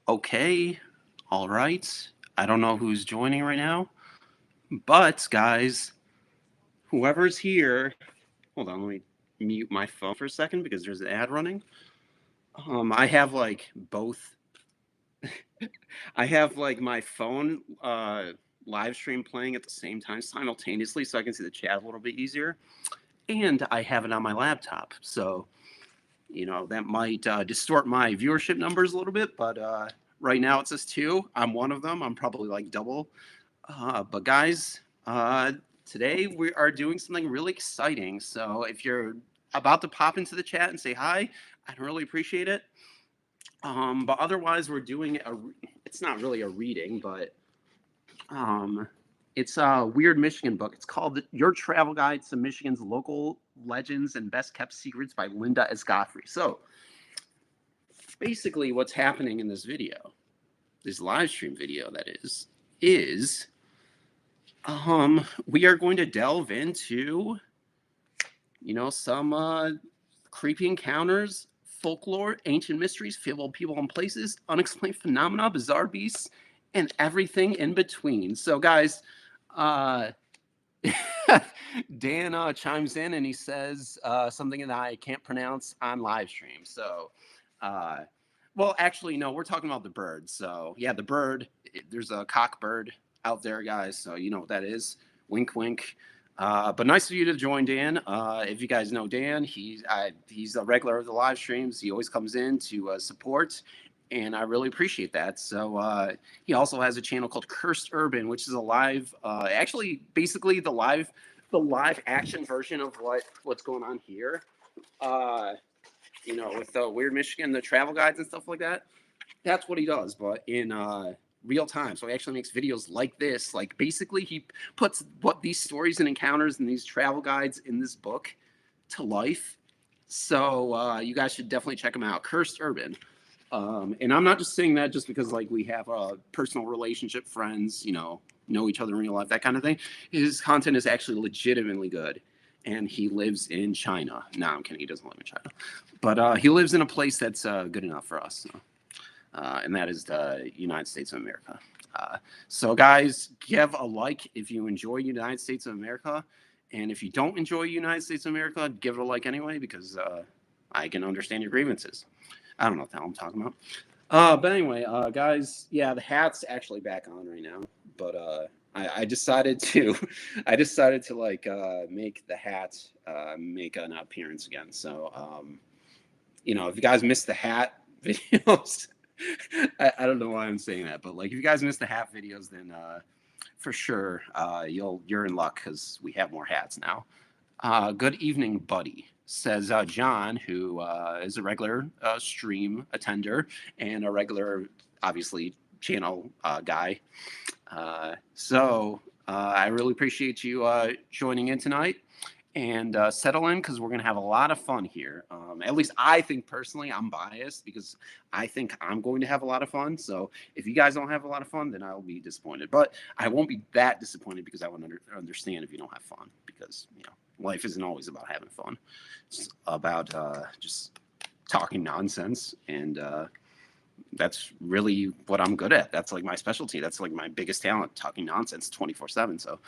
Okay, all right. I don't know who's joining right now, but guys, whoever's here, hold on, let me mute my phone for a second because there's an ad running. I have like both. I have like my phone live stream playing at the same time simultaneously, so I can see the chat a little bit easier, and I have it on my laptop. So that might distort my viewership numbers a little bit, but right now it says two. I'm one of them. I'm probably like double. But guys, today we are doing something really exciting. So if you're about to pop into the chat and say hi, I'd really appreciate it. But otherwise, we're doing it's not really a reading, but um, it's a weird Michigan book. It's called Your Travel Guide to Michigan's Local Legends and Best Kept Secrets by Linda S. Godfrey. So basically what's happening in this video, this live stream video that is we are going to delve into some creepy encounters, folklore, ancient mysteries, fabled people and places, unexplained phenomena, bizarre beasts, and everything in between. So guys, uh Dan chimes in and he says something that I can't pronounce on live stream. So uh well, actually, no, we're talking about the bird. So yeah, the bird. There's a cock bird out there, guys. So you know what that is. Wink, wink. But nice of you to join, Dan. If you guys know Dan, he's a regular of the live streams. He always comes in to support, and I really appreciate that. So he also has a channel called Cursed Urban, which is a live, actually, basically the live action version of what's going on here. Uh, with the Weird Michigan, the travel guides and stuff like that. That's what he does, but in real time. So he actually makes videos like this. Like basically, he puts what these stories and encounters and these travel guides in this book to life. So you guys should definitely check him out. Cursed Urban. And I'm not just saying that just because like we have a personal relationship, friends, know each other in real life, that kind of thing. His content is actually legitimately good. And he lives in China. No, I'm kidding. He doesn't live in China. But he lives in a place that's good enough for us. So. And that is the United States of America. So, guys, give a like if you enjoy United States of America. And if you don't enjoy United States of America, give it a like anyway, because I can understand your grievances. I don't know what the hell I'm talking about. But anyway, guys, yeah, the hat's actually back on right now. But I decided to, like make the hat make an appearance again. So, if you guys missed the hat videos, I don't know why I'm saying that, but like if you guys missed the hat videos, then for sure you're in luck because we have more hats now. Good evening, buddy, says John, who is a regular stream attender and a regular, obviously, channel guy. So I really appreciate you joining in tonight. And settle in because we're going to have a lot of fun here. At least I think personally, I'm biased because I think I'm going to have a lot of fun. So if you guys don't have a lot of fun, then I'll be disappointed. But I won't be that disappointed because I would understand if you don't have fun because, life isn't always about having fun. It's about just talking nonsense. And that's really what I'm good at. That's like my specialty. That's like my biggest talent, talking nonsense 24/7. So,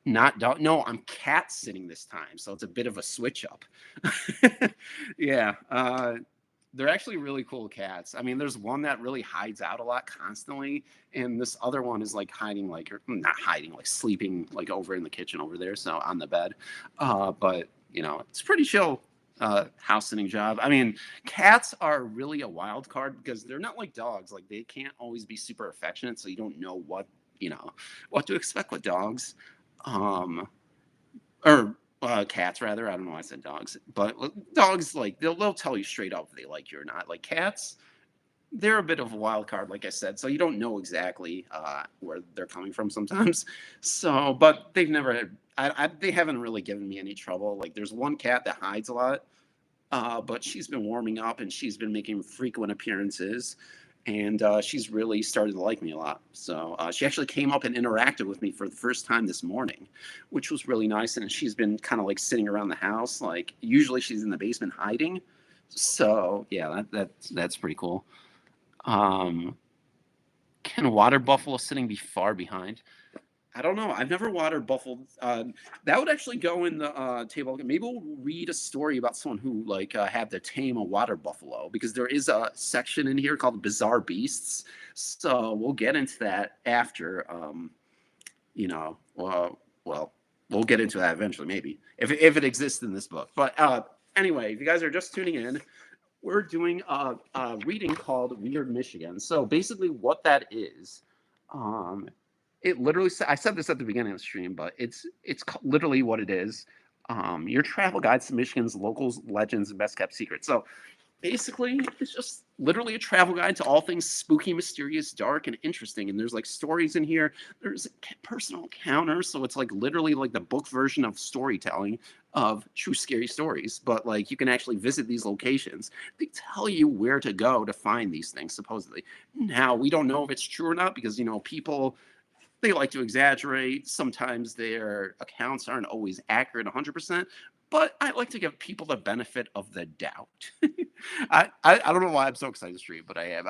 not dog. No, I'm cat sitting this time, so it's a bit of a switch up. Yeah, they're actually really cool cats. I mean, there's one that really hides out a lot constantly, and this other one is like hiding, like or not hiding, like sleeping, like over in the kitchen over there, so on the bed. But it's pretty chill. House sitting job. I mean, cats are really a wild card because they're not like dogs. Like they can't always be super affectionate, so you don't know what to expect with dogs. Um, or cats rather. I don't know why I said dogs, but dogs like they'll tell you straight up if they like you or not. Like cats, they're a bit of a wild card, like I said, so you don't know exactly where they're coming from sometimes. So, but they've never, they haven't really given me any trouble. Like there's one cat that hides a lot, but she's been warming up and she's been making frequent appearances. And she's really started to like me a lot. So she actually came up and interacted with me for the first time this morning, which was really nice. And she's been kind of like sitting around the house. Like usually she's in the basement hiding. So yeah, that's pretty cool. Um, can water buffalo sitting be far behind? I don't know. I've never water buffled. That would actually go in the table. Maybe we'll read a story about someone who like had to tame a water buffalo because there is a section in here called Bizarre Beasts. So we'll get into that after. You know, well, we'll get into that eventually, maybe if it exists in this book. But anyway, if you guys are just tuning in, we're doing a reading called Weird Michigan. So basically, what that is, um, it literally. I said this at the beginning of the stream, but it's literally what it is. Your travel guides to Michigan's locals, legends, and best kept secrets. So basically, it's just literally a travel guide to all things spooky, mysterious, dark, and interesting. And there's like stories in here. There's personal encounters, so it's like literally like the book version of storytelling of true scary stories. But like you can actually visit these locations. They tell you where to go to find these things. Supposedly, now we don't know if it's true or not because people they like to exaggerate. Sometimes their accounts aren't always accurate 100%, but I like to give people the benefit of the doubt. I don't know why I'm so excited to stream, but I am.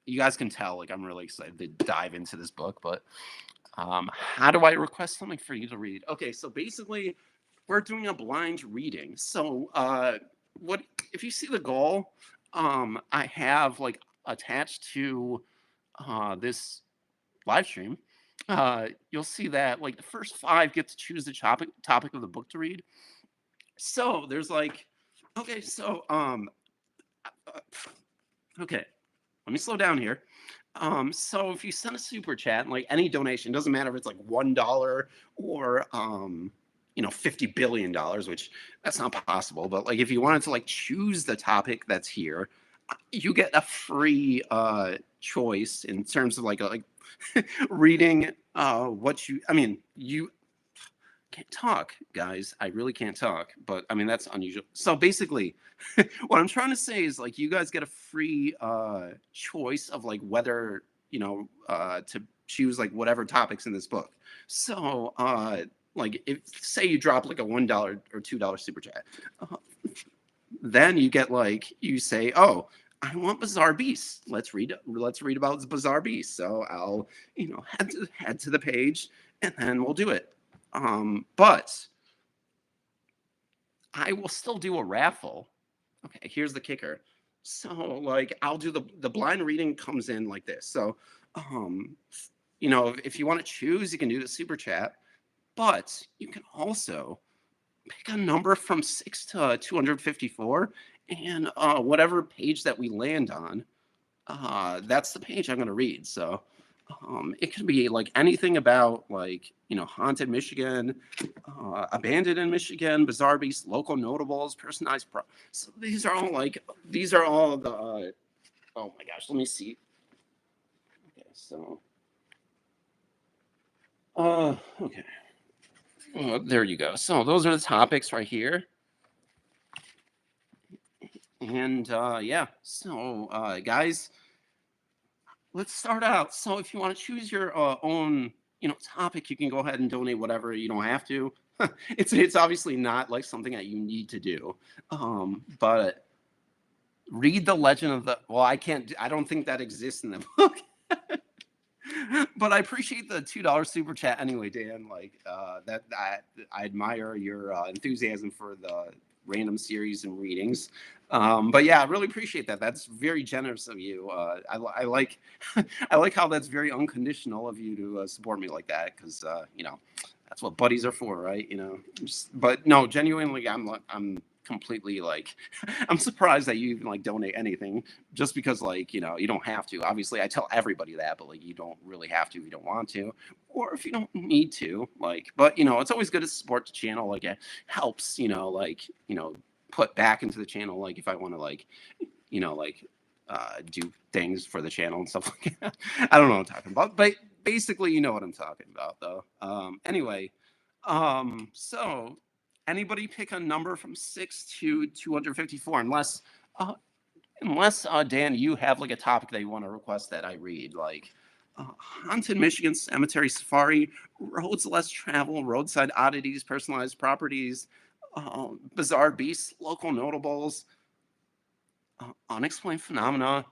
You guys can tell, like, I'm really excited to dive into this book. But how do I request something for you to read? Okay, so basically, we're doing a blind reading. So, what if you see the goal? I have like attached to this live stream, you'll see that like the first five get to choose the topic of the book to read. So there's like, okay, so uh, okay, let me slow down here. So if you send a super chat, like any donation, doesn't matter if it's like $1 or $50 billion, which that's not possible. But like if you wanted to like choose the topic that's here, you get a free choice in terms of like reading what you I mean you can't talk, guys. I really can't talk, but I mean that's unusual. So basically what I'm trying to say is like you guys get a free choice of like whether to choose like whatever topics in this book. So like if say you drop like a $1 or $2 super chat, uh, then you get like you say, oh, I want bizarre beasts. Let's read about bizarre beasts. So I'll head to the page and then we'll do it. But I will still do a raffle. Okay, here's the kicker. So like I'll do the blind reading comes in like this. So um if you want to choose, you can do the super chat, but you can also pick a number from 6 to 254, and whatever page that we land on, that's the page I'm going to read. So it could be like anything about like haunted Michigan, abandoned in Michigan, bizarre beasts, local notables, personalized so these are all the oh my gosh, let me see. Okay, so okay, there you go. So those are the topics right here. And yeah, so guys, let's start out. So if you want to choose your own, topic, you can go ahead and donate whatever. You don't have to. It's obviously not like something that you need to do. But read the legend of the. Well, I can't. I don't think that exists in the book. But I appreciate the $2 super chat anyway, Dan. Like that, I admire your enthusiasm for the random series and readings. But yeah, I really appreciate that. That's very generous of you. I like I like how that's very unconditional of you to support me like that because that's what buddies are for, right? But no, genuinely, I'm completely like I'm surprised that you even like donate anything just because like you don't have to. Obviously I tell everybody that, but like you don't really have to if you don't want to or if you don't need to, like. But it's always good to support the channel. Like it helps like put back into the channel, like if I want to like like do things for the channel and stuff like that. I don't know what I'm talking about, but basically you know what I'm talking about though. Anyway, so anybody pick a number from 6 to 254, uh, unless Dan, you have like a topic that you want to request that I read, like haunted Michigan cemetery safari, roads less travel, roadside oddities, personalized properties, bizarre beasts, local notables, unexplained phenomena,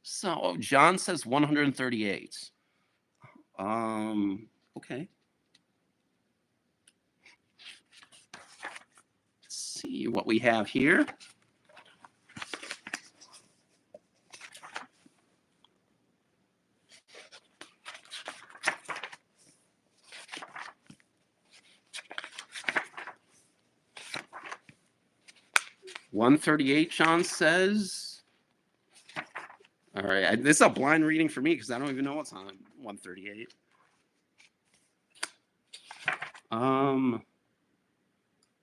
So John says 138. Okay. Let's see what we have here. $138, Sean says. All right, this is a blind reading for me because I don't even know what's on 138.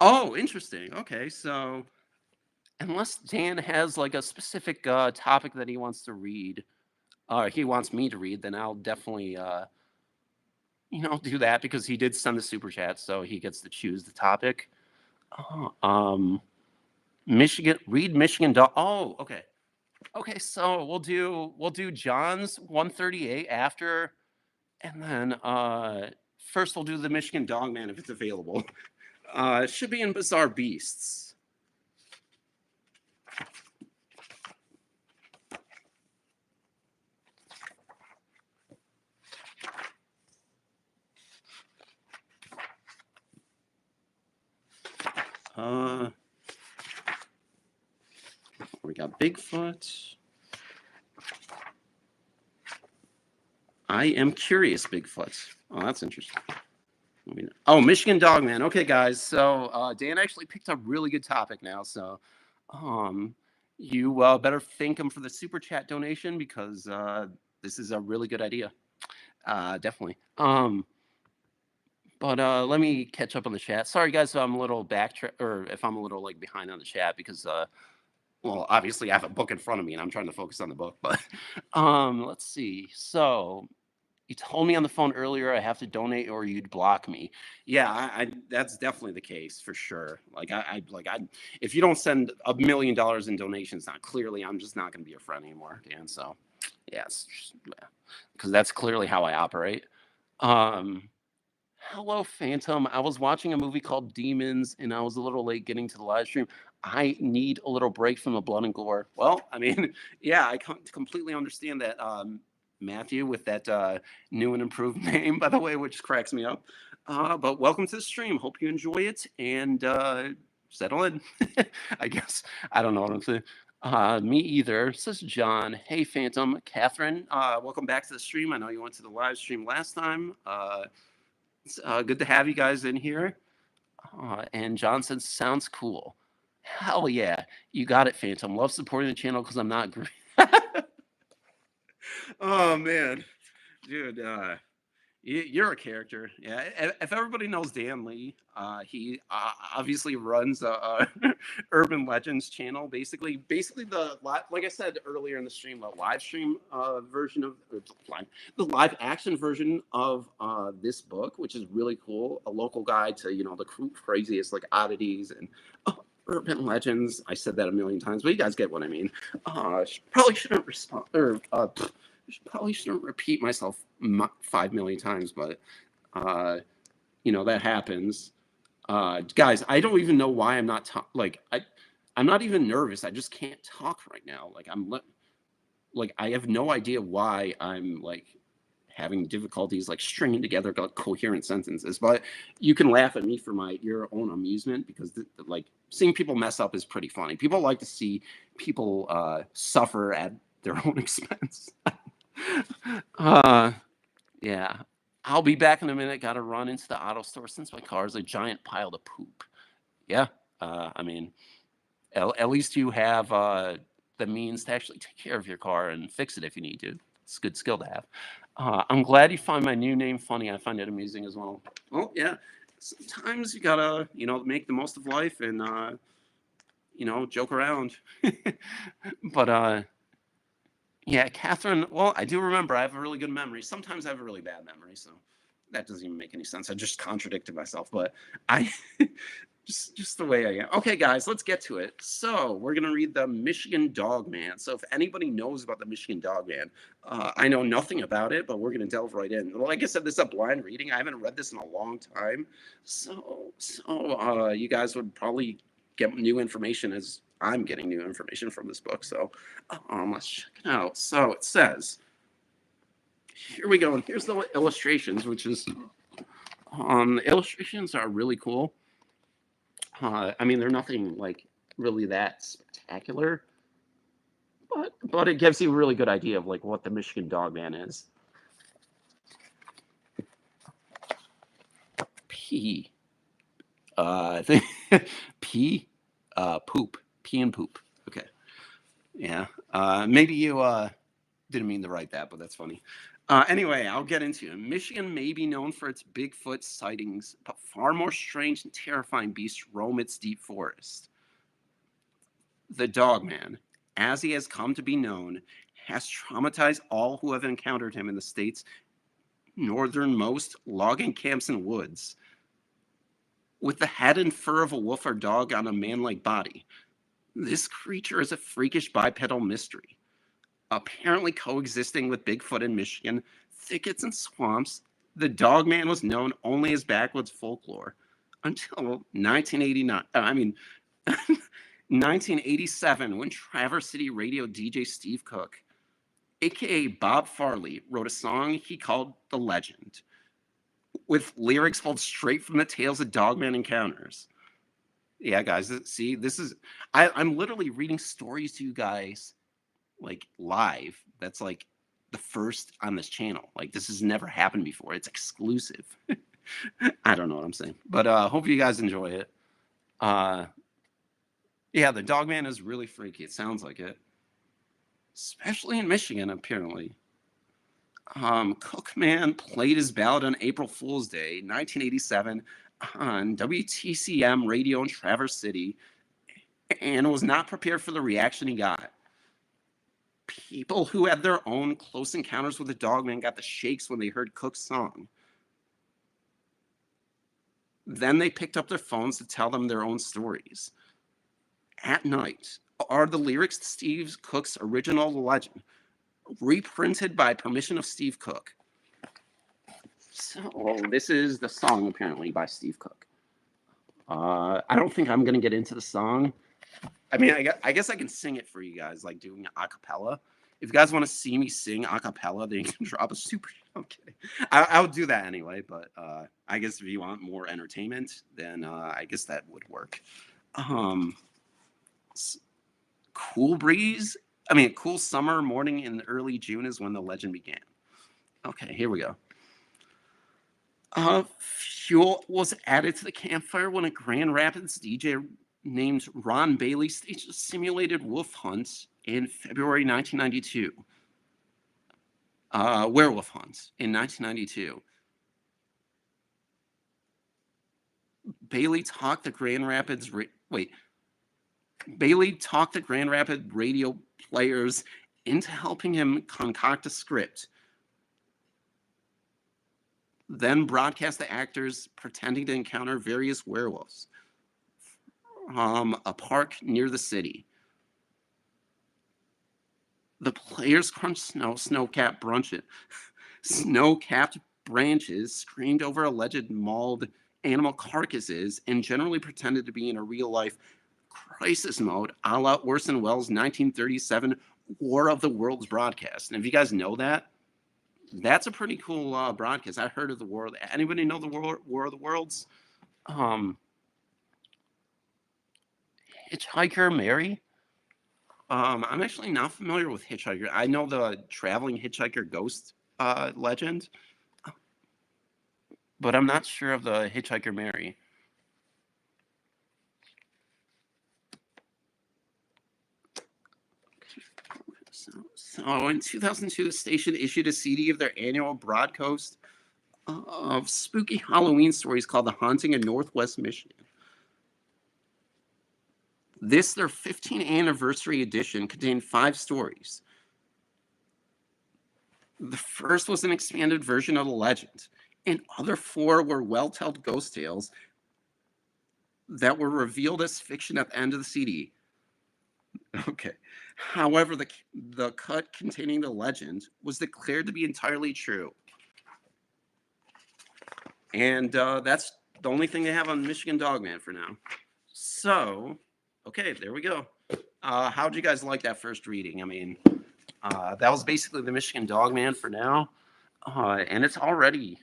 Oh, interesting. Okay, so unless Dan has like a specific topic that he wants to read, he wants me to read, then I'll definitely do that because he did send the super chat, so he gets to choose the topic. Michigan dog. Oh, okay. Okay, so we'll do John's 138 after, and then first we'll do the Michigan Dog Man if it's available. It should be in Bizarre Beasts. We got Bigfoot. I am curious, Bigfoot. Oh, that's interesting. Oh, Michigan Dog Man. Okay, guys. So Dan actually picked a really good topic now. So you better thank him for the super chat donation because this is a really good idea. Definitely. But let me catch up on the chat. Sorry, guys, if I'm a little or if I'm a little like behind on the chat because well, obviously I have a book in front of me and I'm trying to focus on the book. But let's see. So you told me on the phone earlier I have to donate or you'd block me. Yeah, I that's definitely the case for sure. Like I if you don't send $1 million in donations, now clearly I'm just not going to be your friend anymore, Dan. So yes, because that's clearly how I operate. Hello, Phantom. I was watching a movie called Demons, and I was a little late getting to the live stream. I need a little break from the blood and gore. Well, I mean, yeah, I completely understand that, Matthew, with that new and improved name, by the way, which cracks me up. But welcome to the stream. Hope you enjoy it and settle in. I guess I don't know what I'm saying. Me either, says John. Hey, Phantom. Catherine, welcome back to the stream. I know you went to the live stream last time. It's good to have you guys in here. And John says, sounds cool. Hell yeah. You got it, Phantom. Love supporting the channel because I'm not green. Oh, man. Dude, you're a character. Yeah. If everybody knows Dan Lee, he obviously runs a Urban Legends channel. Basically the like I said earlier in the stream, the live stream version of the live action version of this book, which is really cool. A local guide to the craziest like oddities and urban legends. I said that a million times, but you guys get what I mean. Probably shouldn't respond or probably shouldn't repeat myself 5 million times, but that happens. Guys, I don't even know why I'm not I'm not even nervous. I just can't talk right now. I have no idea why I'm having difficulties stringing together coherent sentences. But you can laugh at me for your own amusement because seeing people mess up is pretty funny. People like to see people suffer at their own expense. Yeah. I'll be back in a minute. Got to run into the auto store since my car is a giant pile of poop. Yeah. I mean, at least you have the means to actually take care of your car and fix it if you need to. It's a good skill to have. I'm glad you find my new name funny. I find it amusing as well. Well, yeah. Sometimes you gotta, make the most of life and, joke around. But, yeah, Catherine, well, I do remember. I have a really good memory. Sometimes I have a really bad memory, so that doesn't even make any sense. I just contradicted myself, but I just the way I am. Okay, guys, let's get to it. So we're gonna read the Michigan Dog Man. So if anybody knows about the Michigan Dog Man, I know nothing about it, but we're gonna delve right in. Like I said, this is a blind reading. I haven't read this in a long time, so you guys would probably get new information as I'm getting new information from this book. So let's check it out. So it says, here we go. And here's the illustrations, which is, the illustrations are really cool. I mean, they're nothing like really that spectacular, but it gives you a really good idea of like what the Michigan Dogman is. P. I think P. Poop. Pee and poop. Okay. Yeah. Maybe you didn't mean to write that, but that's funny. Anyway, I'll get into it. Michigan may be known for its Bigfoot sightings, but far more strange and terrifying beasts roam its deep forest. The Dogman, as he has come to be known, has traumatized all who have encountered him in the state's northernmost logging camps and woods. With the head and fur of a wolf or dog on a man-like body, this creature is a freakish bipedal mystery. Apparently coexisting with Bigfoot in Michigan thickets and swamps, the Dogman was known only as backwoods folklore until 1987, when Traverse City radio DJ Steve Cook, aka Bob Farley, wrote a song he called The Legend, with lyrics pulled straight from the tales of Dogman encounters. Yeah, guys, see, this is, I'm literally reading stories to you guys like live. That's like the first on this channel. Like, this has never happened before. It's exclusive. I don't know what I'm saying, but hope you guys enjoy it. Yeah, the Dogman is really freaky. It sounds like it, especially in Michigan, apparently. Cookman played his ballad on April Fool's Day, 1987, on WTCM radio in Traverse City, and was not prepared for the reaction he got. People who had their own close encounters with the Dogman got the shakes when they heard Cook's song. Then they picked up their phones to tell them their own stories. At night are the lyrics to Steve Cook's original The Legend, reprinted by permission of Steve Cook. So this is the song, apparently, by Steve Cook. I don't think I'm going to get into the song. I mean, I guess I can sing it for you guys, like doing a cappella. If you guys want to see me sing a cappella, then you can drop a super. Okay, I'll do that anyway. But I guess if you want more entertainment, then I guess that would work. Cool breeze. I mean, a cool summer morning in early June is when the legend began. Okay, here we go. Fuel was added to the campfire when a Grand Rapids DJ named Ron Bailey staged a simulated wolf hunt in February 1992. Werewolf hunt in 1992. Bailey talked the Grand Rapids radio players into helping him concoct a script, then broadcast the actors pretending to encounter various werewolves from a park near the city. The players crunched snow-capped branches, screamed over alleged mauled animal carcasses, and generally pretended to be in a real-life crisis mode, a la Orson Welles' 1937 War of the Worlds broadcast. And if you guys know that, that's a pretty cool broadcast. I heard of the War. Anybody know the War of the Worlds? Hitchhiker Mary? I'm actually not familiar with Hitchhiker. I know the traveling hitchhiker ghost legend, but I'm not sure of the Hitchhiker Mary. So in 2002, the station issued a CD of their annual broadcast of spooky Halloween stories called The Haunting of Northwest Michigan. This, their 15th anniversary edition, contained 5 stories. The first was an expanded version of the legend, and other 4 were well-told ghost tales that were revealed as fiction at the end of the CD. Okay. However, the cut containing the legend was declared to be entirely true. And that's the only thing they have on Michigan Dogman for now. So, okay, there we go. How'd you guys like that first reading? I mean, that was basically the Michigan Dogman for now, and it's already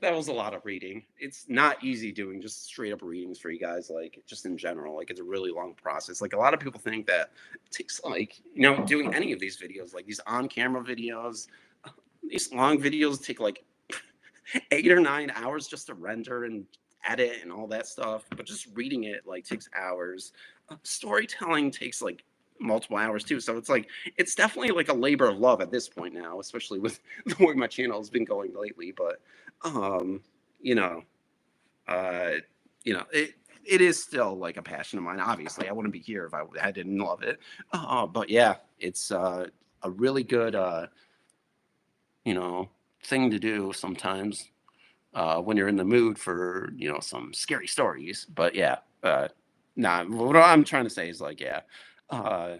that was a lot of reading. It's not easy doing just straight up readings for you guys, like just in general. Like it's a really long process. Like a lot of people think that it takes like doing any of these videos, like these on camera videos, these long videos take like 8 or 9 hours just to render and edit and all that stuff. But just reading it like takes hours. Storytelling takes like multiple hours too. So it's like it's definitely like a labor of love at this point now, especially with the way my channel has been going lately. But um, you know, uh, it is still like a passion of mine. Obviously, I wouldn't be here if I didn't love it. But yeah, it's a really good you know thing to do sometimes when you're in the mood for some scary stories. But yeah, nah. What I'm trying to say is like yeah, uh,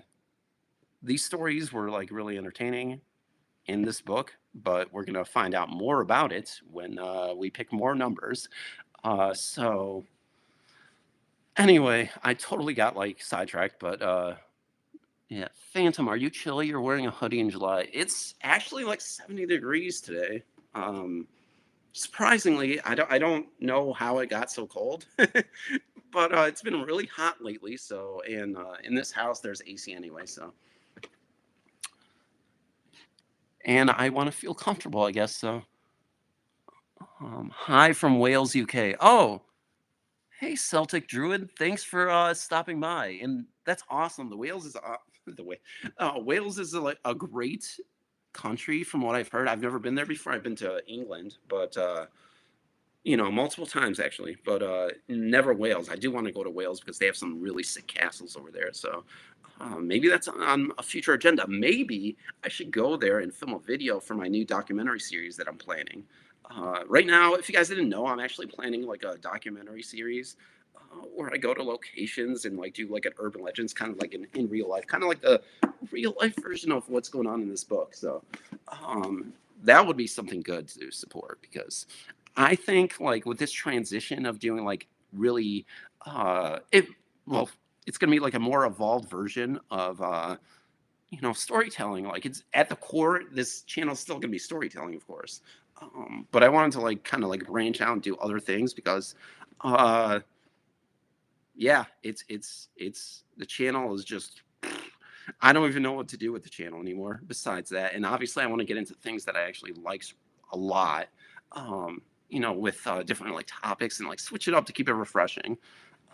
these stories were like really entertaining in this book, but we're gonna find out more about it when we pick more numbers. So anyway, I totally got like sidetracked, but yeah, Phantom, are you chilly? You're wearing a hoodie in July. It's actually like 70 degrees today. Um, Surprisingly, I don't know how it got so cold, but it's been really hot lately. So, and in this house, there's AC anyway. So, and I want to feel comfortable, I guess. So, hi from Wales, UK. Oh, hey, Celtic Druid. Thanks for stopping by. And that's awesome. The Wales is the way. Wales is like a great country from what I've heard. I've never been there before. I've been to England, but multiple times actually, but never Wales. I do want to go to Wales because they have some really sick castles over there. So maybe that's on a future agenda. Maybe I should go there and film a video for my new documentary series that I'm planning. Right now, if you guys didn't know, I'm actually planning like a documentary series where I go to locations and like do like an urban legends, kind of like in real life, kind of like the real life version of what's going on in this book. So that would be something good to support because I think like with this transition of doing like really it well it's going to be like a more evolved version of storytelling. Like it's at the core, this channel's still going to be storytelling, of course. But I wanted to like kind of like branch out and do other things because uh yeah, it's the channel is just I don't even know what to do with the channel anymore besides that. And obviously I want to get into things that I actually like a lot. With different like topics and like switch it up to keep it refreshing.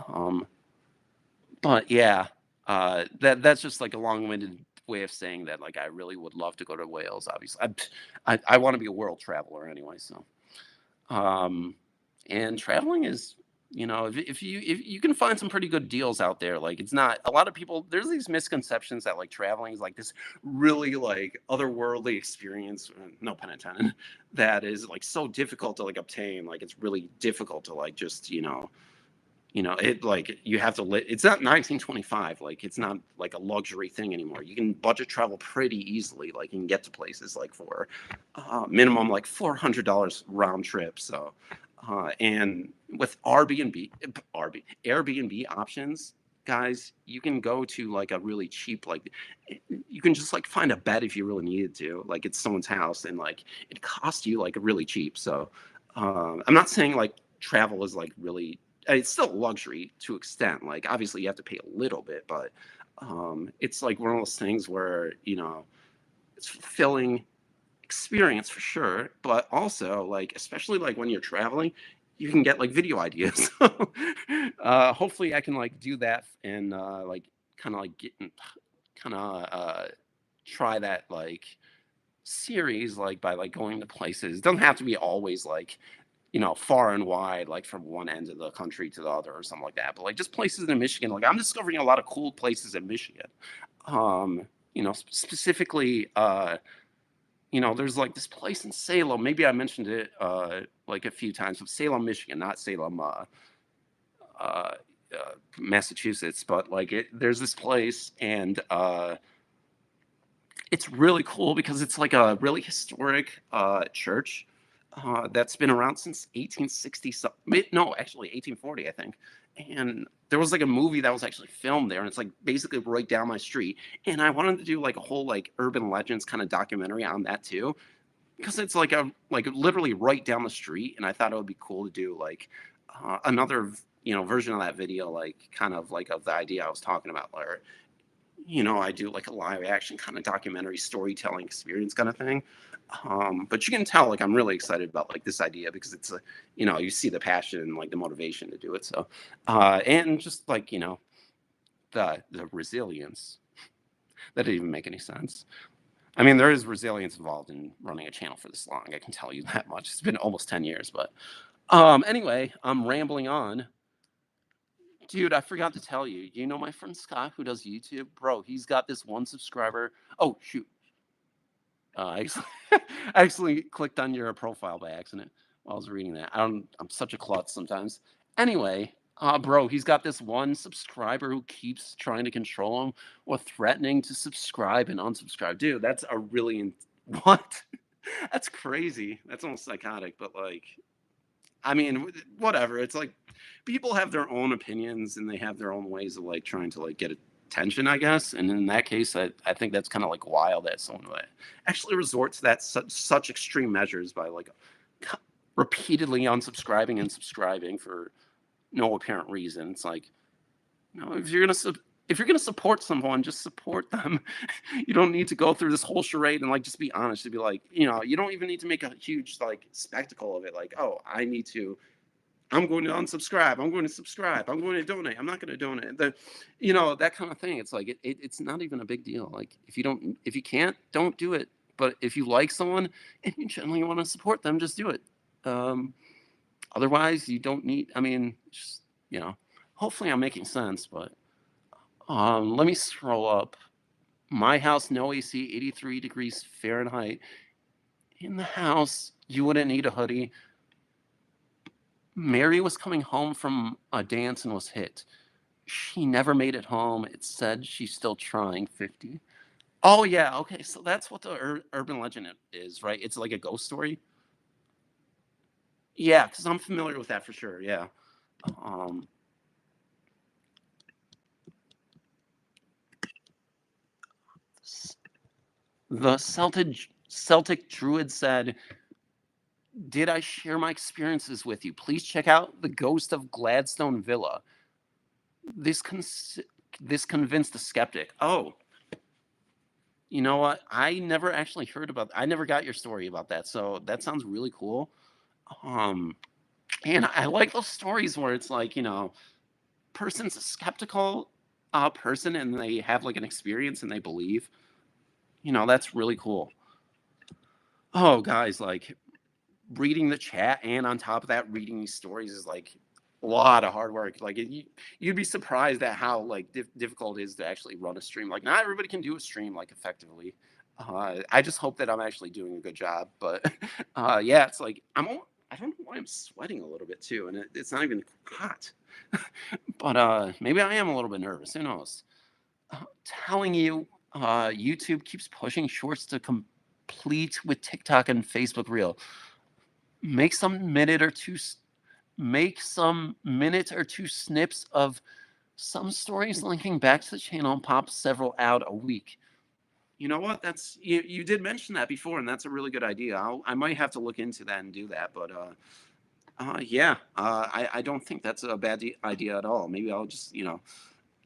Um, but yeah, that's just like a long-winded way of saying that like I really would love to go to Wales. Obviously, I want to be a world traveler anyway. So, um, and traveling is if you can find some pretty good deals out there, like it's not a lot of people. There's these misconceptions that like traveling is like this really like otherworldly experience. No pun intended. That is like so difficult to like obtain. Like it's really difficult to like just it like you have to it's not 1925, like it's not like a luxury thing anymore. You can budget travel pretty easily, like you can get to places like for minimum like $400 round trip. So and with Airbnb options, guys, you can go to like a really cheap, like you can just like find a bed if you really needed to, like it's someone's house and like it costs you like really cheap. So I'm not saying like travel is like really it's still a luxury to extent. Like obviously you have to pay a little bit, but it's like one of those things where it's fulfilling experience for sure, but also like especially like when you're traveling, you can get like video ideas. Hopefully I can like do that and like kind of like get kind of try that like series like by like going to places. It doesn't have to be always like far and wide, like from one end of the country to the other or something like that. But like just places in Michigan, like I'm discovering a lot of cool places in Michigan. Specifically, there's like this place in Salem. Maybe I mentioned it like a few times. Of Salem, Michigan, not Salem, uh, Massachusetts. But like there's this place, and it's really cool because it's like a really historic church that's been around since 1860. No, actually 1840, I think. and there was like a movie that was actually filmed there, and it's like basically right down my street. And I wanted to do like a whole like urban legends kind of documentary on that too, because it's like literally right down the street, and I thought it would be cool to do like another version of that video, like kind of like of the idea I was talking about, where I do like a live action kind of documentary storytelling experience kind of thing. But you can tell like I'm really excited about like this idea because it's a you see the passion and like the motivation to do it. So and just like the resilience, that didn't even make any sense. I mean, there is resilience involved in running a channel for this long. I can tell you that much. It's been almost 10 years, but anyway, I'm rambling on. Dude, I forgot to tell you. You know my friend Scott who does YouTube? Bro, he's got this one subscriber. Oh, shoot. I actually, I actually clicked on your profile by accident while I was reading that. I'm such a klutz sometimes. Anyway, bro, he's got this one subscriber who keeps trying to control him or threatening to subscribe and unsubscribe. Dude, that's a really what? That's crazy. That's almost psychotic, but like, I mean, whatever. It's like people have their own opinions and they have their own ways of like trying to like get attention, I guess. And in that case, I think that's kind of like wild that someone would actually resort to that such extreme measures by like repeatedly unsubscribing and subscribing for no apparent reason. It's like, if you're gonna support someone, just support them. You don't need to go through this whole charade and like just be honest. To be like, you don't even need to make a huge like spectacle of it. Like, oh, I'm going to unsubscribe. I'm going to subscribe. I'm going to donate. I'm not going to donate. That kind of thing. It's like it's not even a big deal. Like if you can't, don't do it. But if you like someone and you generally want to support them, just do it. Otherwise, you don't need. I mean, just hopefully I'm making sense. But let me scroll up. My house, no AC, 83 degrees Fahrenheit. In the house, you wouldn't need a hoodie. Mary was coming home from a dance and was hit. She never made it home. It said she's still trying. 50. Oh yeah, okay. So that's what the urban legend is, right? It's like a ghost story. Yeah, because I'm familiar with that for sure. Yeah. Um, the Celtic Druid said, "Did I share my experiences with you? Please check out the Ghost of Gladstone Villa. This convinced a skeptic." Oh, you know what? I never actually heard about. I never got your story about that. So that sounds really cool. Um, and I like those stories where it's like person's a skeptical person and they have like an experience and they believe. That's really cool. Oh, guys, like reading the chat and on top of that, reading these stories is like a lot of hard work. Like you'd be surprised at how like difficult it is to actually run a stream. Like not everybody can do a stream like effectively. I just hope that I'm actually doing a good job. But yeah, it's like I don't know why I'm sweating a little bit too, and it's not even hot. But maybe I am a little bit nervous. Who knows? Telling you, YouTube keeps pushing shorts to complete with TikTok and Facebook Reel. Make some minute or two make some minute or two snips of some stories linking back to the channel and pop several out a week. You know what? That's you did mention that before, and that's a really good idea. I might have to look into that and do that. But yeah, I don't think that's a bad idea at all. Maybe I'll just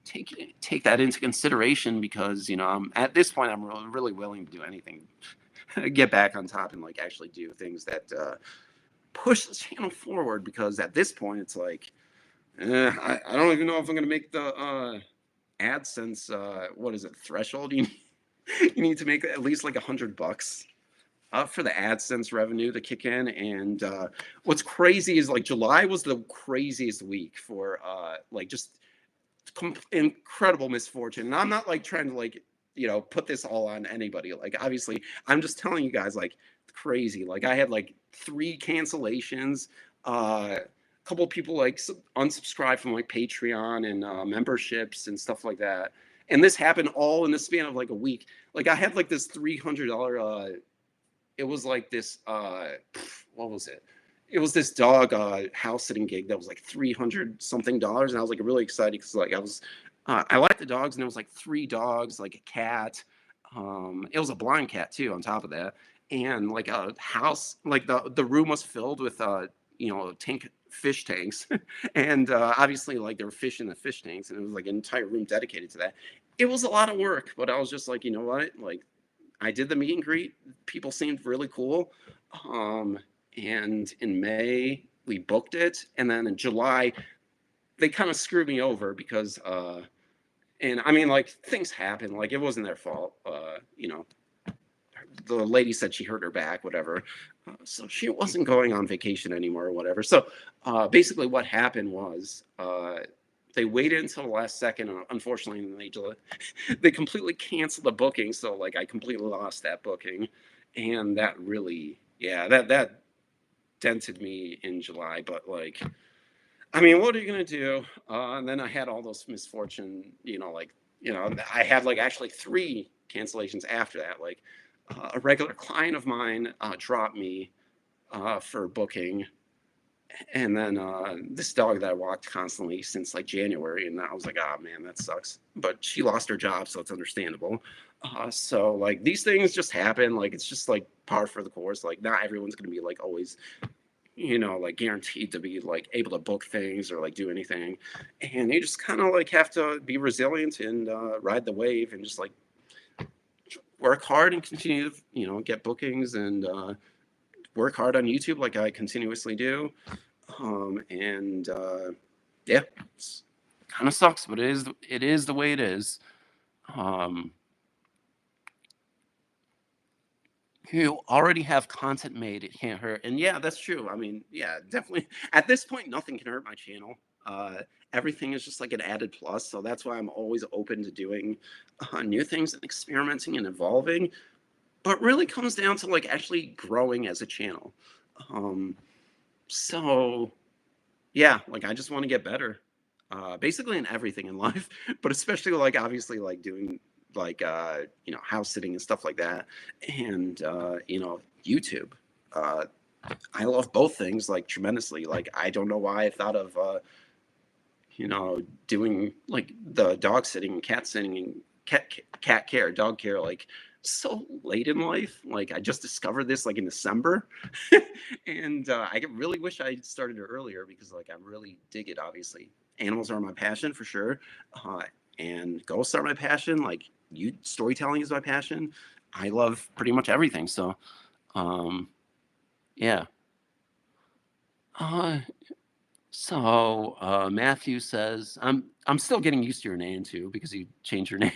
take that into consideration because I'm at this point I'm really willing to do anything, get back on top and like actually do things that push the channel forward, because at this point it's like I don't even know if I'm gonna make the AdSense what is it, threshold. You need to make at least like $100 for the AdSense revenue to kick in. And what's crazy is like July was the craziest week for like just incredible misfortune. And I'm not like trying to like put this all on anybody. Like obviously I'm just telling you guys like crazy. Like I had like 3 cancellations, a couple of people like unsubscribed from like Patreon and memberships and stuff like that. And this happened all in the span of like a week. Like I had like this $300 it was like this what was it, it was this dog house sitting gig that was like 300 something dollars, and I was like really excited because like I like the dogs, and it was like three dogs, like a cat. It was a blind cat too on top of that, and like a house, like the room was filled with fish tanks, and obviously like there were fish in the fish tanks, and it was like an entire room dedicated to that. It was a lot of work, but I was just like, you know what, like I did the meet and greet. People seemed really cool. Um, and in May we booked it, and then in July they kind of screwed me over because and I mean like things happen, like it wasn't their fault. The lady said she hurt her back, whatever. So she wasn't going on vacation anymore or whatever. So basically what happened was they waited until the last second. Unfortunately, and they completely canceled the booking. So like I completely lost that booking, and that really, yeah, that dented me in July. But like, I mean, what are you gonna do? And then I had all those misfortune, I had like actually three cancellations after that. Like a regular client of mine dropped me for booking, and then this dog that I walked constantly since like January, and I was like, oh man, that sucks. But she lost her job, so it's understandable. So like these things just happen. Like it's just like par for the course. Like not everyone's gonna be like always, like guaranteed to be like able to book things or like do anything, and you just kind of like have to be resilient and ride the wave and just like work hard and continue to get bookings and work hard on YouTube like I continuously do. And yeah, it's kind of sucks, but it is the way it is. Um, you already have content made, it can't hurt. And yeah, that's true. I mean, yeah, definitely. At this point, nothing can hurt my channel. Uh, Everything is just like an added plus. So that's why I'm always open to doing new things and experimenting and evolving. But really comes down to like actually growing as a channel. Um, so yeah, like I just want to get better, basically in everything in life, but especially like obviously like doing like house sitting and stuff like that, and YouTube. Uh, I love both things like tremendously. Like I don't know why I thought of doing like the dog sitting and cat sitting and cat care, dog care, like so late in life. Like I just discovered this like in December, and I really wish I started it earlier because like I really dig it. Obviously, animals are my passion for sure, uh, and ghosts are my passion. Like you, storytelling is my passion. I love pretty much everything. So, um, yeah. Uh, Matthew says, I'm still getting used to your name too because you changed your name.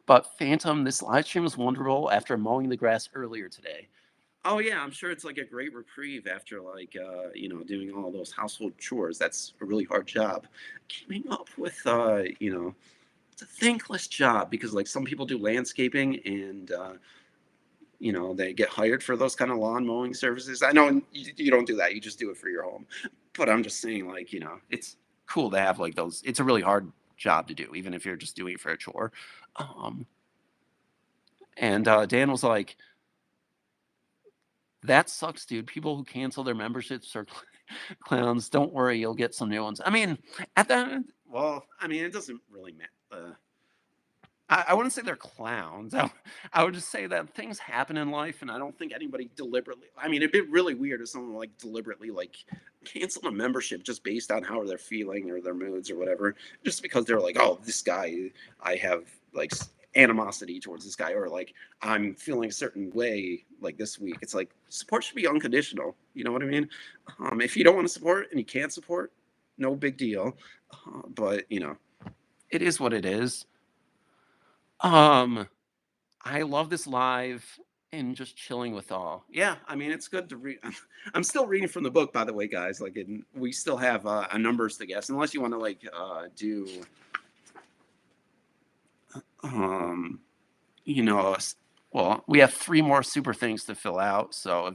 But Phantom, this live stream was wonderful after mowing the grass earlier today. Oh yeah, I'm sure it's like a great reprieve after like doing all those household chores. That's a really hard job. Keeping up with it's a thankless job because like some people do landscaping and they get hired for those kind of lawn mowing services. I know you don't do that. You just do it for your home. But I'm just saying, like, it's cool to have like those. It's a really hard job to do, even if you're just doing it for a chore. Um, and Dan was like, that sucks, dude. People who cancel their memberships are clowns. Don't worry, you'll get some new ones. I mean, at that, well, I mean, it doesn't really matter. I wouldn't say they're clowns. I would just say that things happen in life, and I don't think anybody deliberately. I mean, it'd be really weird if someone like deliberately like cancel a membership just based on how they're feeling or their moods or whatever, just because they're like, oh, this guy, I have like animosity towards this guy, or like I'm feeling a certain way like this week. It's like support should be unconditional. You know what I mean? If you don't want to support and you can't support, no big deal. But it is what it is. Um, I love this live and just chilling with all. Yeah, I mean it's good to read. I'm still reading from the book, by the way, guys. Like, we still have a numbers to guess, unless you want to like do, um, you know, well, we have three more super things to fill out. So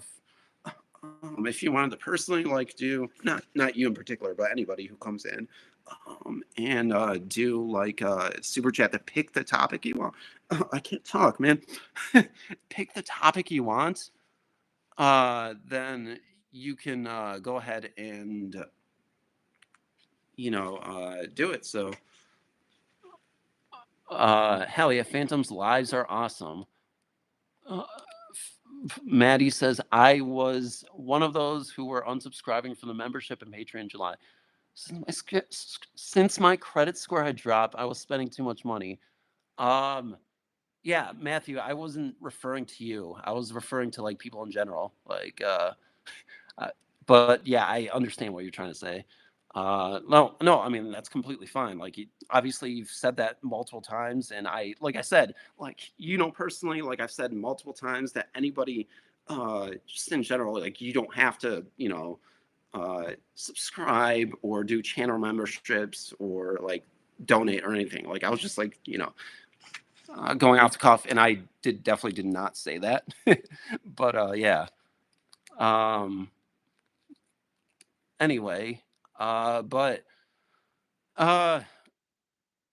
if you wanted to personally like do not you in particular, but anybody who comes in, and do like super chat to pick the topic you want. I can't talk, man. Pick the topic you want. Then you can go ahead and do it. So hell yeah, Phantom's lives are awesome. Uh, Maddie says, I was one of those who were unsubscribing from the membership in Patreon in July. Since my credit score had dropped, I was spending too much money. Um, yeah, Matthew, I wasn't referring to you. I was referring to like people in general. Uh, but yeah, I understand what you're trying to say. No, I mean that's completely fine. Like, obviously, you've said that multiple times, and like I said, like personally, like I've said multiple times that anybody, just in general, like you don't have to, subscribe or do channel memberships or like donate or anything. Like I was just like, going off the cuff, and I definitely did not say that. But yeah. Um, anyway, but uh,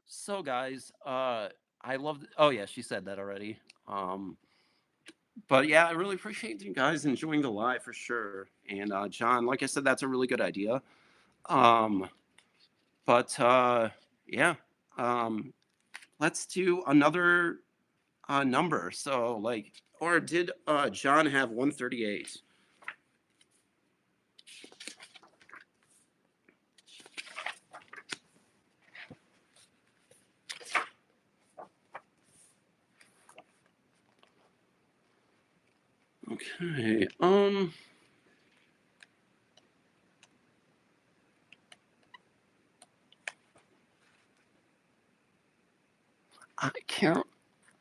so guys, I love. Oh yeah, she said that already. Um, but yeah, I really appreciate you guys enjoying the live for sure. And John, like I said, that's a really good idea. Um, but yeah, um, let's do another number. So like, or did John have 138? Okay. I care.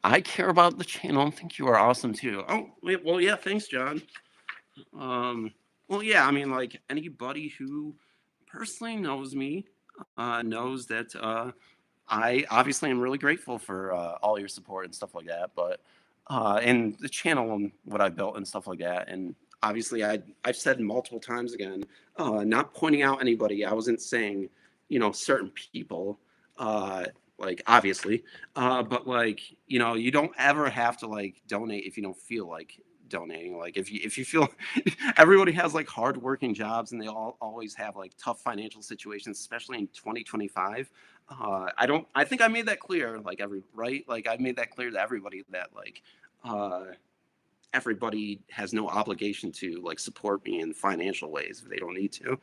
I care about the channel. I think you are awesome too. Oh, wait, well, yeah. Thanks, John. Um, well, yeah. I mean, like anybody who personally knows me knows that I obviously am really grateful for all your support and stuff like that. But and the channel and what I built and stuff like that. And obviously, I've said multiple times again, not pointing out anybody. I wasn't saying, certain people. Uh, like obviously, but like you don't ever have to like donate if you don't feel like donating. Like if you feel everybody has like hardworking jobs and they all always have like tough financial situations, especially in 2025. I think I made that clear, like right, like I made that clear to everybody that like uh everybody has no obligation to like support me in financial ways if they don't need to,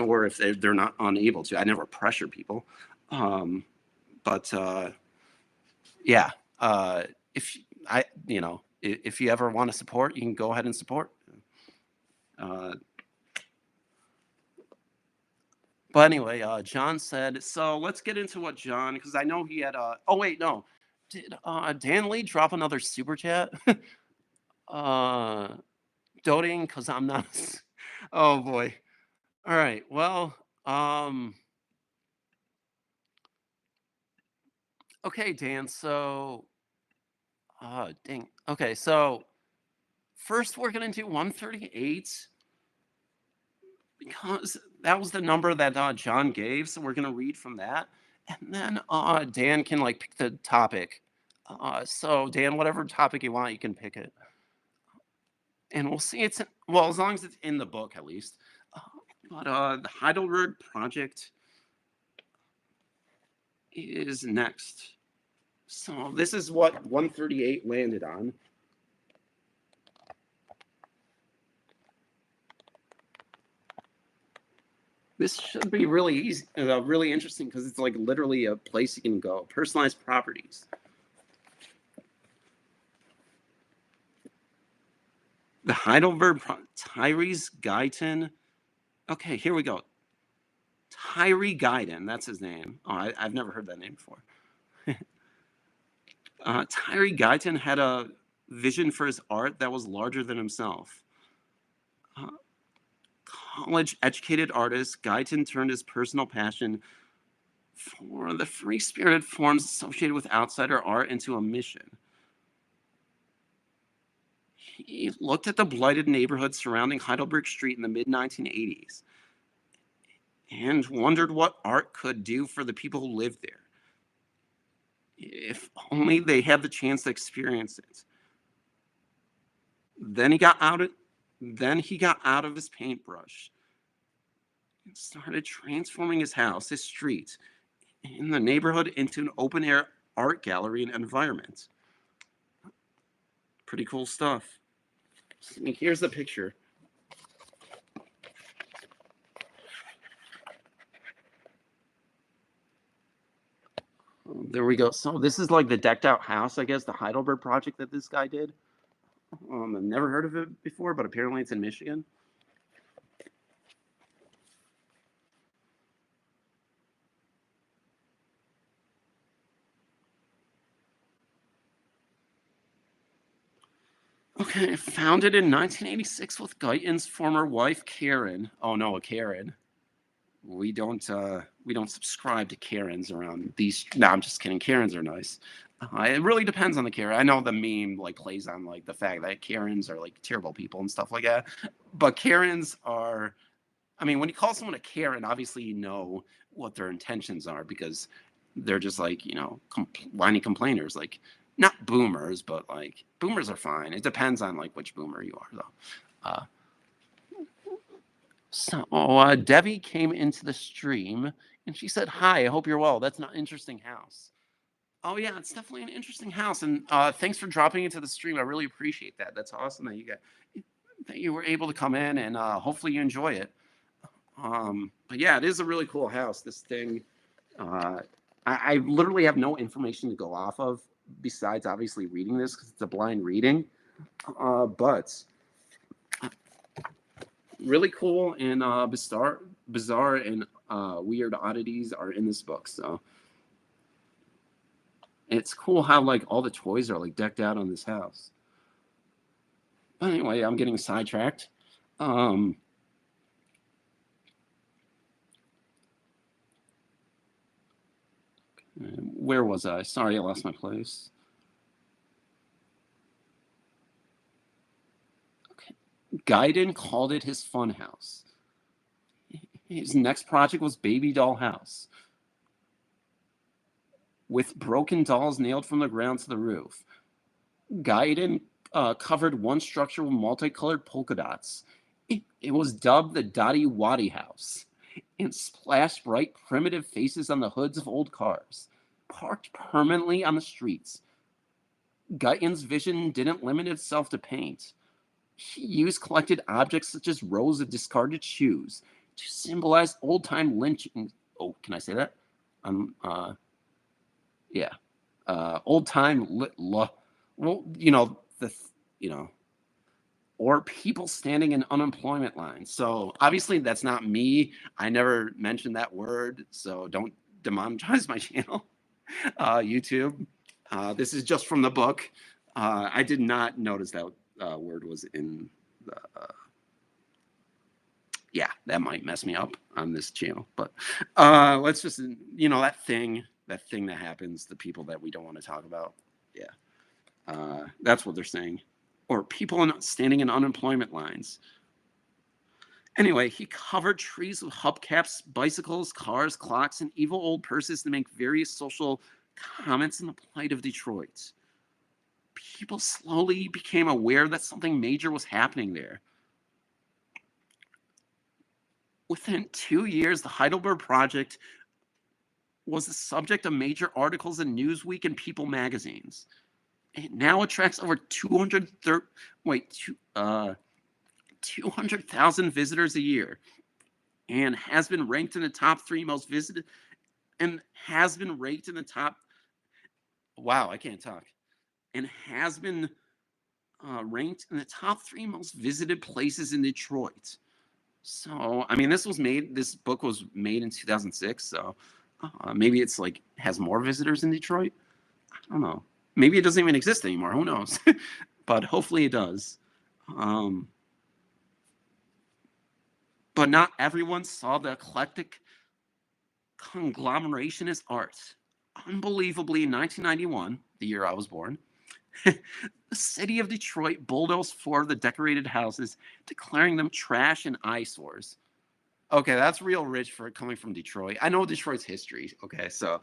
or if they're not unable to. I never pressure people. um but yeah, if I if you ever want to support, you can go ahead and support. uh But anyway, John said, so let's get into what John, because I know he had, oh, wait, no. Did Dan Lee drop another super chat? uh, Doting, because I'm not. Oh, boy. All right. Well, um, okay, Dan. So, dang. Okay. So, first we're going to do 138 because that was the number that John gave. So, we're going to read from that. And then Dan can like pick the topic. So Dan, whatever topic you want, you can pick it, and we'll see. Well, as long as it's in the book, at least. Uh, but the Heidelberg Project is next. So this is what 138 landed on. This should be really easy, really interesting because it's like literally a place you can go. Personalized properties. The Heidelberg Tyrese Guyton. Okay, here we go. Tyree Guyton, that's his name. Oh, I've never heard that name before. Tyree Guyton had a vision for his art that was larger than himself. Uh, College educated artist, Guyton turned his personal passion for the free spirited forms associated with outsider art into a mission. He looked at the blighted neighborhood surrounding Heidelberg Street in the mid 1980s and wondered what art could do for the people who lived there. If only they had the chance to experience it. Then he got out Then he got out of his paintbrush and started transforming his house, his street, in the neighborhood into an open air art gallery and environment. Pretty cool stuff. Here's the picture. There we go. So this is like the decked out house, I guess, the Heidelberg project that this guy did. I've never heard of it before, but apparently it's in Michigan. Okay, founded in 1986 with Guyton's former wife Karen. Oh no, a Karen. We don't subscribe to Karens around these. No, I'm just kidding. Karens are nice. It really depends on the Karen. I know the meme like plays on like the fact that Karens are like terrible people and stuff like that, but Karens are. I mean, when you call someone a Karen, obviously you know what their intentions are because they're just like whiny complainers. Like not boomers, but like boomers are fine. It depends on like which boomer you are though. So Debbie came into the stream and she said, "Hi, I hope you're well. That's an interesting house." Oh yeah, it's definitely an interesting house, and thanks for dropping into the stream. I really appreciate that. That's awesome that you were able to come in, and hopefully you enjoy it. But yeah, it is a really cool house. This thing, I literally have no information to go off of besides obviously reading this because it's a blind reading. But really cool and bizarre and weird oddities are in this book. So it's cool how like all the toys are like decked out on this house. But anyway, I'm getting sidetracked. Where was I? Sorry, I lost my place. Okay. Guyton called it his fun house. His next project was Baby Doll House, with broken dolls nailed from the ground to the roof. Guyton covered one structure with multicolored polka dots. It was dubbed the Dotty Waddy House and splashed bright primitive faces on the hoods of old cars, parked permanently on the streets. Guyton's vision didn't limit itself to paint. He used collected objects such as rows of discarded shoes to symbolize old-time lynching. Oh, can I say that? Yeah. Old-time well, or people standing in unemployment lines. So obviously that's not me. I never mentioned that word, so don't demonetize my channel, YouTube. This is just from the book. I did not notice that word was in the. Yeah, that might mess me up on this channel, but let's just that thing that happens to people that we don't want to talk about. Yeah, that's what they're saying. Or people standing in unemployment lines. Anyway, he covered trees with hubcaps, bicycles, cars, clocks, and evil old purses to make various social comments on the plight of Detroit. People slowly became aware that something major was happening there. Within 2 years, the Heidelberg Project was the subject of major articles in Newsweek and People magazines. It now attracts over 200,000 visitors a year, and has been ranked in the top 3 most visited, and has been ranked in the top. Wow, I can't talk. And has been ranked in the top 3 most visited places in Detroit. So, I mean, this book was made in 2006, so maybe it's like has more visitors in Detroit. I don't know. Maybe it doesn't even exist anymore. Who knows? But hopefully it does. But not everyone saw the eclectic conglomeration as art. Unbelievably, in 1991, the year I was born, the city of Detroit bulldozed 4 of the decorated houses, declaring them trash and eyesores. Okay, that's real rich for coming from Detroit. I know Detroit's history. Okay, so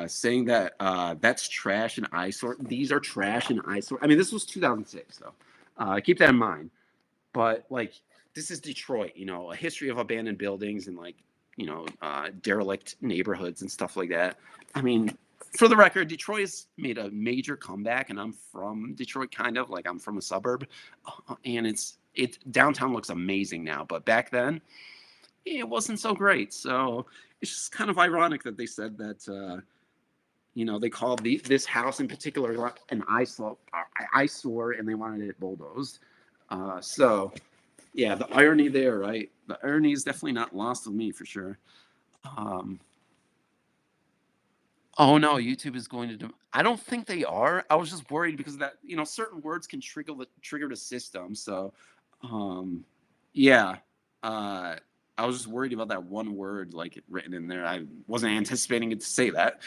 saying that that's trash and eyesore. These are trash and eyesore. I mean, this was 2006, so keep that in mind. But like this is Detroit, a history of abandoned buildings and like derelict neighborhoods and stuff like that. I mean, for the record, Detroit has made a major comeback, and I'm from Detroit, kind of like I'm from a suburb, and it downtown looks amazing now, but back then it wasn't so great. So it's just kind of ironic that they said that. They called this house in particular an eyesore, and they wanted it bulldozed. So yeah, the irony there, right? The irony is definitely not lost on me for sure. Um, oh no, YouTube is going to do. I don't think they are. I was just worried because that certain words can trigger the system. So, um, yeah, uh, I was just worried about that one word like written in there. I wasn't anticipating it to say that,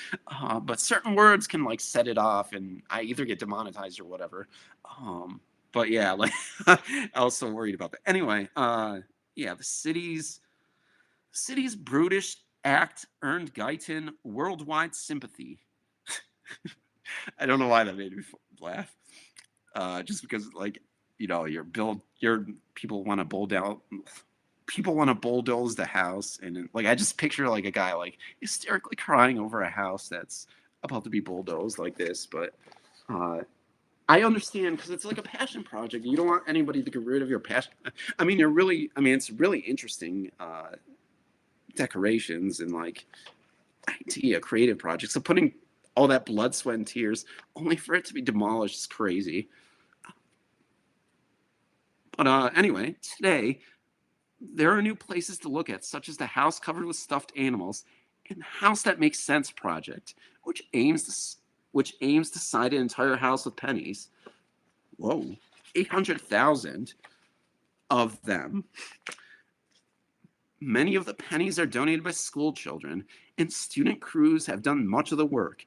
but certain words can like set it off, and I either get demonetized or whatever. Um, but yeah, like I was so worried about that. Anyway, yeah, the city's brutish act earned Guyton worldwide sympathy. I don't know why that made me laugh. Just because, like, your people want to bulldoze the house, and like I just picture like a guy like hysterically crying over a house that's about to be bulldozed like this. But uh, I understand because it's like a passion project. You don't want anybody to get rid of your passion. I mean, it's really interesting. Decorations and like idea creative projects. So putting all that blood, sweat, and tears only for it to be demolished is crazy. But anyway, today there are new places to look at, such as the house covered with stuffed animals and the House That Makes Sense project, which aims to side an entire house with pennies. Whoa, 800,000 of them. Many of the pennies are donated by school children, and student crews have done much of the work,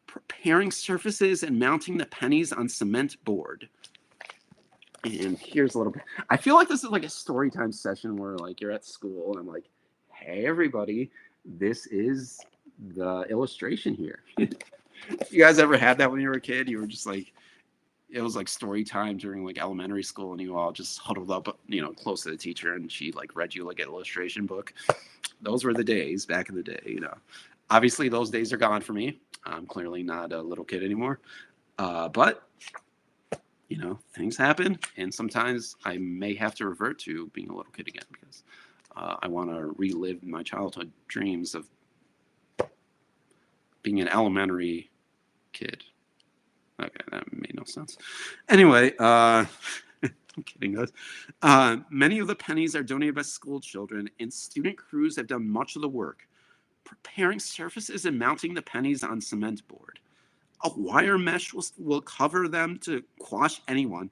preparing surfaces and mounting the pennies on cement board. And here's a little bit. I feel like this is like a story time session where like you're at school and I'm like, hey everybody, this is the illustration here. You guys ever had that when you were a kid? You were just like, it was like story time during like elementary school, and you all just huddled up, close to the teacher, and she like read you like an illustration book. Those were the days back in the day. Obviously those days are gone for me. I'm clearly not a little kid anymore. But things happen, and sometimes I may have to revert to being a little kid again because I want to relive my childhood dreams of being an elementary kid. Okay, that made no sense. Anyway, I'm kidding, guys. Many of the pennies are donated by school children, and student crews have done much of the work, preparing surfaces and mounting the pennies on cement board. A wire mesh will cover them to quash anyone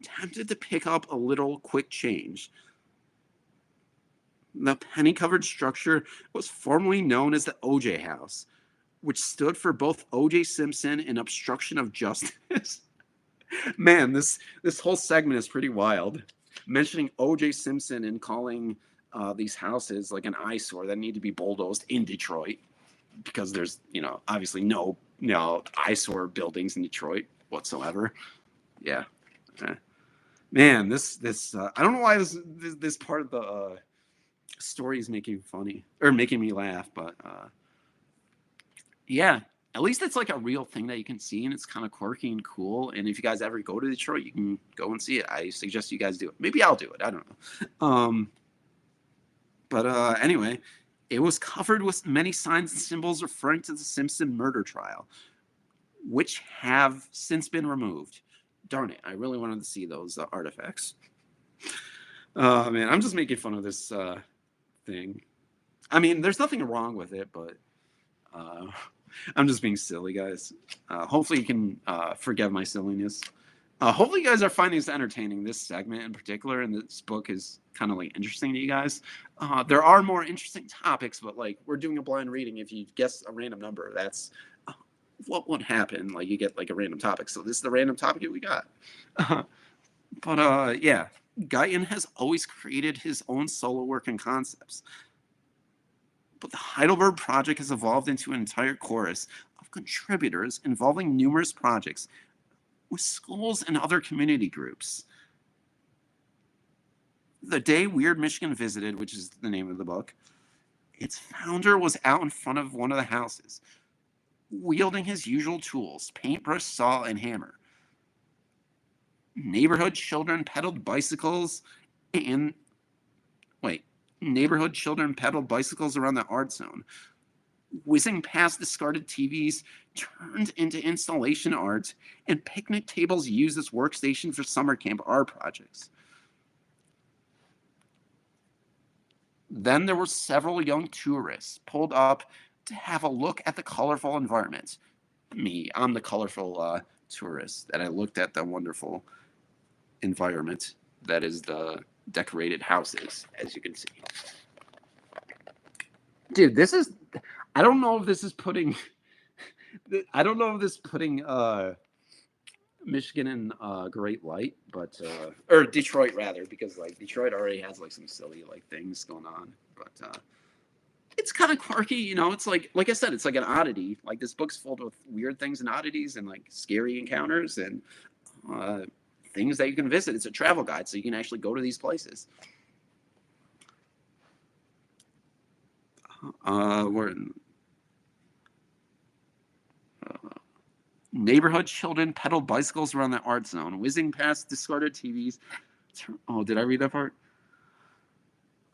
tempted to pick up a little quick change. The penny-covered structure was formerly known as the OJ House, which stood for both O.J. Simpson and obstruction of justice. Man, this whole segment is pretty wild. Mentioning O.J. Simpson and calling these houses like an eyesore that need to be bulldozed in Detroit because there's obviously no eyesore buildings in Detroit whatsoever. Yeah, man, this I don't know why this part of the story is making me laugh, but yeah, at least it's like a real thing that you can see, and it's kind of quirky and cool. And if you guys ever go to Detroit, you can go and see it. I suggest you guys do it. Maybe I'll do it. I don't know. But anyway, it was covered with many signs and symbols referring to the Simpson murder trial, which have since been removed. Darn it, I really wanted to see those artifacts. Man, I'm just making fun of this thing. I mean, there's nothing wrong with it, but I'm just being silly, guys. Hopefully you can forgive my silliness. Hopefully you guys are finding this entertaining, this segment in particular, and this book is kind of like interesting to you guys. There are more interesting topics, but like we're doing a blind reading. If you guess a random number, that's what would happen. Like you get like a random topic. So this is the random topic that we got. But yeah, Guyton has always created his own solo work and concepts. But the Heidelberg Project has evolved into an entire chorus of contributors involving numerous projects with schools and other community groups. The day Weird Michigan visited, which is the name of the book, its founder was out in front of one of the houses, wielding his usual tools: paintbrush, saw, and hammer. Neighborhood children pedaled bicycles and wait, neighborhood children pedaled bicycles around the art zone, whizzing past discarded TVs turned into installation art, and picnic tables used as workstations for summer camp art projects. Then there were several young tourists pulled up to have a look at the colorful environment. Me, I'm the colorful tourist that I looked at the wonderful environment that is the decorated houses, as you can see. Dude, this is. I don't know if this is putting. I don't know if this is putting Michigan in great light, but or Detroit rather, because like Detroit already has like some silly like things going on, but it's kind of quirky, you know. It's like I said, it's like an oddity. Like this book's filled with weird things and oddities and like scary encounters and uh, things that you can visit. It's a travel guide, so you can actually go to these places. We're in, neighborhood children pedaled bicycles around the art zone, whizzing past discarded TVs. Oh, did I read that part?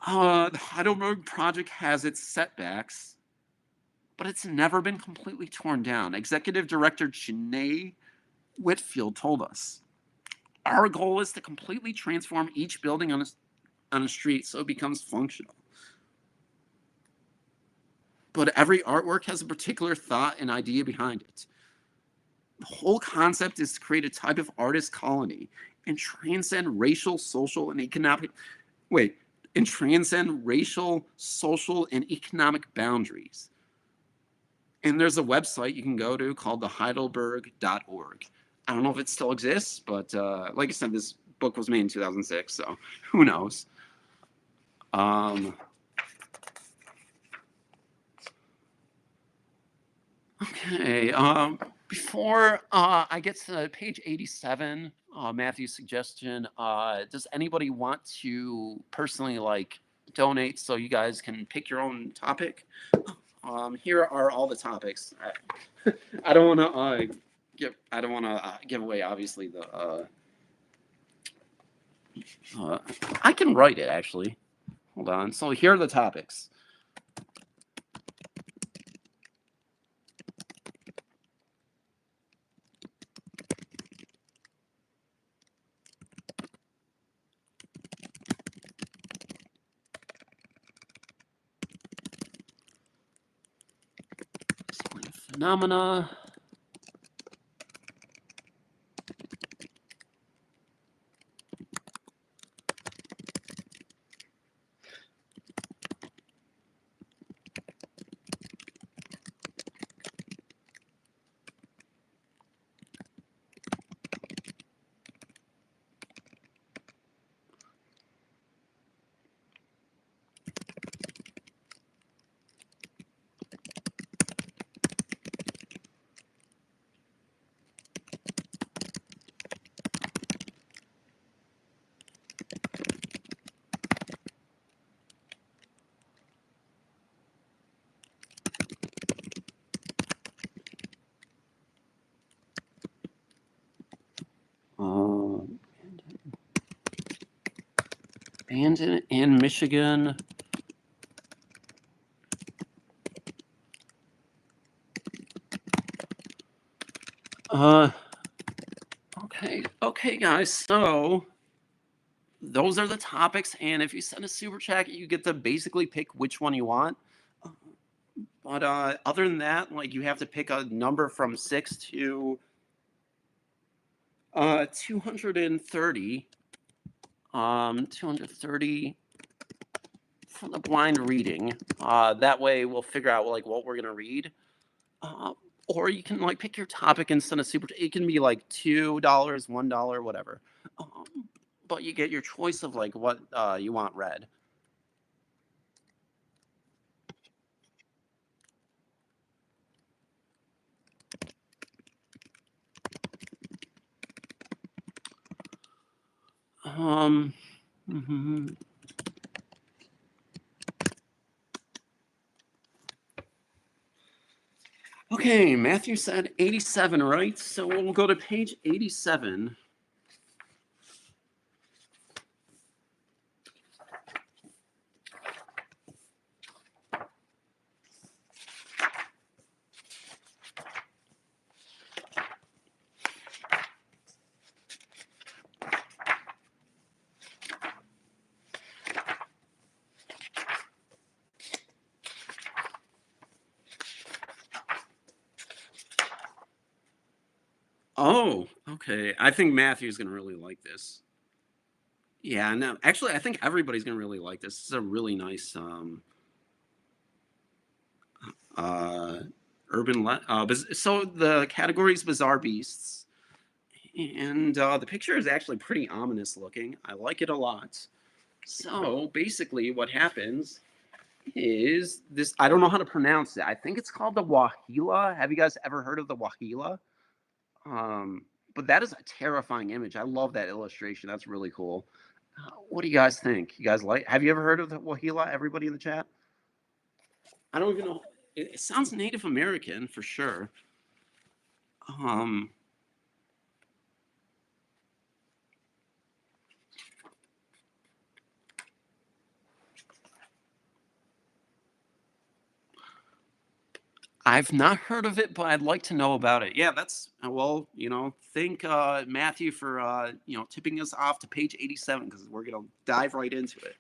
The Heidelberg project has its setbacks, but it's never been completely torn down. Executive Director Janae Whitfield told us, our goal is to completely transform each building on a street so it becomes functional. But every artwork has a particular thought and idea behind it. The whole concept is to create a type of artist colony and transcend racial, social, and economic wait, and transcend racial, social, and economic boundaries. And there's a website you can go to called the Heidelberg.org. I don't know if it still exists, but like I said, this book was made in 2006, so who knows? Okay. Before I get to page 87, Matthew's suggestion, does anybody want to personally like donate so you guys can pick your own topic? Here are all the topics. I don't want to give away obviously the. I can write it actually. Hold on. So here are the topics. Phenomena. Abandoned in Michigan. Okay, guys. So those are the topics, and if you send a super chat, you get to basically pick which one you want. But other than that, like you have to pick a number from 6 to 230. 230 for the blind reading. That way we'll figure out like what we're gonna read. Or you can like pick your topic and send a super. It can be like $2, $1, whatever. But you get your choice of like what you want read. Um, Mm-hmm. Okay, Matthew said 87, right? So we'll go to page 87. Oh, okay. I think Matthew's gonna really like this. Yeah, no, actually, I think everybody's gonna really like this. This is a really nice uh, so the category is bizarre beasts, and the picture is actually pretty ominous looking. I like it a lot. So basically, what happens is this. I don't know how to pronounce it. I think it's called the Wahila. Have you guys ever heard of the Wahila? Um, but that is a terrifying image. I love that illustration. That's really cool. What do you guys think? You guys like? Have you ever heard of the Wahila? Everybody in the chat? I don't even know. It sounds Native American for sure. Um, I've not heard of it, but I'd like to know about it. Yeah, that's well, thank Matthew for tipping us off to page 87 because we're gonna dive right into it.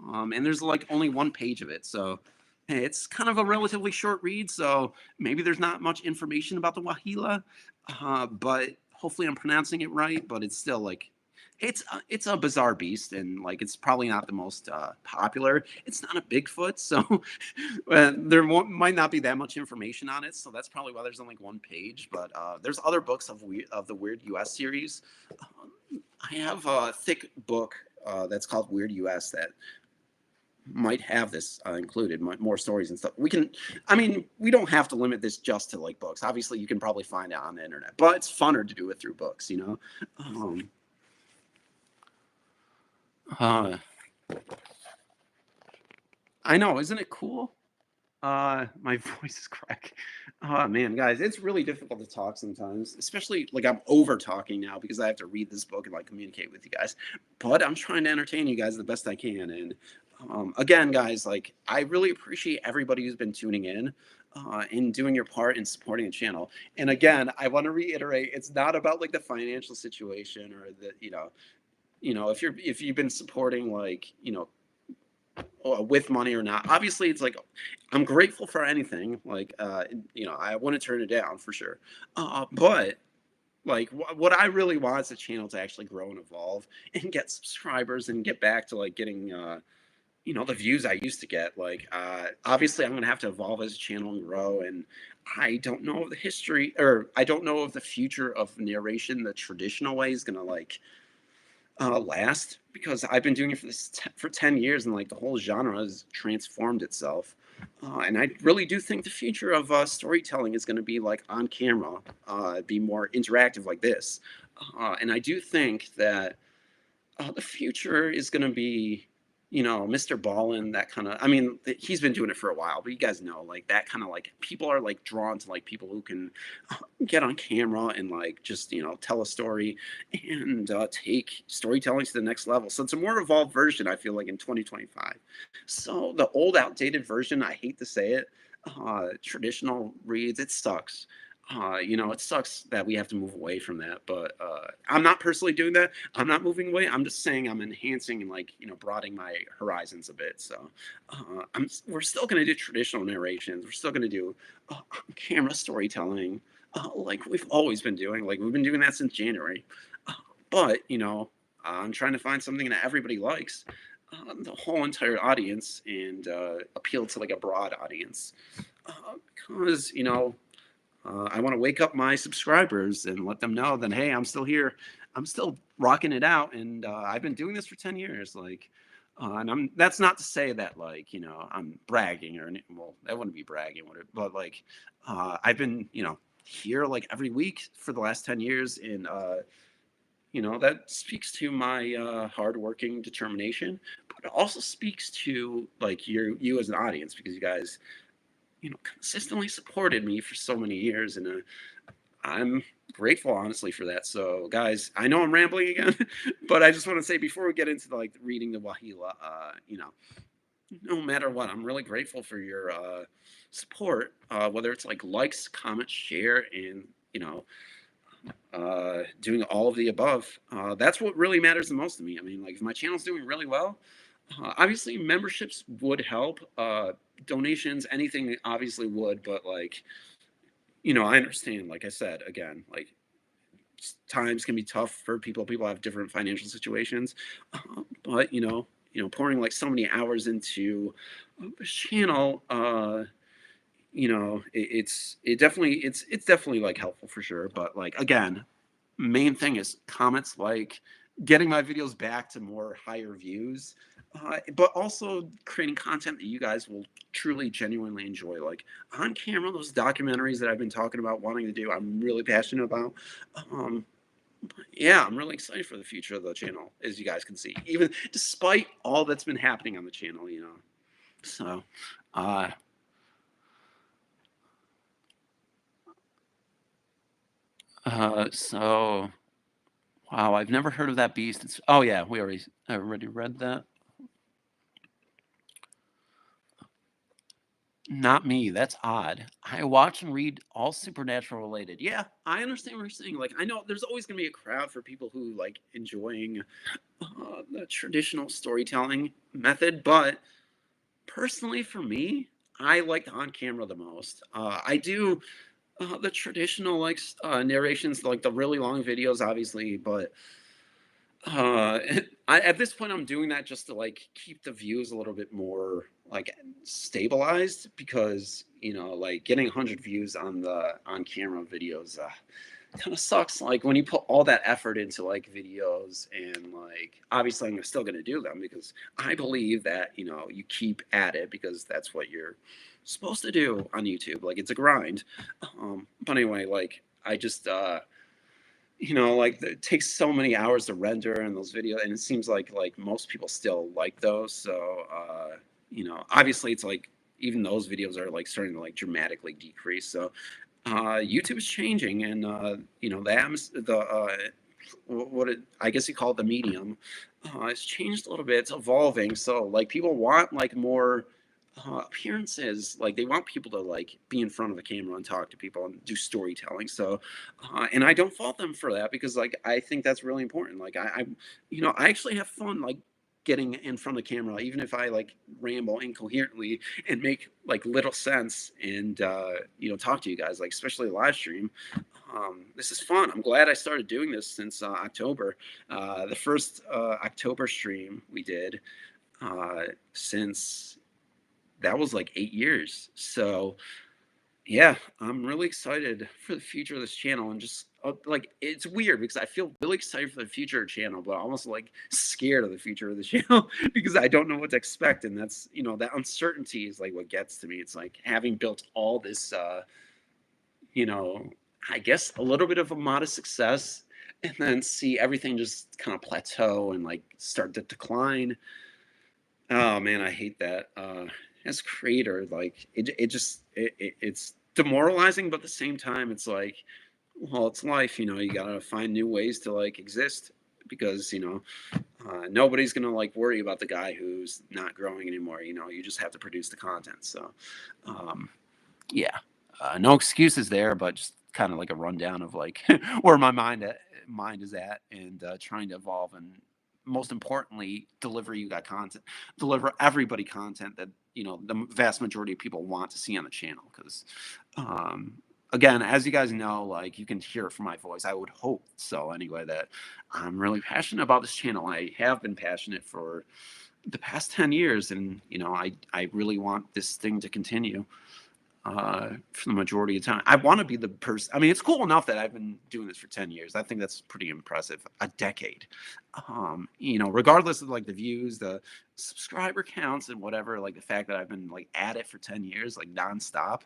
And there's like only one page of it, so hey, it's kind of a relatively short read. So maybe there's not much information about the Wahila, but hopefully I'm pronouncing it right. But it's still like it's a bizarre beast, and like it's probably not the most popular. It's not a Bigfoot, so there might not be that much information on it. So that's probably why there's only one page. But there's other books of the Weird U.S. series. I have a thick book that's called Weird U.S. that might have this included, more stories and stuff. I mean, we don't have to limit this just to like books. Obviously, you can probably find it on the internet, but it's funner to do it through books. Um, uh, I know, isn't it cool? My voice is cracked. Oh man, guys, it's really difficult to talk sometimes, especially like I'm over talking now because I have to read this book and like communicate with you guys. But I'm trying to entertain you guys the best I can. And again, guys, like I really appreciate everybody who's been tuning in doing your part in supporting the channel. And again, I want to reiterate, it's not about like the financial situation or the if you've been supporting like with money or not. Obviously, it's like I'm grateful for anything. Like, I wouldn't turn it down for sure. But like, what I really want is the channel to actually grow and evolve and get subscribers and get back to like getting, the views I used to get. Like, obviously, I'm gonna have to evolve as a channel and grow. And I don't know if the history or I don't know if the future of narration the traditional way is gonna like last because I've been doing it for 10 years and like the whole genre has transformed itself. And I really do think the future of storytelling is going to be like on camera, be more interactive like this. And I do think that the future is going to be, Mr. Ballin, that kind of, I mean, he's been doing it for a while, but you guys know, like, that kind of like people are like drawn to like people who can get on camera and like just, tell a story and take storytelling to the next level. So it's a more evolved version, I feel like, in 2025. So the old, outdated version, I hate to say it, traditional reads, it sucks. It sucks that we have to move away from that, but I'm not personally doing that. I'm not moving away. I'm just saying I'm enhancing and like broadening my horizons a bit. So we're still going to do traditional narrations. We're still going to do camera storytelling, like we've always been doing. Like we've been doing that since January. But I'm trying to find something that everybody likes. The whole entire audience and appeal to like a broad audience because I want to wake up my subscribers and let them know that hey, I'm still here. I'm still rocking it out, and I've been doing this for 10 years. Like, and that's not to say that like I'm bragging or anything. Well, that wouldn't be bragging, would it? But like, I've been here like every week for the last 10 years, and that speaks to my hardworking determination, but it also speaks to like you as an audience because you guys, consistently supported me for so many years, and I'm grateful, honestly, for that. So, guys, I know I'm rambling again, but I just want to say before we get into like reading the Wahila, no matter what, I'm really grateful for your support. Whether it's like likes, comments, share, and doing all of the above. That's what really matters the most to me. I mean, like if my channel's doing really well, obviously memberships would help. Donations, anything obviously would, but like I understand. Like I said, again, like times can be tough for people. People have different financial situations, but pouring like so many hours into this channel, it's definitely like helpful for sure. But like again, main thing is comments, like getting my videos back to more higher views, but also creating content that you guys will truly genuinely enjoy, like on camera, those documentaries that I've been talking about wanting to do, I'm really passionate about. um, yeah, I'm really excited for the future of the channel, as you guys can see, even despite all that's been happening on the channel. So uh so wow, I've never heard of that beast. Oh yeah, we already read that. Not me. That's odd. I watch and read all supernatural related. Yeah, I understand what you're saying. Like, I know there's always going to be a crowd for people who like enjoying the traditional storytelling method, but personally, for me, I like the on camera the most. I do the traditional like narrations, like the really long videos, obviously, but uh, at this point, I'm doing that just to like keep the views a little bit more like stabilized because like getting 100 views on the on camera videos kind of sucks. Like when you put all that effort into like videos, and like obviously I'm still gonna do them because I believe that you keep at it because that's what you're supposed to do on YouTube. Like it's a grind. But anyway, like I just like it takes so many hours to render in those videos, and it seems like most people still like those. So obviously it's like even those videos are like starting to like dramatically decrease. So YouTube is changing, and I guess you call it the medium. It's changed a little bit. It's evolving. So like people want like more appearances. Like they want people to like be in front of the camera and talk to people and do storytelling. So, and I don't fault them for that because like I think that's really important. Like I actually have fun like getting in front of the camera, even if I like ramble incoherently and make like little sense, and talk to you guys, like especially live stream. This is fun. I'm glad I started doing this since October. The first October stream we did since that was like 8 years. So yeah, I'm really excited for the future of this channel, and just like it's weird because I feel really excited for the future of the channel, but almost like scared of the future of the channel because I don't know what to expect, and that's that uncertainty is like what gets to me. It's like having built all this, you know, I guess a little bit of a modest success, and then see everything just kind of plateau and like start to decline. Oh man, I hate that. As a creator, like it's demoralizing, but at the same time, it's like, well, it's life. You gotta find new ways to like exist because nobody's gonna like worry about the guy who's not growing anymore. You just have to produce the content. So, um, yeah, no excuses there, but just kind of like a rundown of like where my mind is at, and trying to evolve, and most importantly, deliver everybody content that the vast majority of people want to see on the channel. Because um, again, as you guys know, like you can hear it from my voice. I would hope so anyway that I'm really passionate about this channel. I have been passionate for the past 10 years, and I really want this thing to continue for the majority of the time. I want to be the person. I mean, it's cool enough that I've been doing this for 10 years. I think that's pretty impressive. A decade. Regardless of like the views, the subscriber counts, and whatever, like the fact that I've been like at it for 10 years, like nonstop.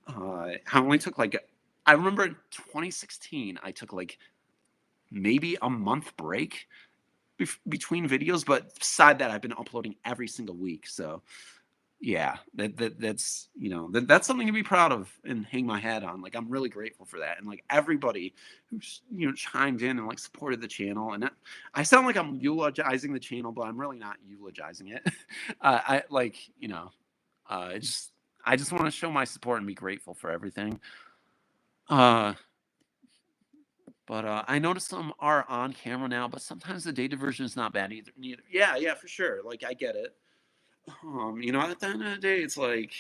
I only took like, I remember in 2016, I took like maybe a month break between videos, but beside that, I've been uploading every single week. So yeah, that's that's something to be proud of and hang my hat on. Like I'm really grateful for that, and like everybody who's chimed in and like supported the channel. And I sound like I'm eulogizing the channel, but I'm really not eulogizing it. I like it's I just want to show my support and be grateful for everything. Uh, but I noticed some are on camera now, but sometimes the data version is not bad either. Neither. Yeah, yeah, for sure. Like I get it. At the end of the day, it's like,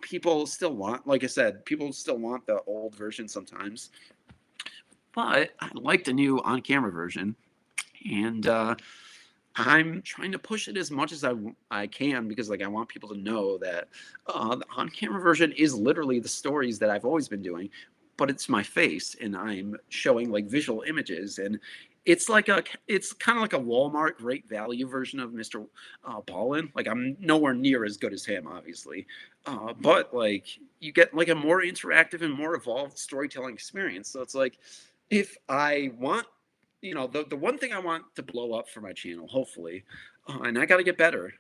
people still want, like I said, people still want the old version sometimes. But I like the new on-camera version, and I'm trying to push it as much as I can because like I want people to know that the on-camera version is literally the stories that I've always been doing, but it's my face and I'm showing like visual images, and it's kind of like a Walmart great value version of Mr. Ballin. Like I'm nowhere near as good as him, obviously, but like you get like a more interactive and more evolved storytelling experience. So it's like if I want the one thing I want to blow up for my channel, hopefully, and I got to get better,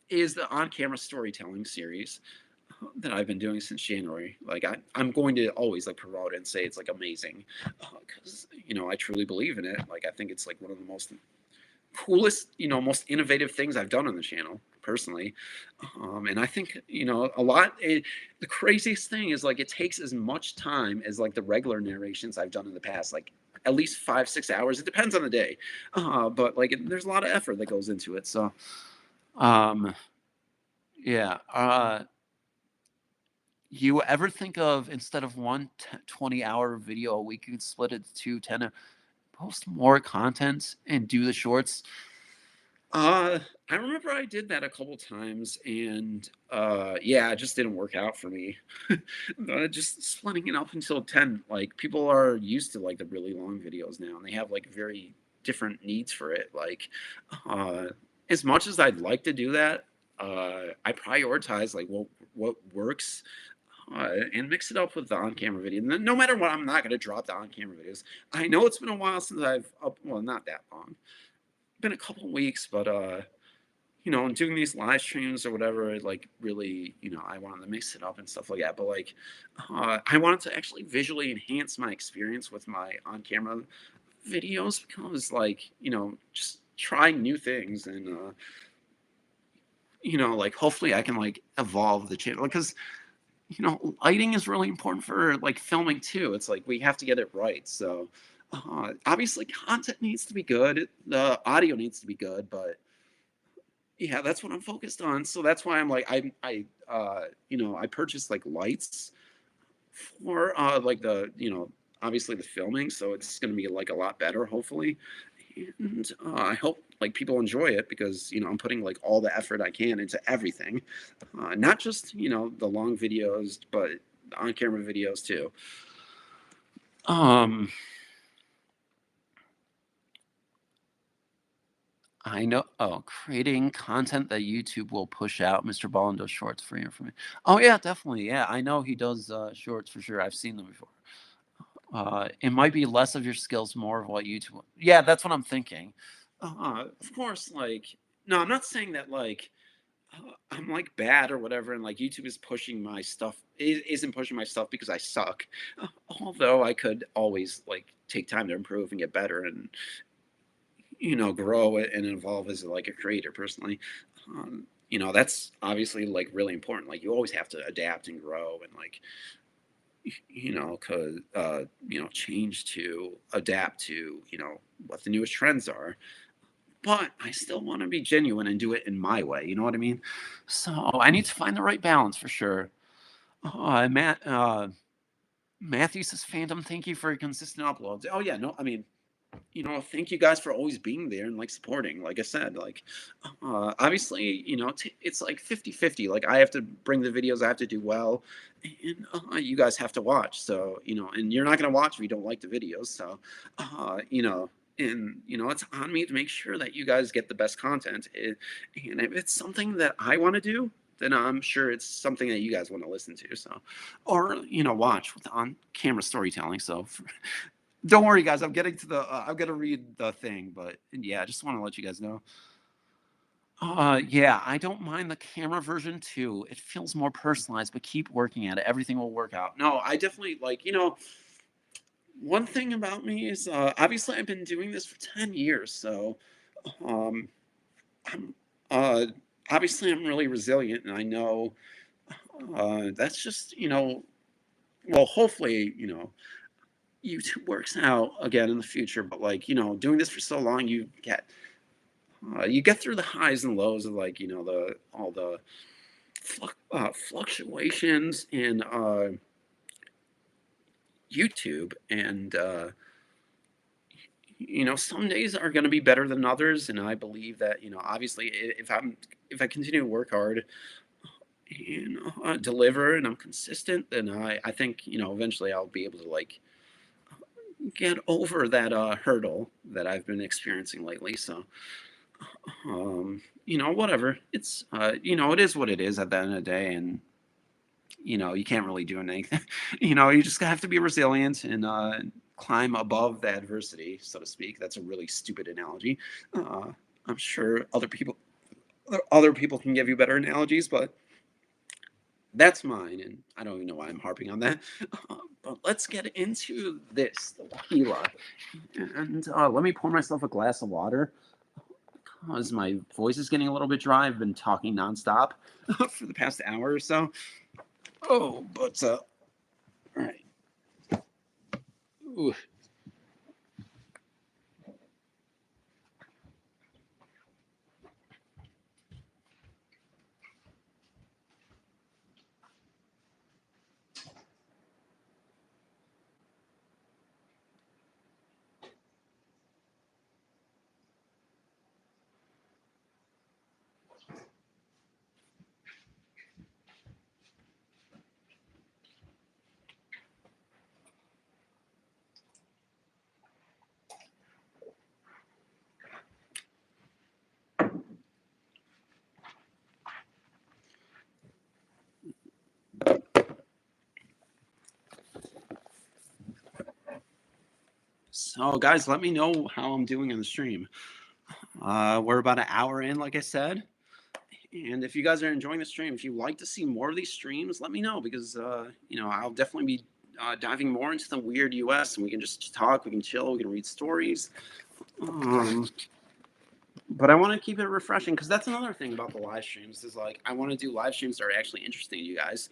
is the on-camera storytelling series that I've been doing since January. Like I'm going to always like promote it and say it's like amazing, because I truly believe in it. Like I think it's like one of the most coolest, most innovative things I've done on the channel personally. And I think, the craziest thing is like it takes as much time as like the regular narrations I've done in the past, like at least 5-6 hours. It depends on the day. But like there's a lot of effort that goes into it. So, um, yeah. You ever think of instead of 20-hour video a week, you could split it to 10, post more content and do the shorts? I remember I did that a couple times, and yeah, it just didn't work out for me. Just splitting it up until 10, like people are used to like the really long videos now, and they have like very different needs for it. Like, uh, as much as I'd like to do that, I prioritize like what works. And mix it up with the on-camera video. No matter what, I'm not going to drop the on-camera videos. I know it's been a while since well, not that long, been a couple weeks, but doing these live streams or whatever, like really, I wanted to mix it up and stuff like that. But like, I wanted to actually visually enhance my experience with my on-camera videos because, like, just trying new things and, like hopefully I can like evolve the channel because lighting is really important for like filming too. It's like we have to get it right. So obviously content needs to be good. The audio needs to be good, but yeah, that's what I'm focused on. So that's why I'm like I purchased like lights for like the obviously the filming, so it's going to be like a lot better hopefully. And I hope like people enjoy it because I'm putting like all the effort I can into everything, not just the long videos, but the on-camera videos too. Um, I know. Oh, creating content that YouTube will push out. Mr. Ballin does shorts for you for me. Oh yeah, definitely. Yeah, I know he does shorts for sure. I've seen them before. It might be less of your skills, more of what YouTube. Yeah, that's what I'm thinking. Of course, like no, I'm not saying that like I'm like bad or whatever, and like YouTube is pushing my stuff isn't pushing my stuff because I suck. Although I could always like take time to improve and get better and grow it and evolve as like a creator personally. That's obviously like really important. Like you always have to adapt and grow and like cause change to adapt to what the newest trends are, but I still want to be genuine and do it in my way. You know what I mean? So I need to find the right balance for sure. Matthew says, Phantom, thank you for your consistent uploads. Oh yeah, no, I mean, thank you guys for always being there and like supporting. Like I said, like obviously, it's like 50-50. Like I have to bring the videos, I have to do well, and you guys have to watch. So, and you're not going to watch if you don't like the videos. So, and it's on me to make sure that you guys get the best content. And if it's something that I want to do, then I'm sure it's something that you guys want to listen to. So, or watch with on camera storytelling. So, Don't worry, guys. I'm getting to the. I'm gonna read the thing, but yeah, I just want to let you guys know. Yeah, I don't mind the camera version too. It feels more personalized, but keep working at it. Everything will work out. No, I definitely like. One thing about me is obviously I've been doing this for 10 years, so um, I'm uh, obviously I'm really resilient, and I know that's just well, hopefully YouTube works out again in the future. But like doing this for so long, you get through the highs and lows of like the all the fluctuations in YouTube, and some days are going to be better than others, and I believe that obviously if I continue to work hard and deliver and I'm consistent, then I think eventually I'll be able to like get over that hurdle that I've been experiencing lately. So whatever. It's it is what it is at the end of the day, and you can't really do anything. You just have to be resilient and climb above the adversity, so to speak. That's a really stupid analogy. Uh, I'm sure other people can give you better analogies, but that's mine, and I don't even know why I'm harping on that. But let's get into this, the tequila, and let me pour myself a glass of water because my voice is getting a little bit dry. I've been talking nonstop for the past hour or so. Oh, but all right. Ooh. So, guys, let me know how I'm doing in the stream. We're about an hour in, like I said. And if you guys are enjoying the stream, if you like to see more of these streams, let me know because, I'll definitely be diving more into the weird US, and we can just talk, we can chill, we can read stories. Um, but I want to keep it refreshing because that's another thing about the live streams is like I want to do live streams that are actually interesting to you guys.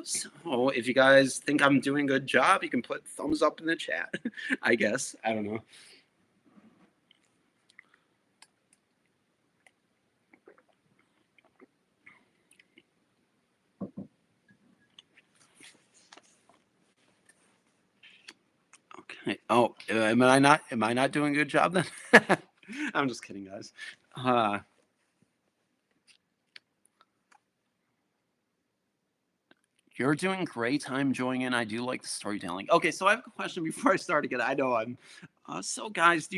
So if you guys think I'm doing a good job, you can put thumbs up in the chat. I guess I don't know. Okay. Oh, am I not doing a good job then? I'm just kidding, guys. Uh, you're doing great. I'm enjoying it. I do like the storytelling. Okay, so I have a question before I start again. I know I'm. So, guys,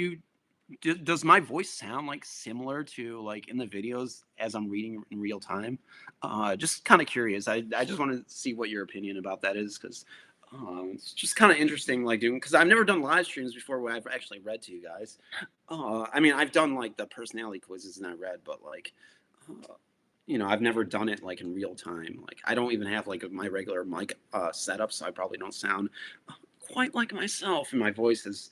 does my voice sound like similar to like in the videos as I'm reading in real time? Just kind of curious. I just want to see what your opinion about that is because it's just kind of interesting, like doing because I've never done live streams before where I've actually read to you guys. I mean, I've done like the personality quizzes and I read, but like, uh, I've never done it like in real time. Like, I don't even have like my regular mic setup, so I probably don't sound quite like myself, and my voice is.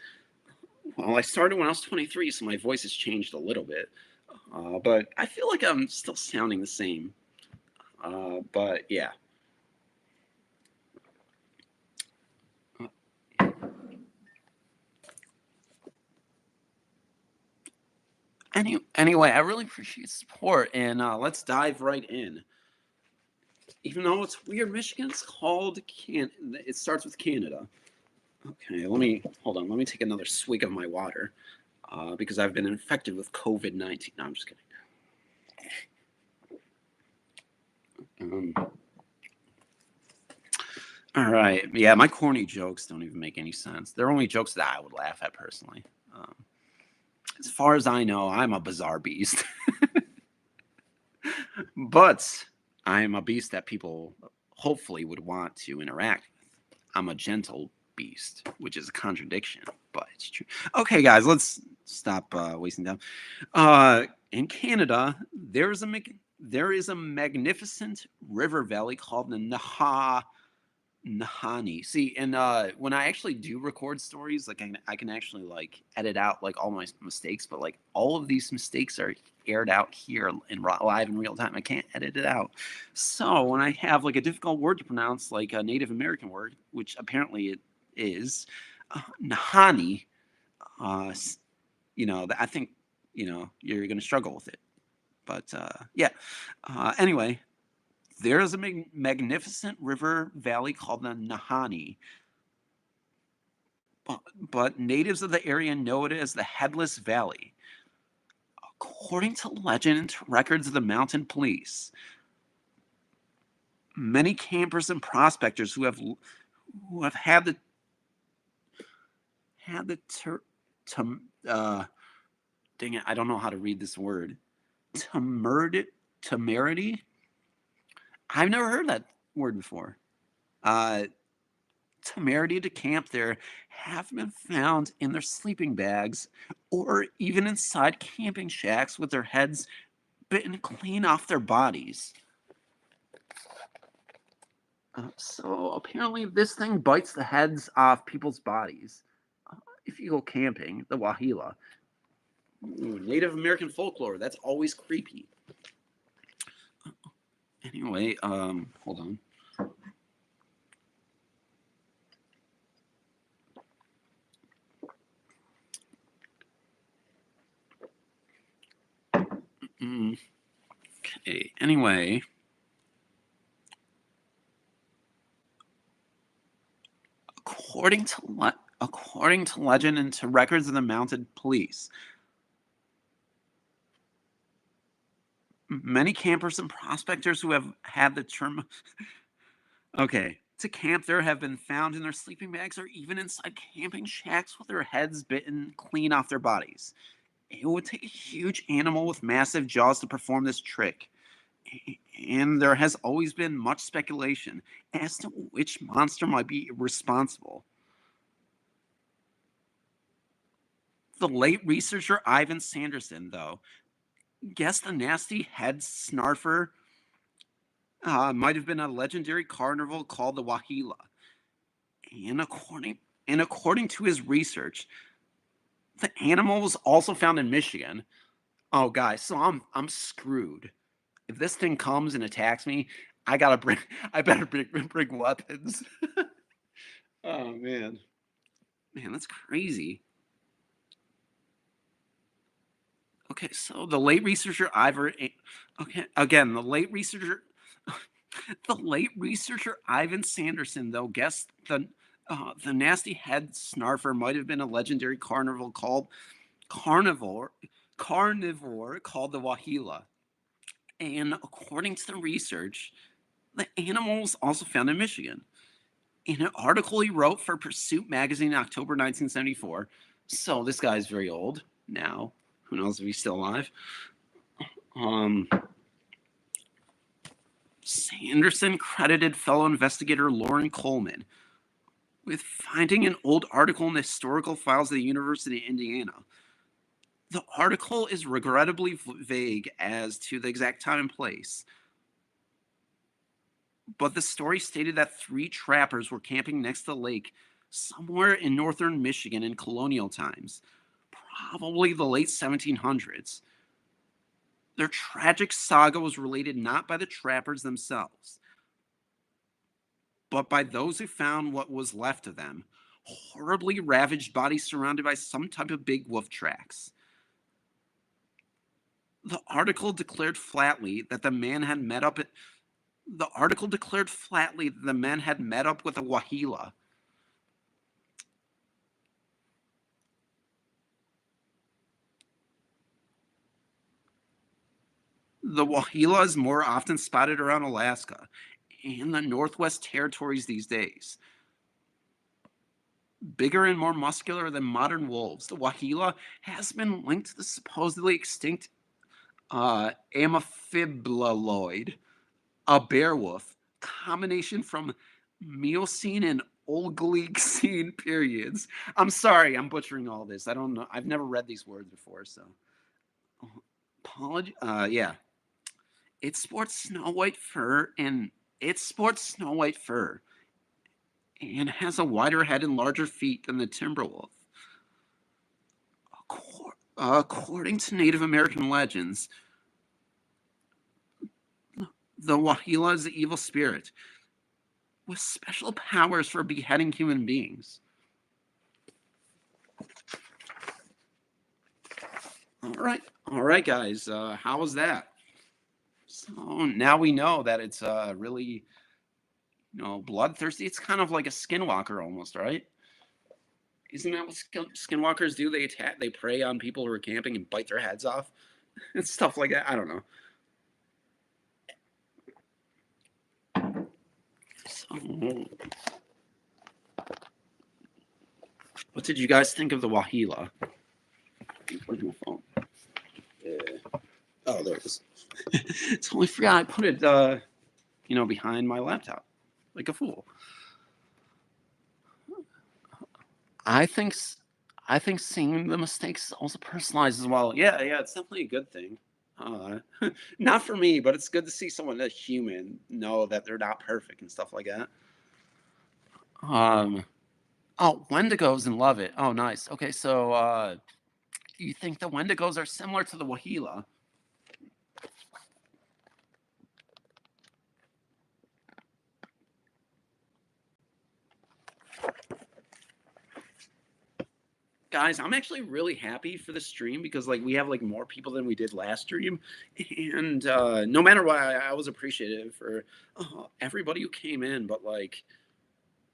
Well, I started when I was 23, so my voice has changed a little bit, but I feel like I'm still sounding the same. But yeah. Anyway, I really appreciate support, and let's dive right in. Even though it's weird, Michigan's called Can. It starts with Canada. Okay, let me hold on. Let me take another swig of my water because I've been infected with COVID-19. No, I'm just kidding. All right. Yeah, my corny jokes don't even make any sense. They're only jokes that I would laugh at personally. As far as I know, I'm a bizarre beast. But I am a beast that people hopefully would want to interact with. I'm a gentle beast, which is a contradiction, but it's true. Okay, guys, let's stop wasting time. In Canada, there is a magnificent river valley called the Nahani. See, and when I actually do record stories, like I can actually like edit out like all my mistakes, but like all of these mistakes are aired out here in live in real time. I can't edit it out. So when I have like a difficult word to pronounce, like a Native American word, which apparently it is, Nahani, uh, I think you're gonna struggle with it. But yeah. Anyway, there is a magnificent river valley called the Nahani, but natives of the area know it as the Headless Valley. According to legend and to records of the mountain police, many campers and prospectors who have had the dang it, I don't know how to read this word. Temerity. I've never heard that word before. Temerity to camp there have been found in their sleeping bags or even inside camping shacks with their heads bitten clean off their bodies. So apparently this thing bites the heads off people's bodies if you go camping, the Wahila. Ooh, Native American folklore, that's always creepy. Anyway, hold on. Okay, anyway. According to legend and to records of the mounted police, many campers and prospectors who have had the term to camp there have been found in their sleeping bags or even inside camping shacks with their heads bitten clean off their bodies. It would take a huge animal with massive jaws to perform this trick. And there has always been much speculation as to which monster might be responsible. The late researcher Ivan Sanderson, though, guessed the nasty head snarfer might have been a legendary carnival called the Wahila. And according to his research, the animal was also found in Michigan. Oh, guys, so I'm screwed. If this thing comes and attacks me, I better bring weapons. Oh man, that's crazy. Okay, so the late researcher the late researcher Ivan Sanderson, though, guessed the nasty head snarfer might have been a legendary carnivore called the Wahila. And according to the research, the animal was also found in Michigan. In an article he wrote for Pursuit magazine in October 1974, so this guy's very old now. Who knows if he's still alive? Sanderson credited fellow investigator Lauren Coleman with finding an old article in the historical files of the University of Indiana. The article is regrettably vague as to the exact time and place, but the story stated that 3 trappers were camping next to the lake somewhere in northern Michigan in colonial times, probably the late 1700s. Their tragic saga was related not by the trappers themselves, but by those who found what was left of them, horribly ravaged bodies surrounded by some type of big wolf tracks. The article declared flatly that the men had met up with a Wahila. The Wahila is more often spotted around Alaska and the Northwest Territories these days. Bigger and more muscular than modern wolves, the Wahila has been linked to the supposedly extinct amphiboloid, a bear wolf, combination from Miocene and Oligocene periods. I'm sorry, I'm butchering all this. I don't know. I've never read these words before, so apology. Yeah, it sports snow white fur, and it sports snow white fur, and has a wider head and larger feet than the timber wolf. According to Native American legends, the Wahila is the evil spirit with special powers for beheading human beings. All right, guys. How was that? So now we know that it's really, bloodthirsty. It's kind of like a skinwalker almost, right? Isn't that what skinwalkers do? They attack, they prey on people who are camping and bite their heads off and stuff like that. I don't know. So, what did you guys think of the Wahila? Where's my phone? Yeah. Oh, there it is. Totally forgot. I put it, behind my laptop, like a fool. I think I think seeing the mistakes also personalized as well. Yeah, yeah, it's definitely a good thing. Uh, Not for me, but it's good to see someone that's human know that they're not perfect and stuff like that. Um, oh, Wendigos and love it. Oh, nice. Okay, so do you think the Wendigos are similar to the Wahila? Guys, I'm actually really happy for the stream because like we have like more people than we did last stream, and no matter what, I was appreciative for everybody who came in. But like,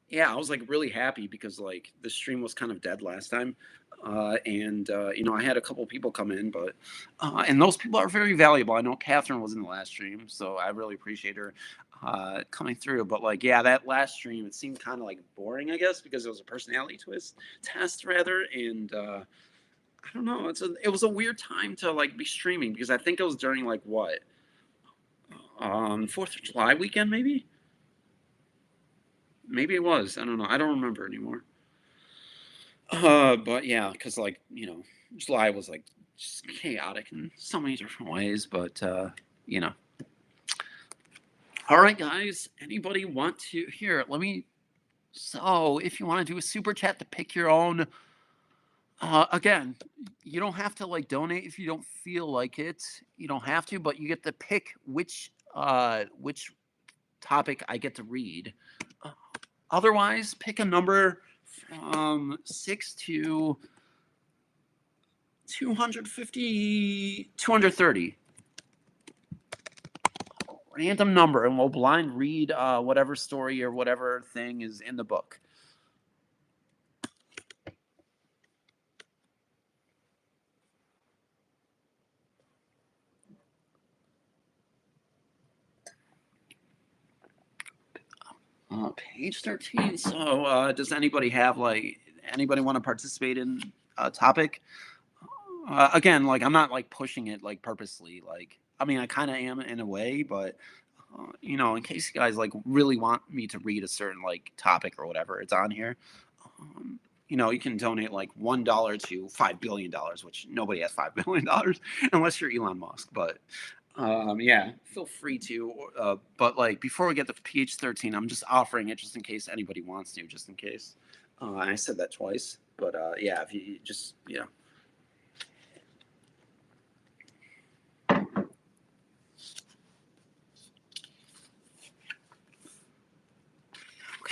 yeah, I was like really happy because like the stream was kind of dead last time, and I had a couple people come in, but and those people are very valuable. I know Catherine was in the last stream, so I really appreciate her coming through. But like, yeah, that last stream it seemed kind of like boring, I guess, because it was a personality twist test rather, and I don't know. It was a weird time to like be streaming because I think it was during like what 4th of July weekend maybe. Maybe it was. I don't know. I don't remember anymore. But yeah, because like July was like just chaotic in so many different ways. But you know. All right, guys. Anybody want to here? Let me. So, if you want to do a super chat to pick your own, again, you don't have to like donate if you don't feel like it. You don't have to, but you get to pick which topic I get to read. Uh, Otherwise, pick a number from 6 to 250, 230. Random number, and we'll blind read whatever story or whatever thing is in the book. Page 13. So, does anybody have anybody want to participate in a topic? Again, like I'm not like pushing it like purposely. Like, I mean, I kind of am in a way, but in case you guys like really want me to read a certain like topic or whatever, it's on here. You can donate like $1 to $5 billion, which nobody has $5 billion unless you're Elon Musk. But yeah, feel free to. But like before we get to PH 13, I'm just offering it just in case anybody wants to, just in case. I said that twice, but yeah, if you just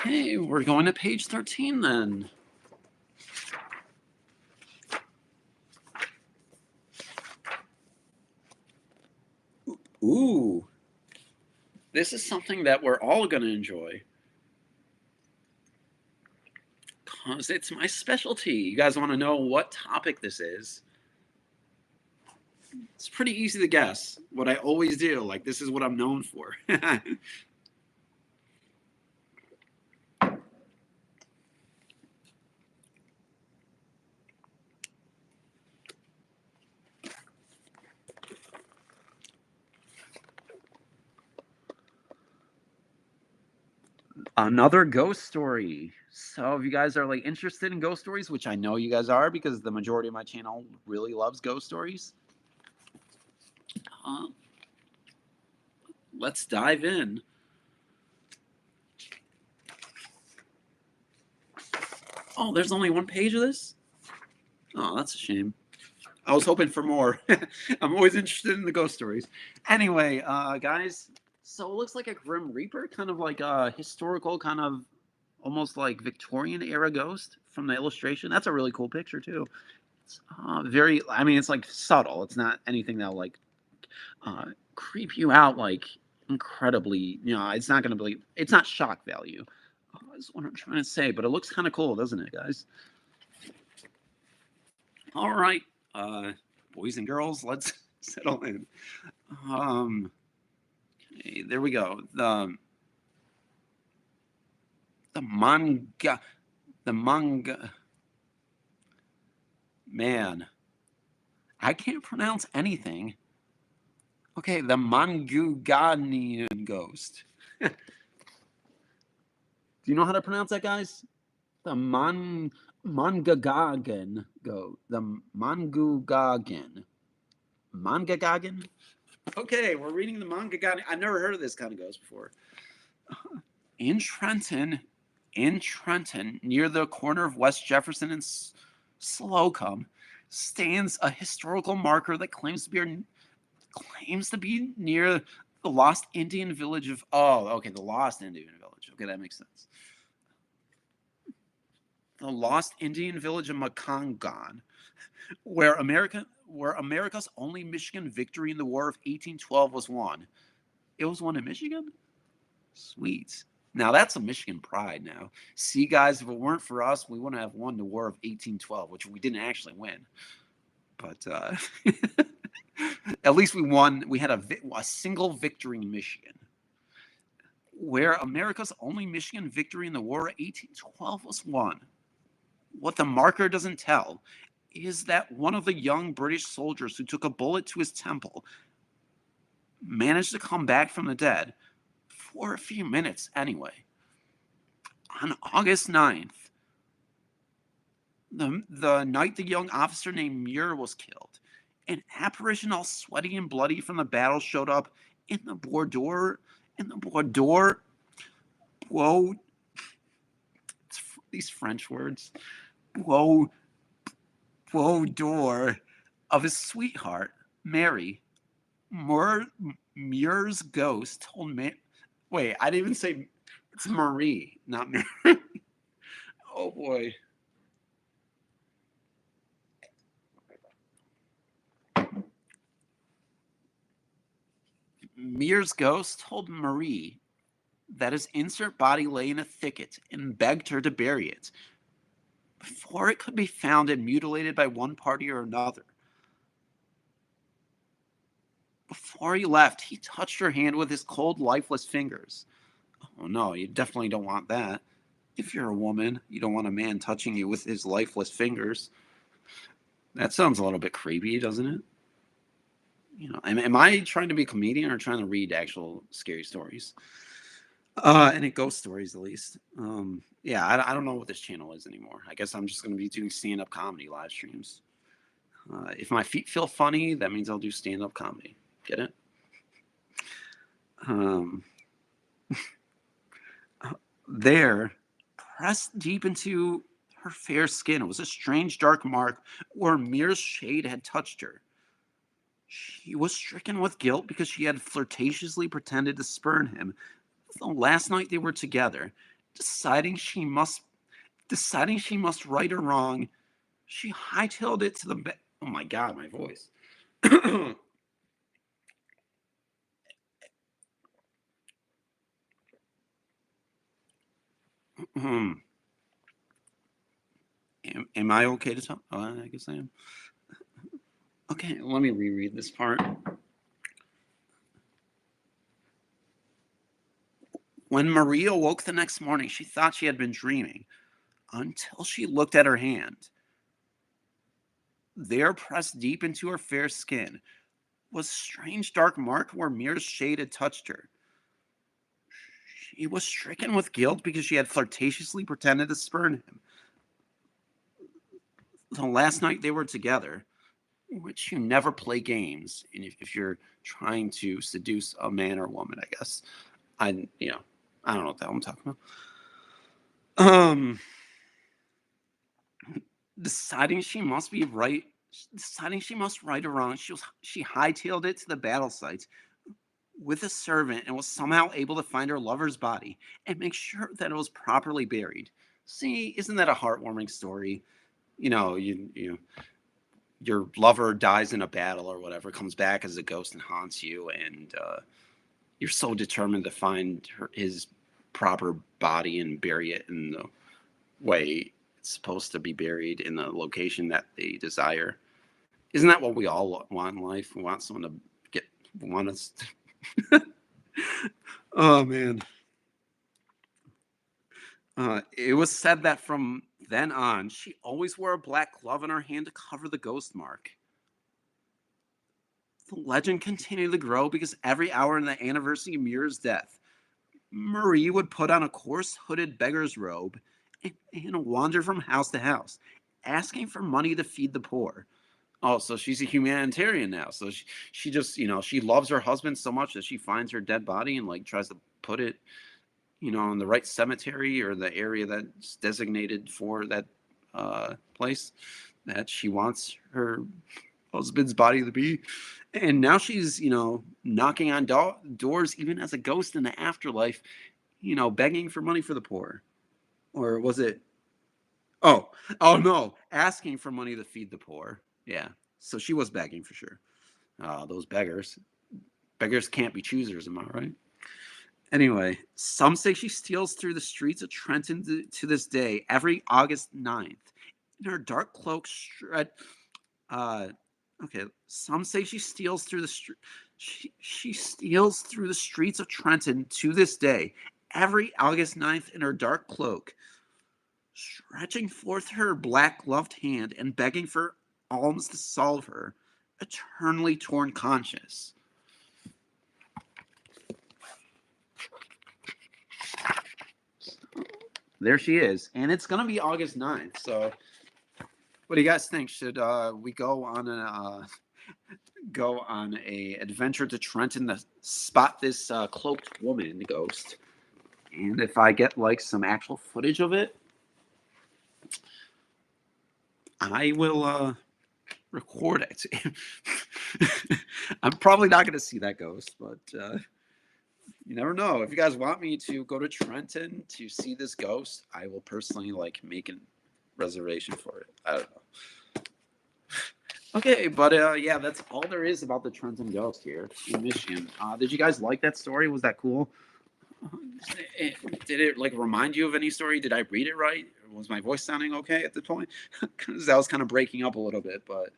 Okay, we're going to page 13 then. Ooh, this is something that we're all going to enjoy. Because it's my specialty. You guys want to know what topic this is? It's pretty easy to guess. What I always do. Like, this is what I'm known for. Another ghost story. So if you guys are like interested in ghost stories, which I know you guys are because the majority of my channel really loves ghost stories, uh, let's dive in. Oh, there's only one page of this? Oh, that's a shame. I was hoping for more. I'm always interested in the ghost stories. Anyway, guys, so it looks like a Grim Reaper, kind of like a historical, kind of almost like Victorian era ghost from the illustration. That's a really cool picture too. It's very, I mean, it's like subtle. It's not anything that'll like creep you out like incredibly. You know, it's not going to be. It's not shock value. That's what I'm trying to say. But it looks kind of cool, doesn't it, guys? All right, boys and girls, let's settle in. Okay, there we go. The manga, the manga. Man, I can't pronounce anything. Okay, the Manguganian ghost. Do you know how to pronounce that, guys? The Mangagagan go. The Mangugagan. Mangagagan? Okay, we're reading the Mangagagan. I've never heard of this kind of ghost before. In Trenton, near the corner of West Jefferson and Slocum, stands a historical marker that claims to be near the lost Indian village of. Oh, okay, the lost Indian village. Okay, that makes sense. The lost Indian village of Makangan, where America's only Michigan victory in the War of 1812 was won. It was won in Michigan? Sweet. Now that's a Michigan pride now. See, guys, if it weren't for us, we wouldn't have won the War of 1812, which we didn't actually win. But at least we won. We had a single victory in Michigan. Where America's only Michigan victory in the War of 1812 was won. What the marker doesn't tell is that one of the young British soldiers who took a bullet to his temple managed to come back from the dead for a few minutes anyway. On August 9th, the night the young officer named Muir was killed, an apparition all sweaty and bloody from the battle showed up in the boudoir. Whoa, these French words. Boudoir of his sweetheart, Mary. Muir's ghost told me. Wait, I didn't even say it's Marie, not Mary. Oh boy. Muir's ghost told Marie that his insert body lay in a thicket and begged her to bury it before it could be found and mutilated by one party or another. Before he left, he touched her hand with his cold, lifeless fingers. Oh no, you definitely don't want that. If you're a woman, you don't want a man touching you with his lifeless fingers. That sounds a little bit creepy, doesn't it? You know, am I trying to be a comedian or trying to read actual scary stories? And ghost stories at least. Yeah, I don't know what this channel is anymore. I guess I'm just going to be doing stand-up comedy live streams. If my feet feel funny, that means I'll do stand-up comedy. Get it? There, pressed deep into her fair skin, was a strange dark mark where Mir's shade had touched her. She was stricken with guilt because she had flirtatiously pretended to spurn him the last night they were together. Deciding she must right or wrong, she hightailed it to the bed. Oh my god, my voice. Am I okay to talk? Oh, I guess I am. Okay, let me reread this part. When Maria woke the next morning, she thought she had been dreaming until she looked at her hand. There, pressed deep into her fair skin, was a strange dark mark where Mir's shade had touched her. She was stricken with guilt because she had flirtatiously pretended to spurn him. The last night they were together, which you never play games, and if you're trying to seduce a man or woman, I guess. I don't know what the hell I'm talking about. Deciding she must be right, deciding she must right or wrong, she hightailed it to the battle site with a servant and was somehow able to find her lover's body and make sure that it was properly buried. See, isn't that a heartwarming story? Your lover dies in a battle or whatever, comes back as a ghost and haunts you, and you're so determined to find his proper body and bury it in the way it's supposed to be buried, in the location that they desire. Isn't that what we all want in life? We want someone to want us. Oh man. It was said that from then on, she always wore a black glove in her hand to cover the ghost mark. The legend continued to grow because every hour in the anniversary of Mira's death, Marie would put on a coarse hooded beggar's robe and wander from house to house, asking for money to feed the poor. Oh, so she's a humanitarian now. So she just, she loves her husband so much that she finds her dead body and like tries to put it, in the right cemetery or the area that's designated for that place that she wants her husband's body to be. And now she's, knocking on doors even as a ghost in the afterlife, begging for money for the poor. Or was it? Oh no, asking for money to feed the poor. Yeah. So she was begging for sure. Those beggars. Beggars can't be choosers, am I right? Anyway, some say she steals through the streets of Trenton to this day, every August 9th. In her dark cloak, okay, some say she steals through the street. She steals through the streets of Trenton to this day, every August 9th in her dark cloak, stretching forth her black gloved hand and begging for alms to solve her eternally torn conscience. There she is, and it's gonna be August 9th. So, what do you guys think? Should we go on a adventure to Trenton to spot this cloaked woman ghost? And if I get like some actual footage of it, I will record it. I'm probably not going to see that ghost, but you never know. If you guys want me to go to Trenton to see this ghost, I will personally like make a reservation for it. I don't know. Okay, but yeah, that's all there is about the Trenton ghost here in Michigan. Did you guys like that story? Was that cool? Did it like remind you of any story? Did I read it right? Was my voice sounding okay at the point? Because that was kind of breaking up a little bit, but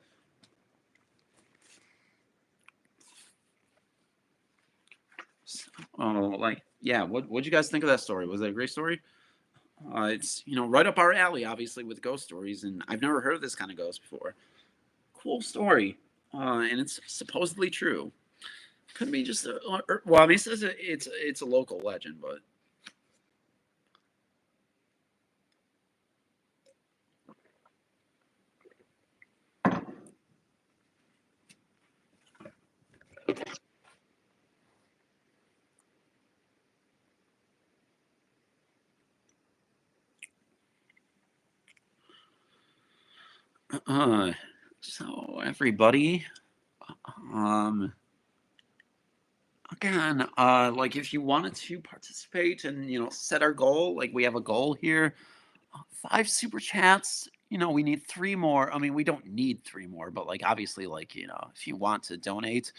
yeah. What'd you guys think of that story? Was that a great story? It's right up our alley, obviously, with ghost stories, and I've never heard of this kind of ghost before. Cool story, and it's supposedly true. Could be just well, I mean, it says it's a local legend, but so everybody, um, again, like if you wanted to participate and set our goal, like we have a goal here, 5 super chats. We need 3 more. I mean, we don't need 3 more, but like obviously, like if you want to donate,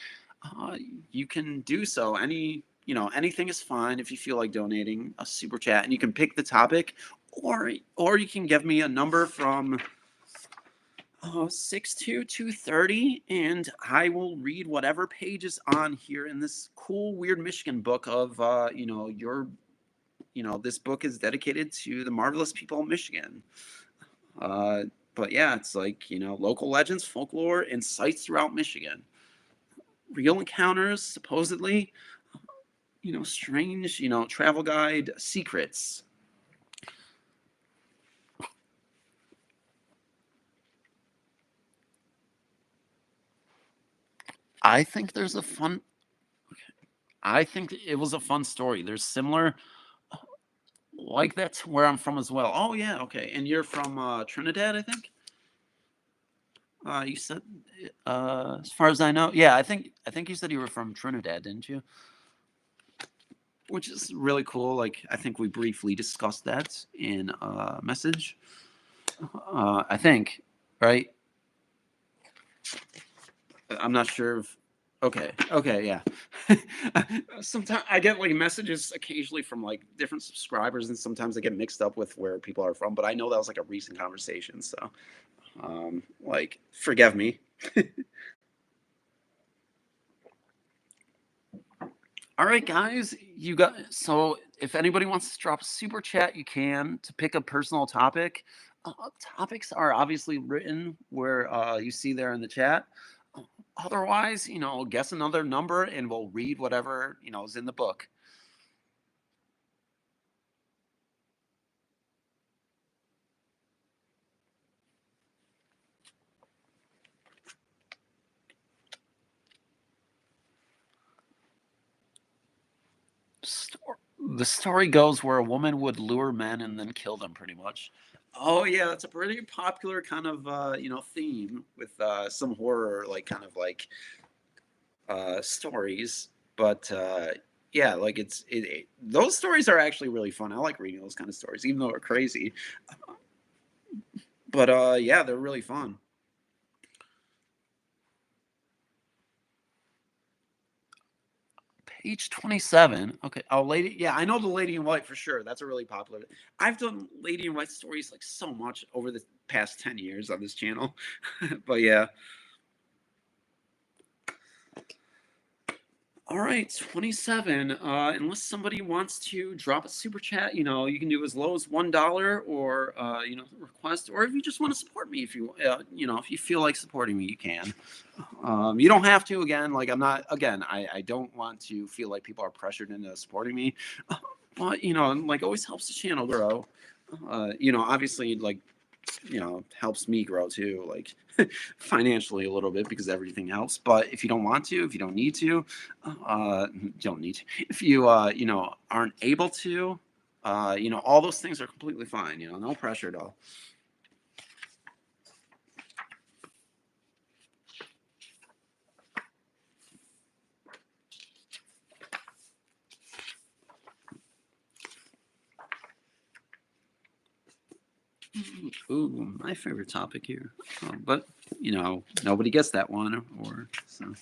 uh, you can do so. Anything is fine if you feel like donating a super chat, and you can pick the topic, or you can give me a number from 62230, and I will read whatever page is on here in this cool, weird Michigan book of this book is dedicated to the marvelous people of Michigan. But yeah, it's like, local legends, folklore, and sites throughout Michigan. Real encounters, supposedly. strange, travel guide secrets. I think there's a fun. I think it was a fun story. There's similar like that's where I'm from as well. Oh yeah, okay. And you're from Trinidad, I think. You said, as far as I know, yeah. I think you said you were from Trinidad, didn't you? Which is really cool. Like I think we briefly discussed that in a message. I think, right? I'm not sure if. Okay. Okay. Yeah. Sometimes I get like messages occasionally from like different subscribers, and sometimes I get mixed up with where people are from. But I know that was like a recent conversation, so like forgive me. All right, guys, you got so if anybody wants to drop a super chat, you can to pick a personal topic. Topics are obviously written where you see there in the chat. Uh, Otherwise, guess another number and we'll read whatever is in the book. Stor- the story goes where a woman would lure men and then kill them, pretty much. Oh yeah, that's a pretty popular kind of theme with some horror like kind of like stories, but yeah, like those stories are actually really fun. I like reading those kind of stories, even though they're crazy. But yeah, they're really fun. Page 27. Okay. Oh, Lady. Yeah, I know the Lady in White for sure. That's a really popular. I've done Lady in White stories like so much over the past 10 years on this channel. But yeah. All right, 27. Unless somebody wants to drop a super chat, you can do as low as $1 or, request, or if you just want to support me, if you feel like supporting me, you can. You don't have to, again, like I'm not, again, I don't want to feel like people are pressured into supporting me. But, like always helps the channel grow. Obviously, like helps me grow too, like financially a little bit because everything helps. But if you don't want to, if you don't need to, you don't need to. If you aren't able to, all those things are completely fine. No pressure at all. Ooh, my favorite topic here, but nobody gets that one, or so.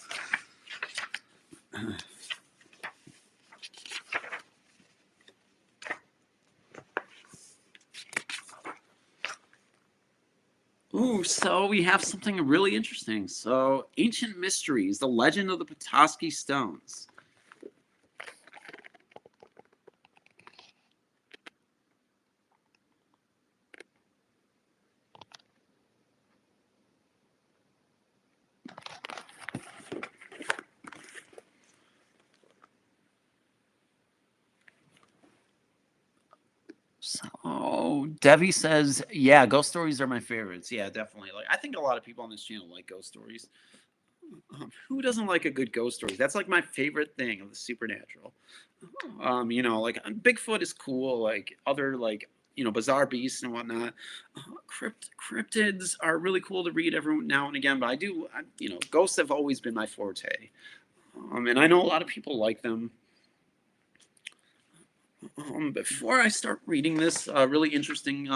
Ooh, so we have something really interesting. So, ancient mysteries: the legend of the Petoskey Stones. So Debbie says, "Yeah, ghost stories are my favorites. Yeah, definitely. Like, I think a lot of people on this channel like ghost stories. Who doesn't like a good ghost story? That's like my favorite thing of the supernatural. Like Bigfoot is cool. Like other like bizarre beasts and whatnot. Cryptids are really cool to read every now and again. But ghosts have always been my forte. And I know a lot of people like them. Before I start reading this really interesting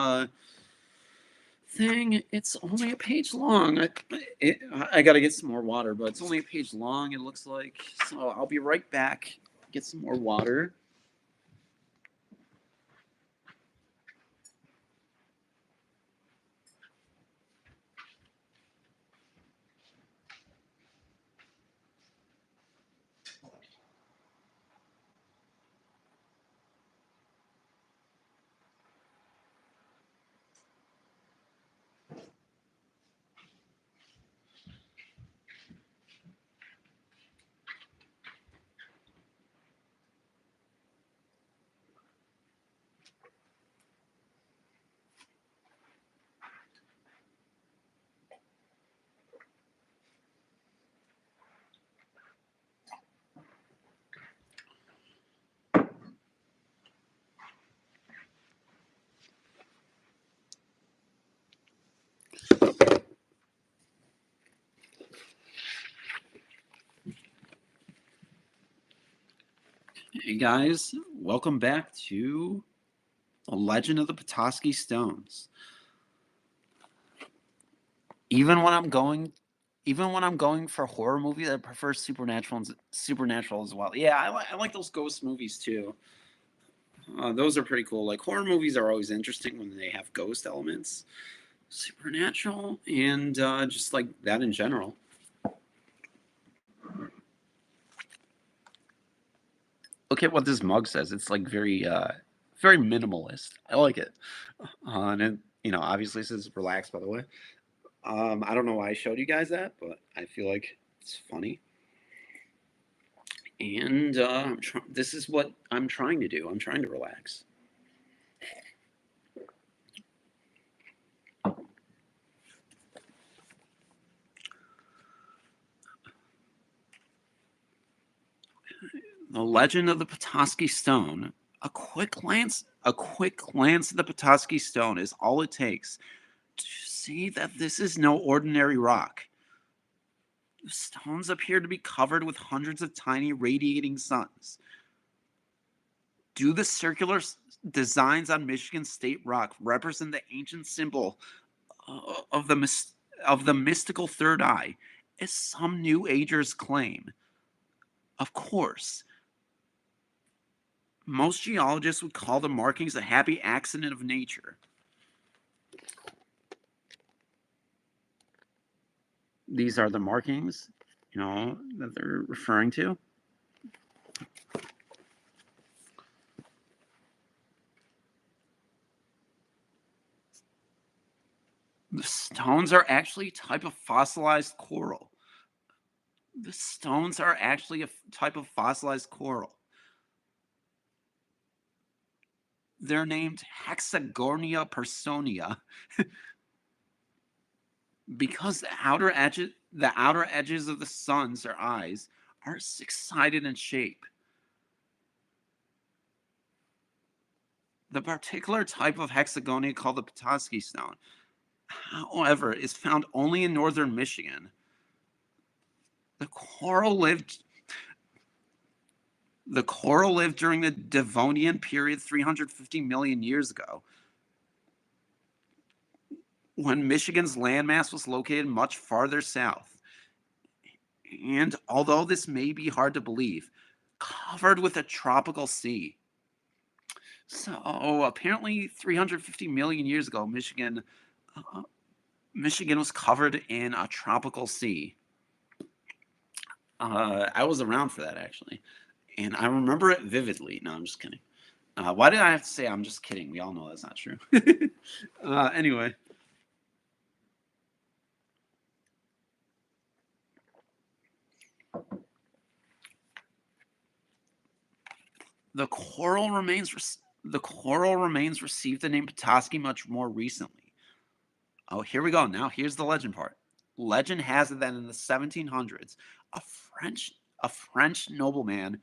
thing, it's only a page long. I got to get some more water, but it's only a page long, it looks like. So I'll be right back. Get some more water. Hey guys, welcome back to The Legend of the Petoskey Stones. Even when I'm going, even when I'm going for a horror movie, I prefer supernatural as well. Yeah, I like those ghost movies too. Those are pretty cool. Like horror movies are always interesting when they have ghost elements, supernatural, and just like that in general. Look at what this mug says. It's like very minimalist. I like it. And it, obviously it says relax, by the way. I don't know why I showed you guys that, but I feel like it's funny. And this is what I'm trying to do. I'm trying to relax. The Legend of the Petoskey Stone. A quick glance at the Petoskey Stone is all it takes to see that this is no ordinary rock. The stones appear to be covered with hundreds of tiny radiating suns. Do the circular designs on Michigan State rock represent the ancient symbol of the mystical third eye, as some New Agers claim? Of course, most geologists would call the markings a happy accident of nature. These are the markings, that they're referring to. The stones are actually a type of fossilized coral. The stones are actually a type of fossilized coral. They're named Hexagonia personia because the outer edges of the suns or eyes are six-sided in shape. The particular type of hexagonia called the Petoskey stone, however, is found only in northern Michigan. The coral lived the coral lived during the Devonian period 350 million years ago, when Michigan's landmass was located much farther south. And although this may be hard to believe, covered with a tropical sea. So apparently 350 million years ago, uh, Michigan was covered in a tropical sea. I was around for that actually, and I remember it vividly. No, I'm just kidding. Why did I have to say I'm just kidding? We all know that's not true. Anyway, the coral remains the coral remains received the name Petoskey much more recently. Oh, here we go. Now here's the legend part. Legend has it that in the 1700s, a French a French nobleman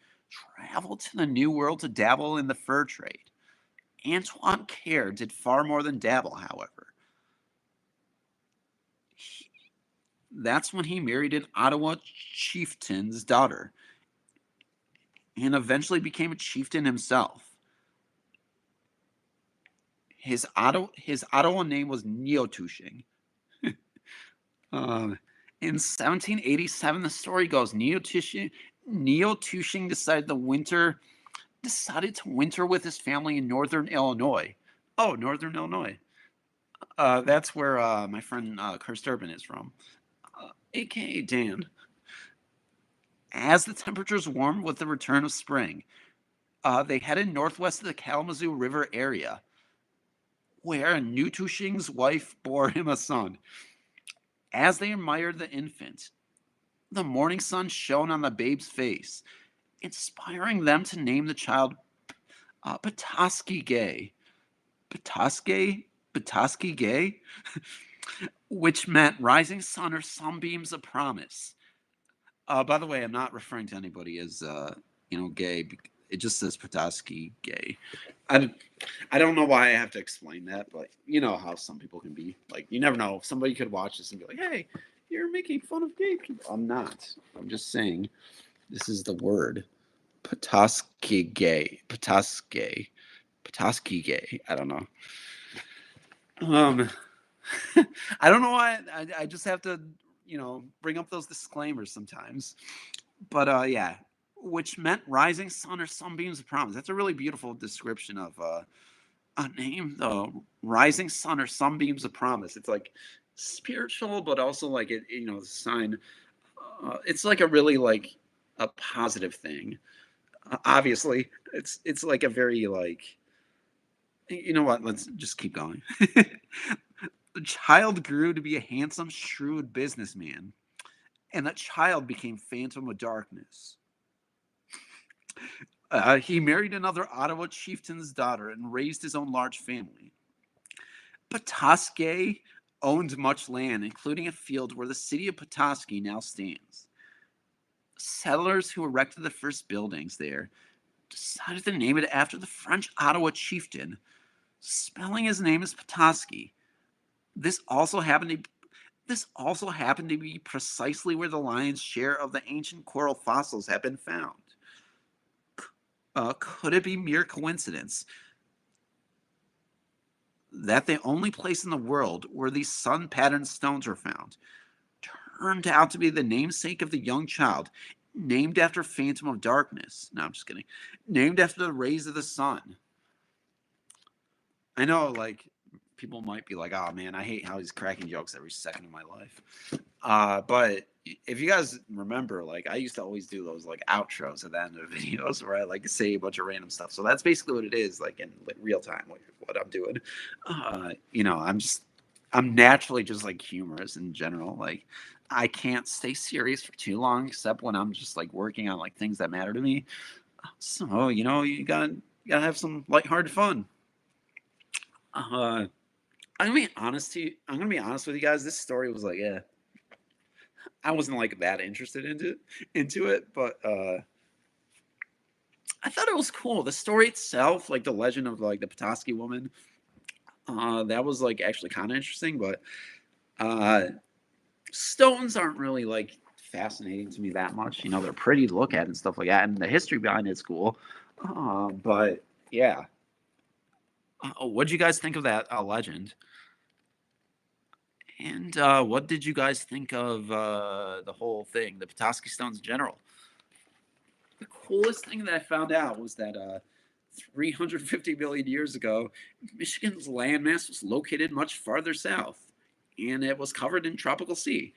traveled to the New World to dabble in the fur trade. Antoine Care did far more than dabble, however. He- that's when he married an Ottawa chieftain's daughter and eventually became a chieftain himself. His Ottawa name was Neotushing. Um, in 1787, the story goes, Neotushing decided to winter with his family in northern Illinois. Oh, northern Illinois. That's where my friend Kirst Urban is from, aka Dan. As the temperatures warmed with the return of spring, they headed northwest of the Kalamazoo River area, where Neotushing's wife bore him a son. As they admired the infant, the morning sun shone on the babe's face, inspiring them to name the child Petoskey Gay. Petoskey Gay, which meant rising sun or sunbeams of promise. By the way, I'm not referring to anybody as gay. It just says Petoskey Gay. I, I don't know why I have to explain that, but you know how some people can be. Like, you never know. Somebody could watch this and be like, "Hey, you're making fun of gay people." I'm not. I'm just saying this is the word. Petoskey. I don't know. Um, I don't know why. I just have to, bring up those disclaimers sometimes. But yeah, which meant rising sun or sunbeams of promise. That's a really beautiful description of a name, though. Rising sun or sunbeams of promise. It's like spiritual, but also like the sign. It's like a really like a positive thing. Obviously, it's like a very like. You know what? Let's just keep going. The child grew to be a handsome, shrewd businessman, and that child became Phantom of Darkness. He married another Ottawa chieftain's daughter and raised his own large family. Petoskey owned much land, including a field where the city of Petoskey now stands. Settlers who erected the first buildings there decided to name it after the French Ottawa chieftain, spelling his name as Petoskey. This also happened to be precisely where the lion's share of the ancient coral fossils have been found. Could it be mere coincidence that the only place in the world where these sun-patterned stones were found turned out to be the namesake of the young child, named after Phantom of Darkness? No, I'm just kidding. Named after the rays of the sun. I know, like, people might be like, oh man, I hate how he's cracking jokes every second of my life. But if you guys remember, like, I used to always do those like outros at the end of videos where I like say a bunch of random stuff. So that's basically what it is, like in real time, like, what I'm doing. I'm naturally just like humorous in general. Like, I can't stay serious for too long, except when I'm just like working on like things that matter to me. So you gotta have some lighthearted fun. I'm gonna be honest with you guys. This story was like, yeah, I wasn't like that interested into it, but I thought it was cool. The story itself, like the legend of like the Petoskey woman, that was like actually kind of interesting. But uh, stones aren't really like fascinating to me that much. They're pretty to look at and stuff like that, and the history behind it's cool. But yeah, what'd you guys think of that legend? And what did you guys think of the whole thing, the Petoskey Stones in general? The coolest thing that I found out was that 350 million years ago, Michigan's landmass was located much farther south, and it was covered in tropical sea.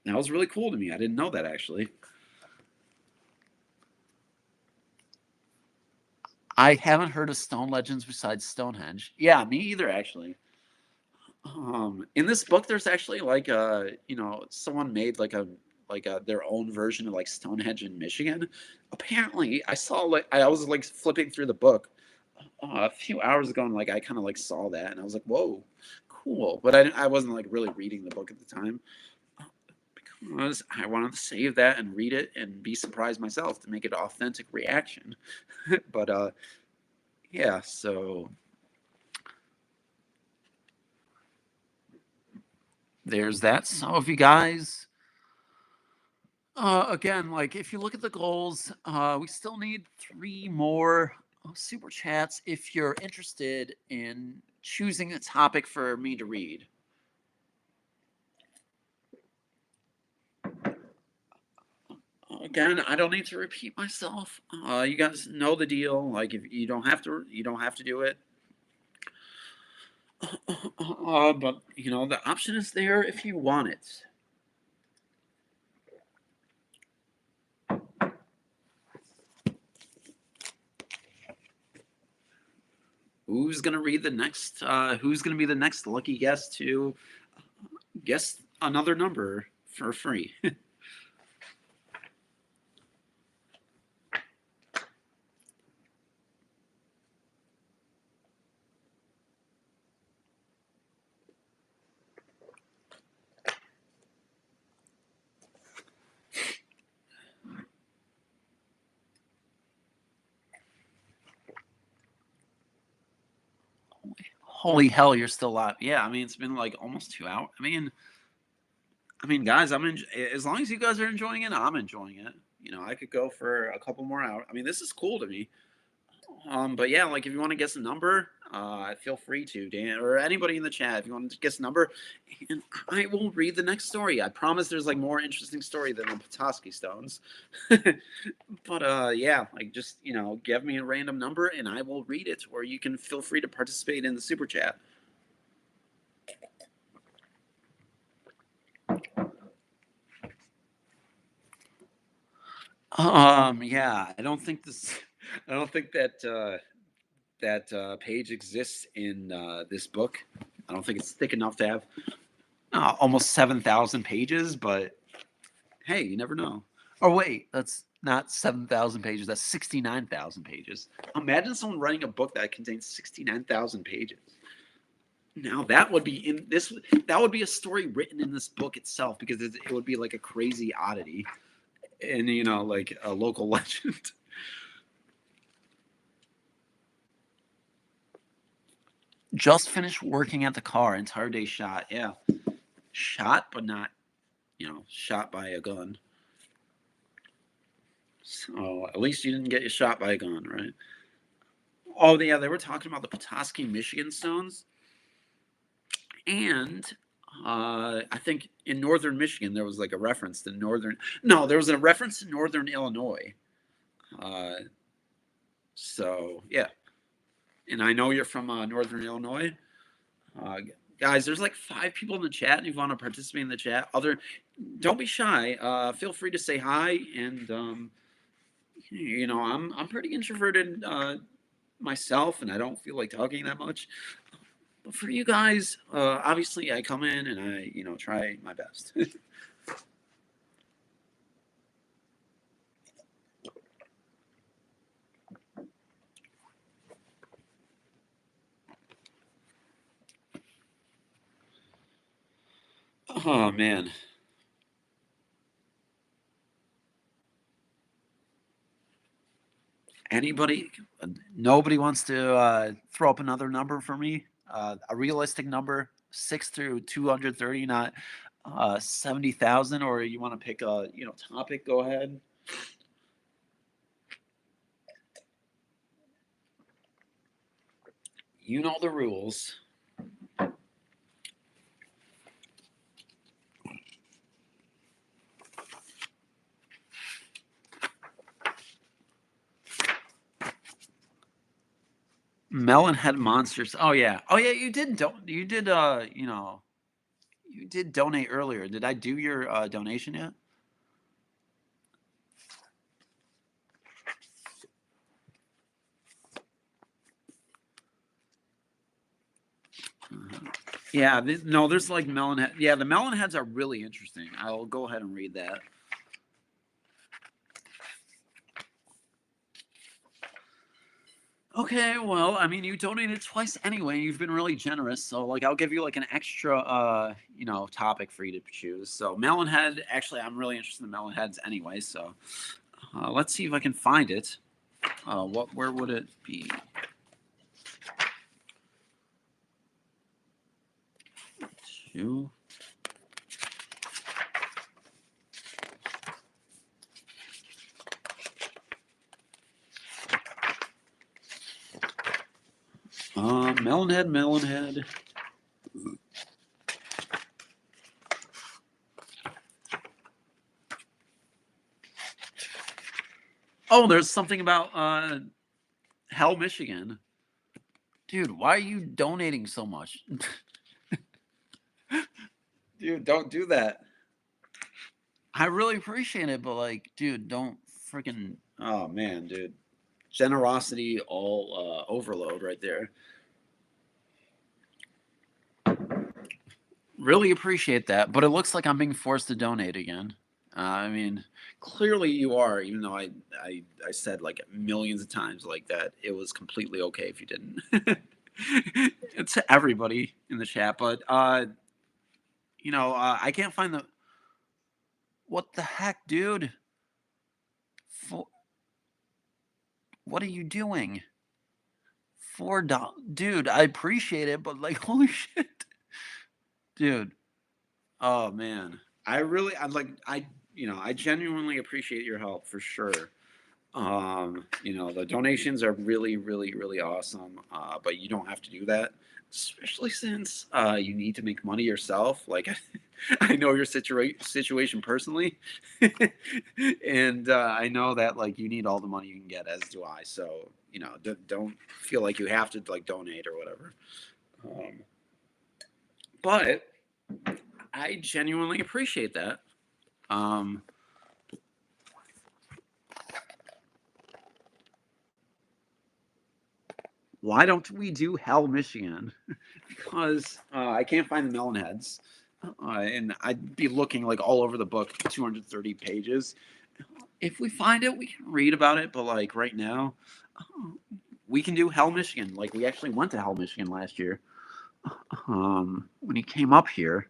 That was really cool to me. I didn't know that actually. I haven't heard of stone legends besides Stonehenge. Yeah, me either, actually. In this book, there's actually like someone made like their own version of like Stonehenge in Michigan. Apparently, I was like flipping through the book a few hours ago, and like I kind of like saw that, and I was like, whoa, cool. But I wasn't like really reading the book at the time because I wanted to save that and read it and be surprised myself to make it an authentic reaction. But yeah, so there's that. So if you guys, again, like if you look at the goals, we still need 3 more super chats if you're interested in choosing a topic for me to read. Again, I don't need to repeat myself. You guys know the deal. Like, if you don't have to do it. But the option is there if you want it. Who's gonna read the next? Who's gonna be the next lucky guest to guess another number for free? Holy hell, you're still alive. Yeah, I mean it's been like almost 2 hours. I mean, guys, as long as you guys are enjoying it, I'm enjoying it. I could go for a couple more hours. I mean, this is cool to me. But yeah, like if you want to guess a number, feel free to, Dan, or anybody in the chat. If you want to guess a number, and I will read the next story. I promise there's like more interesting story than the Petoskey stones. But yeah, like just give me a random number and I will read it, or you can feel free to participate in the super chat. Yeah, I don't think this. I don't think that page exists in this book. I don't think it's thick enough to have almost 7,000 pages. But hey, you never know. Oh wait, that's not 7,000 pages. That's 69,000 pages. Imagine someone writing a book that contains 69,000 pages. Now that would be in this. That would be a story written in this book itself, because it would be like a crazy oddity, and like a local legend. Just finished working at the car. Entire day shot. Yeah, shot, but not shot by a gun. So at least you didn't get shot by a gun, right? Oh yeah, they were talking about the Petoskey, Michigan stones, and I think in northern Michigan there was like a reference to northern. No, there was a reference to northern Illinois. Uh, so yeah, and I know you're from northern Illinois. Uh, Guys, there's like 5 people in the chat, and if you want to participate in the chat, don't be shy. Feel free to say hi, and I'm pretty introverted myself, and I don't feel like talking that much. But for you guys, obviously, I come in and I try my best. Oh man. Anybody? Nobody wants to throw up another number for me? A realistic number, 6 through 230, not 70,000. Or you want to pick a topic? Go ahead. You know the rules. Melonhead monsters. Oh yeah. Oh yeah. You did. You did. You did donate earlier. Did I do your donation yet? Yeah. No, there's like melonhead. Yeah, the melonheads are really interesting. I'll go ahead and read that. Okay, well, I mean, you donated twice anyway. You've been really generous, so like, I'll give you like an extra, topic for you to choose. So, Melonhead. Actually, I'm really interested in Melonheads anyway. So, let's see if I can find it. Where would it be? Two. Melonhead. Oh, there's something about Hell, Michigan. Dude, why are you donating so much? Dude, don't do that. I really appreciate it, but like, dude, don't freaking. Oh man, dude, generosity all overload right there. Really appreciate that, but it looks like I'm being forced to donate again. I mean, clearly you are, even though I said like millions of times like that it was completely okay if you didn't. It's to everybody in the chat, but I can't find the. What the heck, dude? What are you doing? $4, dude. I appreciate it, but like, holy shit, dude. Oh man, I really, I like, I genuinely appreciate your help for sure. The donations are really, really, really awesome. But you don't have to do that, especially since you need to make money yourself. Like, I know your situation personally, and I know that like you need all the money you can get, as do I. So don't feel like you have to like donate or whatever. Um, but I genuinely appreciate that. Um, why don't we do Hell, Michigan? Because I can't find the melon heads. And I'd be looking like all over the book, 230 pages. If we find it, we can read about it. But like right now, we can do Hell, Michigan. Like we actually went to Hell, Michigan last year. When he came up here.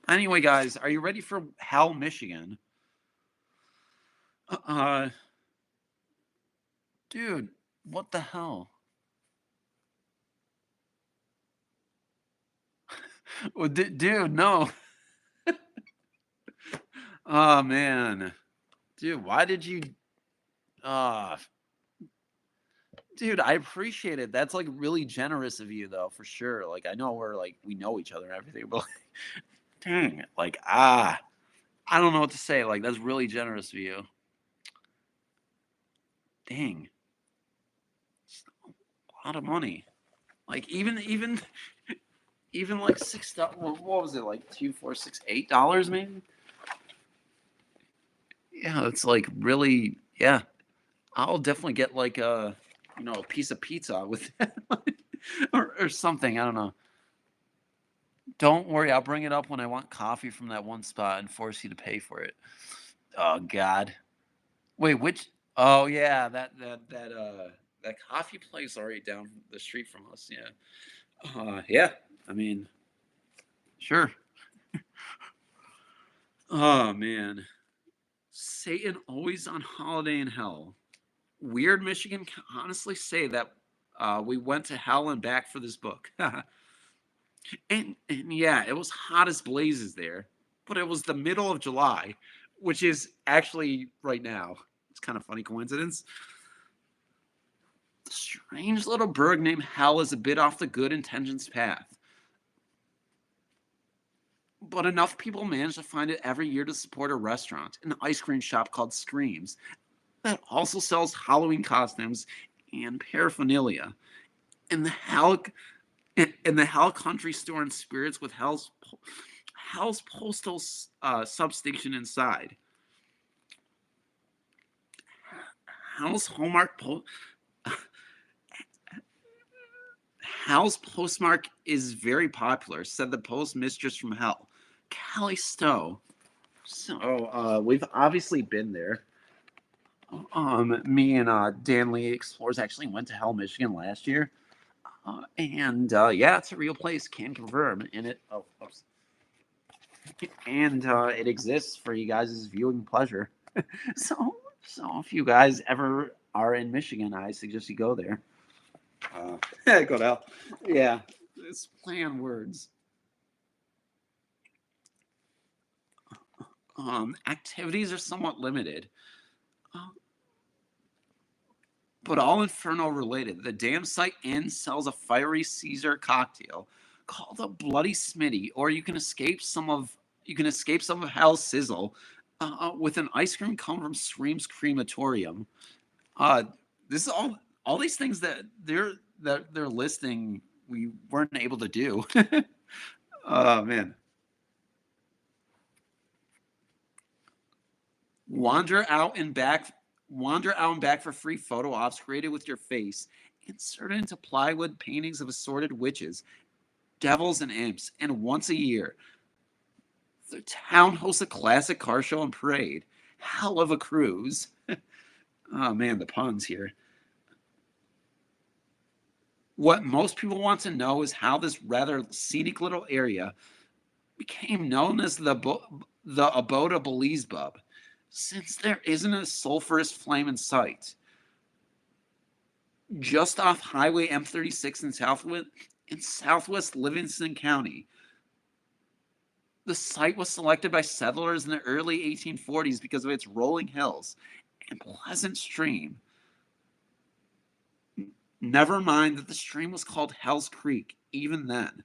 Anyway, guys, are you ready for Hell, Michigan? Dude, what the hell? Well, dude, no. Oh man, dude, why did you? Uh Dude, I appreciate it. That's like really generous of you, though, for sure. Like, I know we know each other and everything, but like, dang, like, I don't know what to say. Like, that's really generous of you. Dang, it's a lot of money. Like, even like $6. What was it like? Two, four, $6, $8 maybe? Yeah, it's like really. Yeah, I'll definitely get like a piece of pizza with that, or something. I don't know. Don't worry, I'll bring it up when I want coffee from that one spot and force you to pay for it. Oh God. Wait, which? Oh yeah, that coffee place already down the street from us. Yeah. Yeah. I mean, sure. Oh man, Satan always on holiday in hell. Weird Michigan can honestly say that we went to hell and back for this book. And yeah, it was hot as blazes there, but it was the middle of July, which is actually right now. It's kind of funny coincidence. The strange little burg named Hell is a bit off the good intentions path, but enough people manage to find it every year to support a restaurant, an ice cream shop called Screams, that also sells Halloween costumes and paraphernalia. And the Hell in the Hell Country Store and Spirits with Hell's postal substation inside. Hell's Hallmark po- Hal's postmark is very popular, said the postmistress from Hell, Callie Stowe. So we've obviously been there. Me and Dan Lee Explorers actually went to Hell, Michigan last year, and yeah, it's a real place. Can confirm, and it exists for you guys' viewing pleasure. So if you guys ever are in Michigan, I suggest you go there. Go to hell. Yeah, it's play on words. Activities are somewhat limited, uh, but all Inferno related. The damn site inn sells a fiery Caesar cocktail called a Bloody Smitty, or you can escape some of Hell's sizzle with an ice cream cone from Scream's Crematorium. Uh, this is all these things that they're listing. We weren't able to do. Oh man. Wander out and back. Wander out and back for free photo ops created with your face, inserted into plywood paintings of assorted witches, devils, and imps. And once a year, the town hosts a classic car show and parade. Hell of a cruise. Oh man, the puns here. What most people want to know is how this rather scenic little area became known as the abode of Beelzebub, since there isn't a sulfurous flame in sight. Just off Highway M36 in Southwest Livingston County, The site was selected by settlers in the early 1840s because of its rolling hills and pleasant stream. Never mind that the stream was called Hell's Creek even then.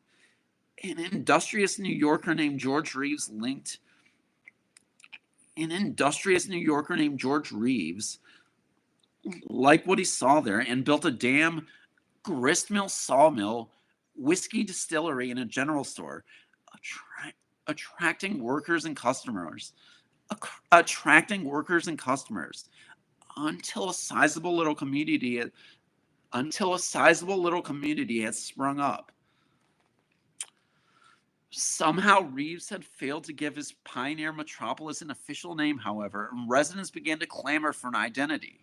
An industrious New Yorker named George Reeves liked what he saw there and built a dam, gristmill, sawmill, whiskey distillery, and a general store, attracting workers and customers. Attracting workers and customers until a sizable little community had sprung up. Somehow Reeves had failed to give his pioneer metropolis an official name, however, and residents began to clamor for an identity.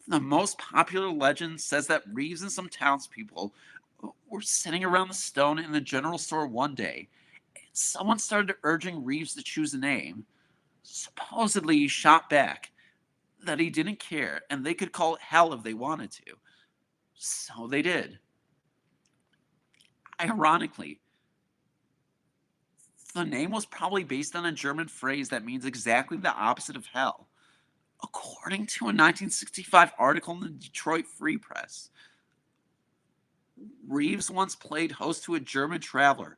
The most popular legend says that Reeves and some townspeople were sitting around the stone in the general store one day, and someone started urging Reeves to choose a name. Supposedly, he shot back that he didn't care, and they could call it Hell if they wanted to. So they did. Ironically, the name was probably based on a German phrase that means exactly the opposite of hell. According to a 1965 article in the Detroit Free Press, Reeves once played host to a German traveler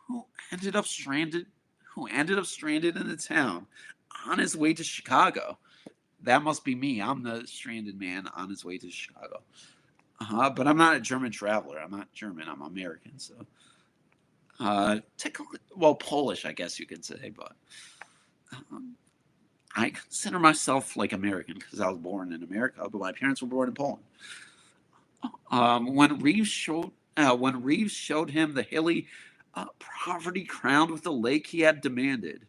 who ended up stranded in the town on his way to Chicago. That must be me. I'm the stranded man on his way to Chicago. But I'm not a German traveler. I'm not German. I'm American. So, Polish, I guess you could say. But I consider myself like American because I was born in America, but my parents were born in Poland. When Reeves showed him the hilly property crowned with the lake he had damned,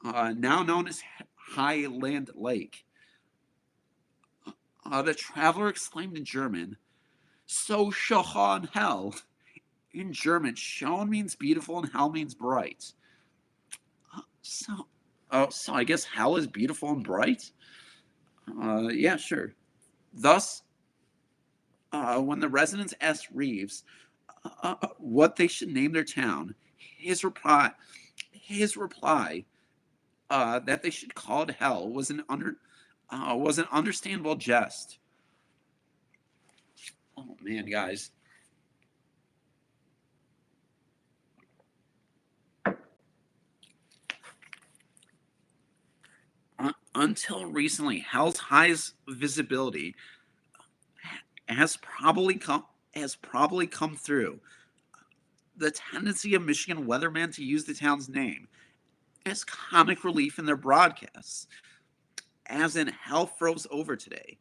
now known as Highland Lake, the traveler exclaimed in German, "So Schoen Hell." In German, Schoen means beautiful and Hell means bright. So I guess Hell is beautiful and bright? Yeah, sure. Thus, when the residents asked Reeves what they should name their town, his reply that they should call it Hell was an understandable jest. Oh man, guys. Until recently, Hell's highest visibility has probably come through the tendency of Michigan weathermen to use the town's name as comic relief in their broadcasts, as in Hell froze over today.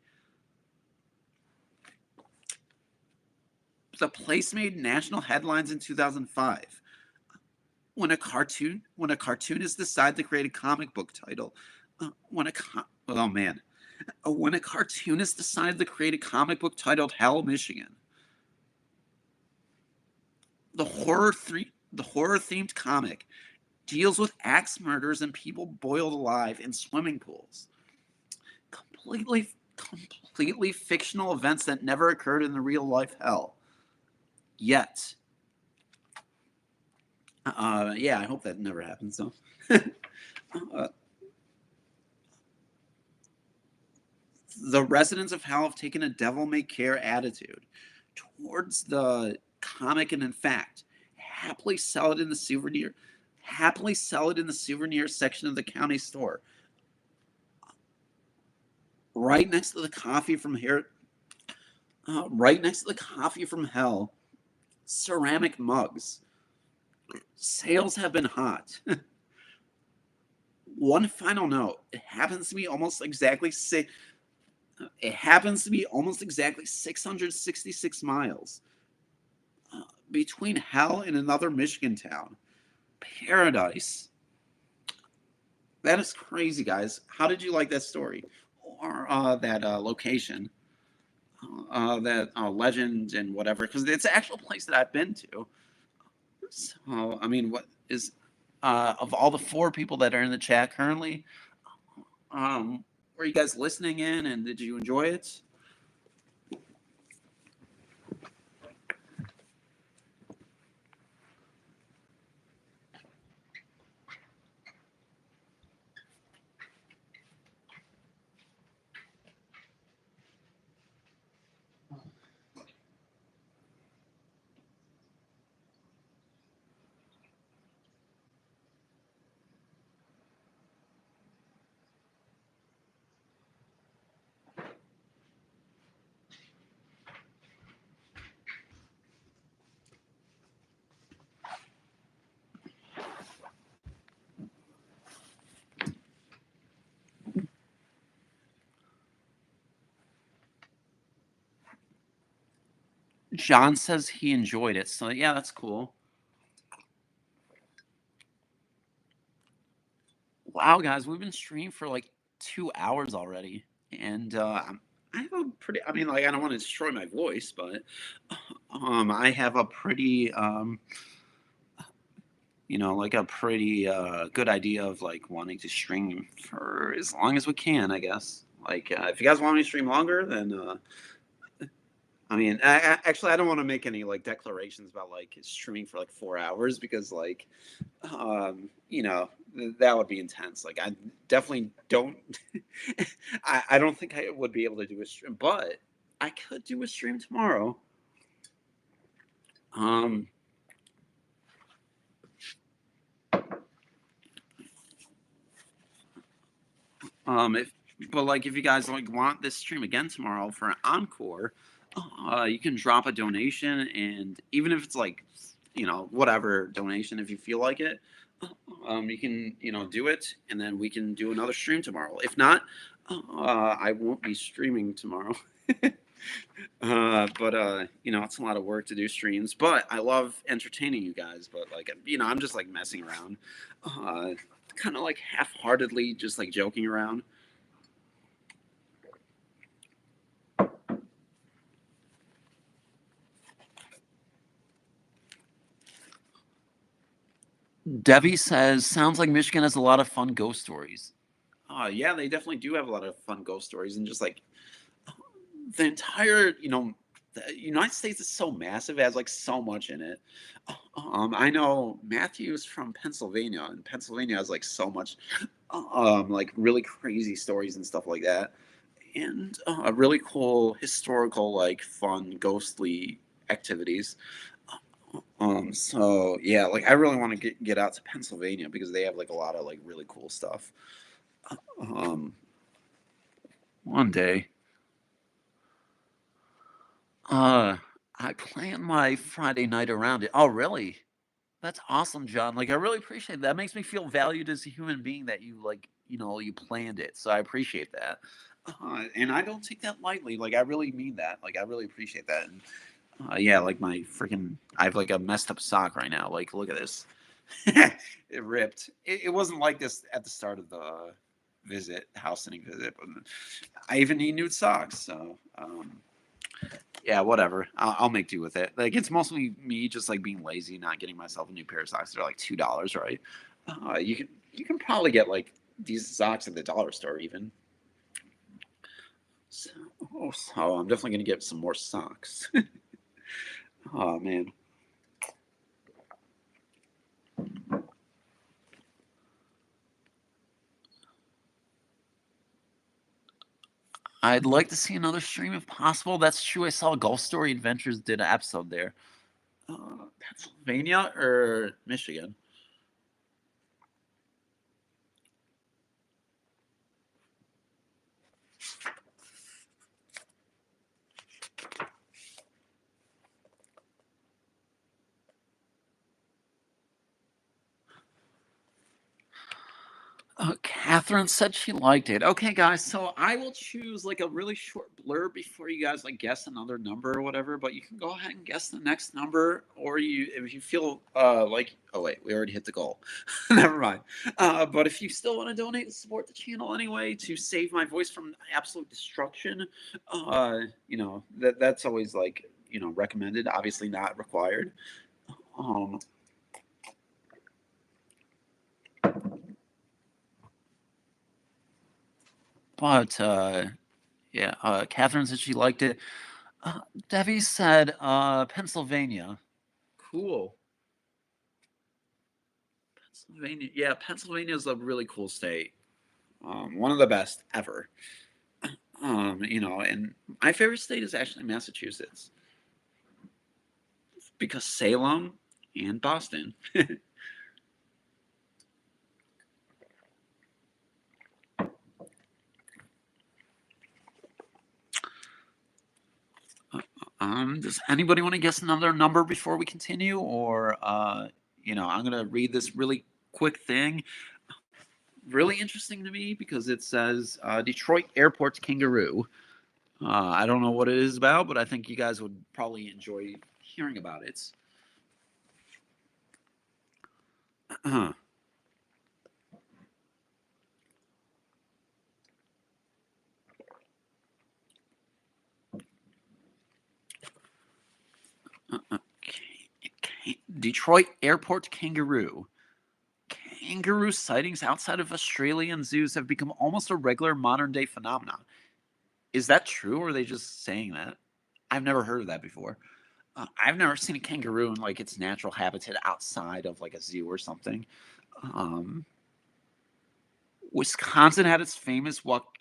The place made national headlines in 2005 when a cartoonist decided to create a comic book title. When a cartoonist decided to create a comic book titled Hell, Michigan. The horror-themed comic deals with axe murders and people boiled alive in swimming pools. Completely fictional events that never occurred in the real life hell. Yet. Yeah, I hope that never happens though. The residents of Hell have taken a devil-may-care attitude towards the comic, and in fact, happily sell it in the souvenir section of the county store, right next to the coffee from Hell. Ceramic mugs. Sales have been hot. One final note: it happens to be almost exactly 666 miles between Hell and another Michigan town, Paradise. That is crazy, guys. How did you like that story or that location, that legend and whatever? Because it's an actual place that I've been to. So, I mean, what is of all the 4 people that are in the chat currently? Were you guys listening in, and did you enjoy it? John says he enjoyed it, so yeah, that's cool. Wow, guys, we've been streaming for like 2 hours already, and I have a pretty. I mean, like, I don't want to destroy my voice, but I have a pretty, like a pretty good idea of like wanting to stream for as long as we can, I guess. Like, if you guys want me to stream longer, then I mean, actually, I don't want to make any like declarations about like streaming for like 4 hours because like, that would be intense. Like, I definitely don't. I don't think I would be able to do a stream, but I could do a stream tomorrow. Um, if but like if you guys like want this stream again tomorrow for an encore, you can drop a donation, and even if it's like, whatever donation, if you feel like it, you can do it, and then we can do another stream tomorrow. If not, I won't be streaming tomorrow. But it's a lot of work to do streams, but I love entertaining you guys. But like, I'm just like messing around, kind of like half-heartedly, just like joking around. Debbie says, "Sounds like Michigan has a lot of fun ghost stories." Yeah, they definitely do have a lot of fun ghost stories, and just like the entire, the United States is so massive; it has like so much in it. I know Matthew's from Pennsylvania, and Pennsylvania has like so much, like really crazy stories and stuff like that, and really cool historical, like fun, ghostly activities. So yeah, like I really want to get out to Pennsylvania because they have like a lot of like really cool stuff. Um, one day. Uh, I plan my Friday night around it. Oh, really? That's awesome, John. Like, I really appreciate that. That makes me feel valued as a human being that you like, you planned it. So I appreciate that. And I don't take that lightly. Like, I really mean that. Like, I really appreciate that. And yeah, like I have like a messed up sock right now. Like, look at this. It ripped. It wasn't like this at the start of the house sitting visit, but I even need new socks. So, yeah, whatever. I'll make do with it. Like, it's mostly me just like being lazy, not getting myself a new pair of socks. They're like $2, right? You can probably get like these socks at the dollar store even. So, so I'm definitely gonna get some more socks. Oh man. I'd like to see another stream if possible. That's true. I saw Gulf Story Adventures did an episode there. Pennsylvania or Michigan? Catherine said she liked it. Okay, guys, so I will choose like a really short blurb before you guys like guess another number or whatever. But you can go ahead and guess the next number, or if you feel like, oh wait, we already hit the goal. Never mind. But if you still want to donate to support the channel anyway to save my voice from absolute destruction, that's always like recommended. Obviously not required. Um, but yeah, Catherine said she liked it. Debbie said Pennsylvania. Cool. Pennsylvania. Yeah, Pennsylvania is a really cool state. One of the best ever. And my favorite state is actually Massachusetts because Salem and Boston. Does anybody want to guess another number before we continue? Or, I'm going to read this really quick thing. Really interesting to me because it says Detroit Airport's kangaroo. I don't know what it is about, but I think you guys would probably enjoy hearing about it. Detroit Airport kangaroo. Kangaroo sightings outside of Australian zoos have become almost a regular modern day phenomenon. Is that true, or are they just saying that? I've never heard of that before. I've never seen a kangaroo in like its natural habitat outside of like a zoo or something. Um, Wisconsin had its famous Waukesha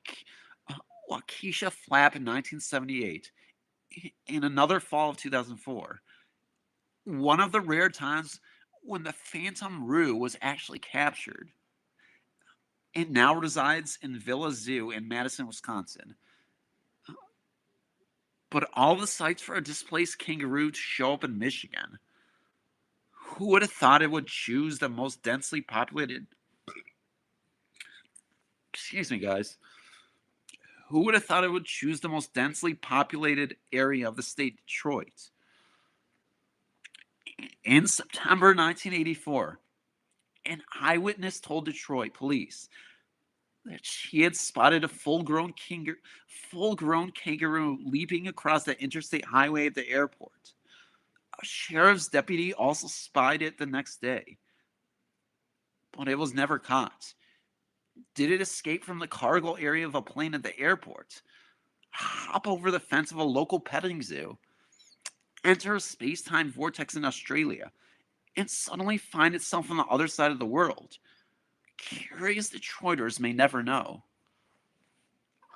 flap in 1978. In another fall of 2004, one of the rare times when the phantom roo was actually captured. It now resides in Villa Zoo in Madison, Wisconsin. But all the sites for a displaced kangaroo to show up in Michigan. Who would have thought it would choose the most densely populated? Excuse me, guys. Who would have thought it would choose the most densely populated area of the state, Detroit? In September 1984, an eyewitness told Detroit police that she had spotted a full-grown kangaroo leaping across the interstate highway at the airport. A sheriff's deputy also spied it the next day, but it was never caught. Did it escape from the cargo area of a plane at the airport, hop over the fence of a local petting zoo, enter a space-time vortex in Australia, and suddenly find itself on the other side of the world? Curious Detroiters may never know.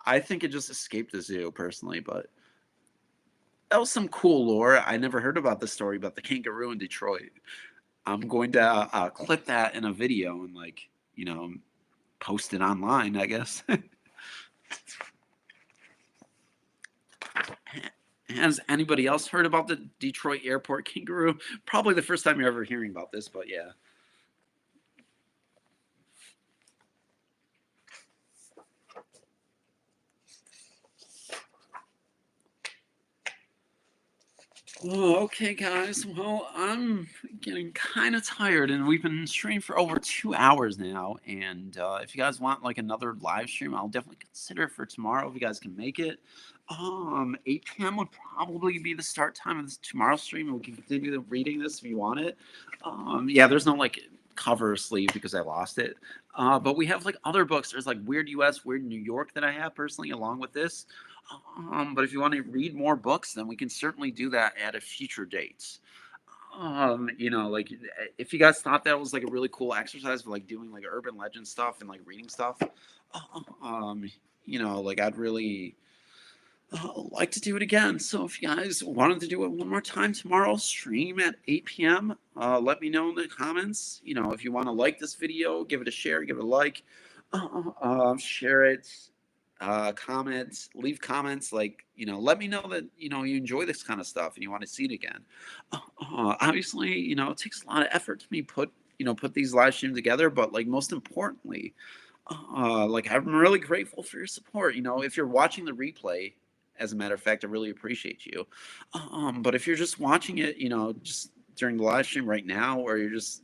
I think it just escaped the zoo, personally, but that was some cool lore. I never heard about the story about the kangaroo in Detroit. I'm going to clip that in a video and, post it online, I guess. Has anybody else heard about the Detroit Airport kangaroo? Probably the first time you're ever hearing about this, but yeah. Oh, okay, guys. Well, I'm getting kind of tired, and we've been streaming for over 2 hours now. And if you guys want like another live stream, I'll definitely consider it for tomorrow if you guys can make it. 8 p.m. would probably be the start time of this tomorrow's stream, and we can continue reading this if you want it. Yeah, there's no like cover sleeve because I lost it. But we have like other books. There's like Weird US, Weird New York that I have personally along with this. But if you want to read more books, then we can certainly do that at a future date. Like if you guys thought that was like a really cool exercise for like doing like urban legend stuff and like reading stuff, like I'd really like to do it again. So if you guys wanted to do it one more time tomorrow, stream at 8 p.m. Let me know in the comments. If you want to like this video, give it a share, give it a like, share it. Comments, leave comments, let me know that you enjoy this kind of stuff and you want to see it again. Obviously, it takes a lot of effort to me put these live streams together, but like most importantly, I'm really grateful for your support. If you're watching the replay, as a matter of fact, I really appreciate you. But if you're just watching it, just during the live stream right now, or you're just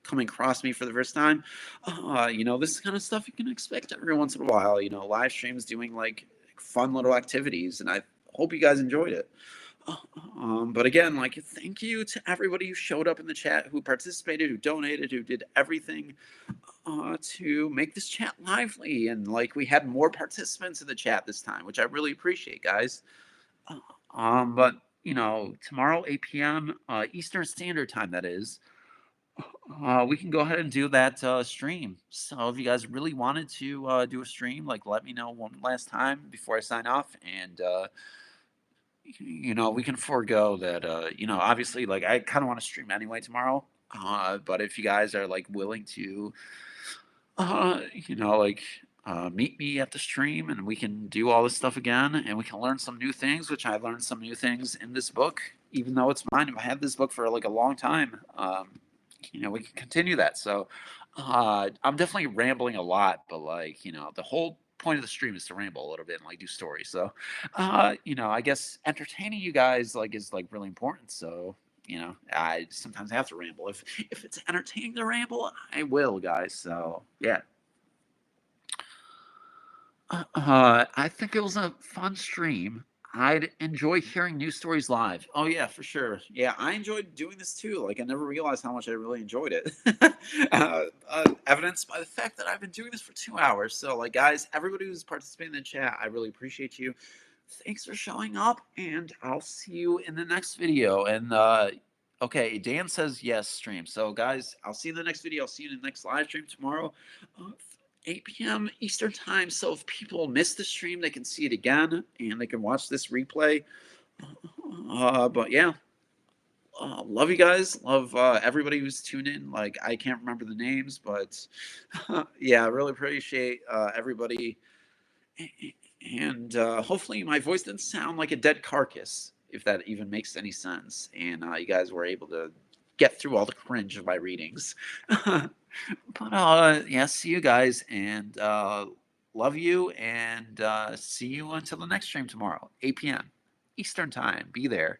coming across me for the first time, this is kind of stuff you can expect every once in a while. Live streams doing like fun little activities, and I hope you guys enjoyed it. But again, thank you to everybody who showed up in the chat, who participated, who donated, who did everything to make this chat lively. And we had more participants in the chat this time, which I really appreciate, guys. But tomorrow 8 p.m. Eastern Standard Time, that is. We can go ahead and do that stream. So if you guys really wanted to do a stream, like let me know one last time before I sign off, and we can forego that. Obviously, like I kind of want to stream anyway tomorrow. But if you guys are like willing to, uh, you know, like meet me at the stream, and we can do all this stuff again, and we can learn some new things, which I learned some new things in this book, even though it's mine. I've had this book for like a long time. We can continue that. So I'm definitely rambling a lot, but like, the whole point of the stream is to ramble a little bit and like do stories. So I guess entertaining you guys like is like really important. So I sometimes have to ramble. If it's entertaining to ramble, I will, guys. So yeah. I think it was a fun stream. I'd enjoy hearing news stories live. Oh yeah, for sure. Yeah, I enjoyed doing this too. Like I never realized how much I really enjoyed it. Evidenced by the fact that I've been doing this for 2 hours. So like, guys, everybody who's participating in the chat, I really appreciate you. Thanks for showing up, and I'll see you in the next video. And okay, Dan says yes, stream. So guys, I'll see you in the next video. I'll see you in the next live stream tomorrow. 8 p.m. Eastern time. So if people miss the stream, they can see it again and they can watch this replay. But yeah, love you guys. Love everybody who's tuned in. Like I can't remember the names, but yeah, I really appreciate everybody. And hopefully my voice didn't sound like a dead carcass, if that even makes any sense. And you guys were able to get through all the cringe of my readings. But yeah, see you guys, and love you, and see you until the next stream tomorrow, 8 p.m. Eastern time. Be there.